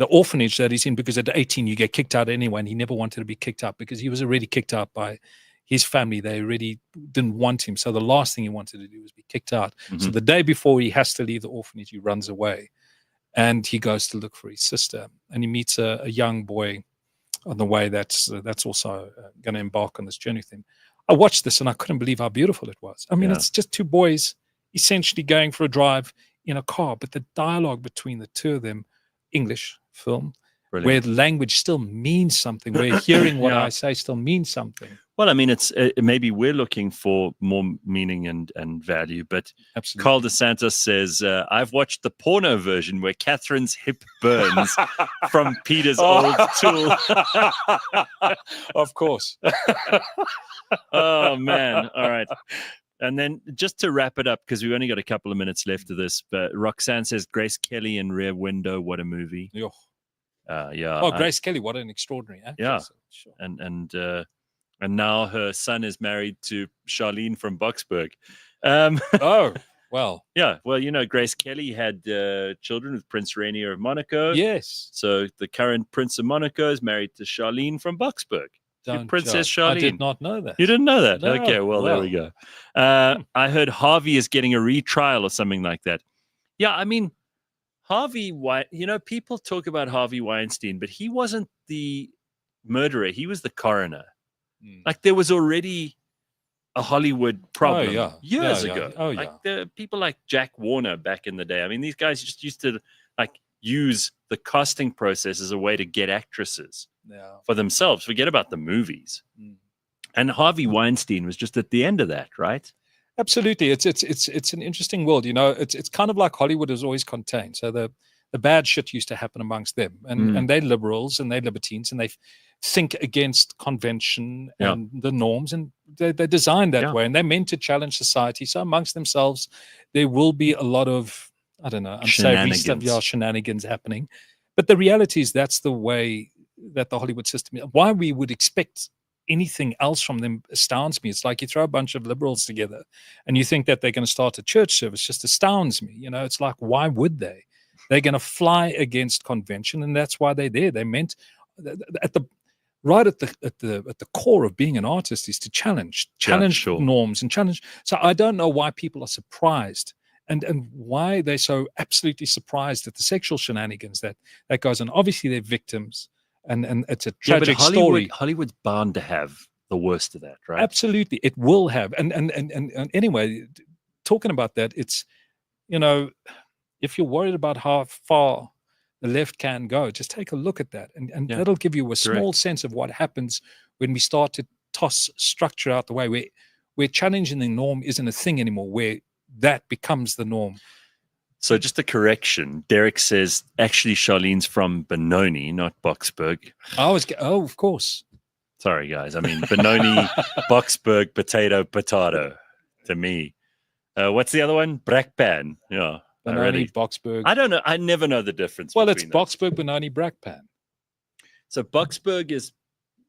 Speaker 3: orphanage that he's in, because at 18 you get kicked out anyway, and he never wanted to be kicked out because he was already kicked out by his family, they already didn't want him. So the last thing he wanted to do was be kicked out. So the day before he has to leave the orphanage, he runs away and he goes to look for his sister. And he meets a young boy on the way that's also going to embark on this journey with him. I watched this and I couldn't believe how beautiful it was. I mean, it's just two boys essentially going for a drive in a car, but the dialogue between the two of them, English film, where language still means something, where hearing what I say still means something.
Speaker 1: Well, I mean, it's maybe we're looking for more meaning and value, but
Speaker 3: Absolutely.
Speaker 1: Carl DeSantis says, I've watched the porno version where Catherine's hip burns from Peter's old tool.
Speaker 3: Of course.
Speaker 1: Oh, man. All right. And then just to wrap it up, because we've only got a couple of minutes left of this, but Roxanne says, Grace Kelly in Rear Window, what a movie.
Speaker 3: Grace Kelly, what an extraordinary actress.
Speaker 1: Yeah.
Speaker 3: Sure.
Speaker 1: And now her son is married to Charlene from Boksburg.
Speaker 3: Oh, well.
Speaker 1: Yeah. Well, Grace Kelly had children with Prince Rainier of Monaco.
Speaker 3: Yes.
Speaker 1: So the current Prince of Monaco is married to Charlene from Boksburg. Princess Charlene.
Speaker 3: I did not know that.
Speaker 1: You didn't know that?
Speaker 3: No.
Speaker 1: Okay, well, there we go. I heard Harvey is getting a retrial or something like that. Yeah, I mean, Harvey, people talk about Harvey Weinstein, but he wasn't the murderer. He was the coroner. Like there was already a Hollywood problem years ago.
Speaker 3: Oh,
Speaker 1: like the people like Jack Warner back in the day. I mean, these guys just used to use the casting process as a way to get actresses for themselves. Forget about the movies. And Harvey Weinstein was just at the end of that, right?
Speaker 3: Absolutely. It's an interesting world. It's kind of like Hollywood is always contained. So the bad shit used to happen amongst them, and they're liberals and they're libertines, and they think against convention and the norms, and they're designed that way, and they're meant to challenge society. So amongst themselves, there will be a lot of, I don't know, unsavory stuff, shenanigans happening. But the reality is that's the way that the Hollywood system is. Why we would expect anything else from them astounds me. It's like you throw a bunch of liberals together and you think that they're going to start a church service, just astounds me. It's like, why would they? They're going to fly against convention, and that's why they're there. They meant at the core of being an artist is to challenge norms and challenge. So I don't know why people are surprised and why they're so absolutely surprised at the sexual shenanigans that goes on. Obviously, they're victims, and it's a tragic story.
Speaker 1: Hollywood's bound to have the worst of that, right?
Speaker 3: Absolutely, it will have. And anyway, talking about that, it's if you're worried about how far the left can go, just take a look at that, and that'll give you a small sense of what happens when we start to toss structure out the way, where challenging the norm isn't a thing anymore, where that becomes the norm.
Speaker 1: So just a correction, Derek says actually Charlene's from Benoni, not Boksburg.
Speaker 3: Of course.
Speaker 1: Sorry guys, I mean Benoni, Boksburg, potato to me. What's the other one? Brakpan. Yeah.
Speaker 3: Benoni, Boksburg.
Speaker 1: I don't know. I never know the difference.
Speaker 3: Well, it's Boksburg, Benoni, Brakpan.
Speaker 1: So Boksburg is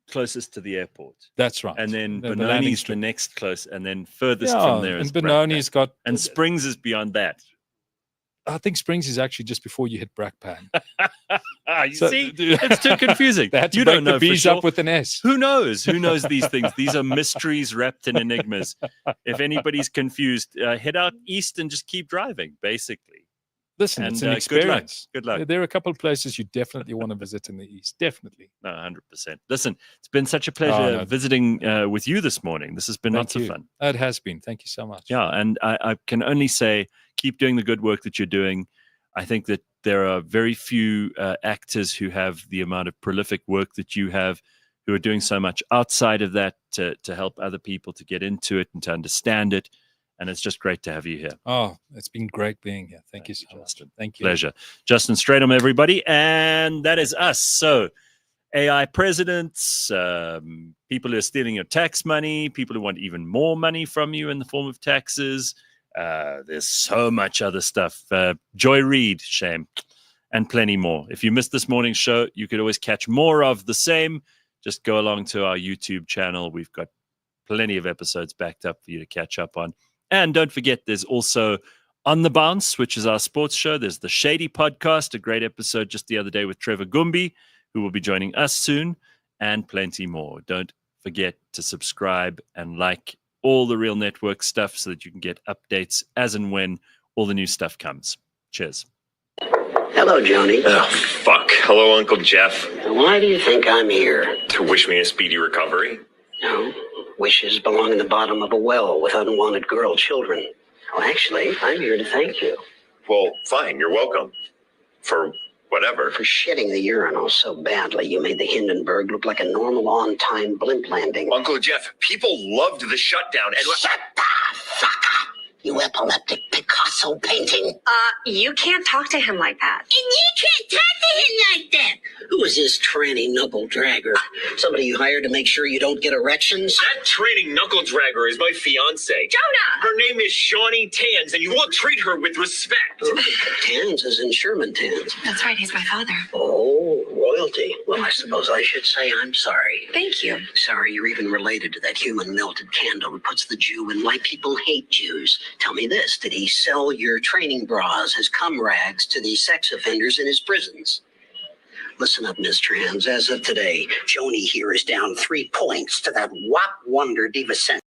Speaker 1: closest to the airport.
Speaker 3: That's right.
Speaker 1: And then Benoni's the next close, and then furthest from there is
Speaker 3: and Benoni's got...
Speaker 1: And Springs is beyond that.
Speaker 3: I think Springs is actually just before you hit Brakpan.
Speaker 1: See, it's too confusing.
Speaker 3: You don't know the B's up with an S.
Speaker 1: Who knows? Who knows these things? These are mysteries wrapped in enigmas. If anybody's confused, head out east and just keep driving, basically.
Speaker 3: Listen, it's an experience.
Speaker 1: Good luck.
Speaker 3: There are a couple of places you definitely want to visit in the east. Definitely.
Speaker 1: No, 100%. Listen, it's been such a pleasure visiting with you this morning. This has been lots of fun.
Speaker 3: It has been. Thank you so much.
Speaker 1: Yeah, and I can only say, keep doing the good work that you're doing. I think that there are very few actors who have the amount of prolific work that you have, who are doing so much outside of that to help other people to get into it and to understand it. And it's just great to have you here.
Speaker 3: Oh, it's been great being here. Thank you so much. Thank you.
Speaker 1: Pleasure. Justin Strydom, everybody. And that is us. So AI presidents, people who are stealing your tax money, people who want even more money from you in the form of taxes. There's so much other stuff. Joy Reid, shame, and plenty more. If you missed this morning's show, you could always catch more of the same. Just go along to our YouTube channel. We've got plenty of episodes backed up for you to catch up on. And don't forget, there's also On the Bounce, which is our sports show. There's the Shady Podcast, a great episode just the other day with Trevor Gumbi, who will be joining us soon, and plenty more. Don't forget to subscribe and like all the Real Network stuff so that you can get updates as and when all the new stuff comes. Cheers.
Speaker 10: Hello, Joni.
Speaker 11: Oh, fuck. Hello, Uncle Jeff.
Speaker 10: Why do you think I'm here?
Speaker 11: To wish me a speedy recovery?
Speaker 10: No. Wishes belong in the bottom of a well with unwanted girl children. Well, actually, I'm here to thank you.
Speaker 11: Well, fine. You're welcome. For whatever.
Speaker 10: For shitting the urinal so badly you made the Hindenburg look like a normal on-time blimp landing.
Speaker 11: Uncle Jeff, people loved the shutdown and...
Speaker 10: Shut the fuck up, you epileptic Picasso painting.
Speaker 12: You can't talk to him like that.
Speaker 10: And you can't talk to him like that. Who is this tranny knuckle dragger? Somebody you hired to make sure you don't get erections?
Speaker 11: That training knuckle dragger is my fiance.
Speaker 12: Jonah!
Speaker 11: Her name is Shawnee Tans, and you won't treat her with respect.
Speaker 10: Ooh, Tans is in Sherman Tans.
Speaker 12: That's right, he's my father.
Speaker 10: Oh, royalty. Well, I suppose I should say I'm sorry.
Speaker 12: Thank you.
Speaker 10: Sorry you're even related to that human melted candle who puts the Jew in why people hate Jews. Tell me this, did he sell your training bras as cum rags to the sex offenders in his prisons? Listen up, Miss Trans. As of today, Joni here is down 3 points to that WAP Wonder Diva Center.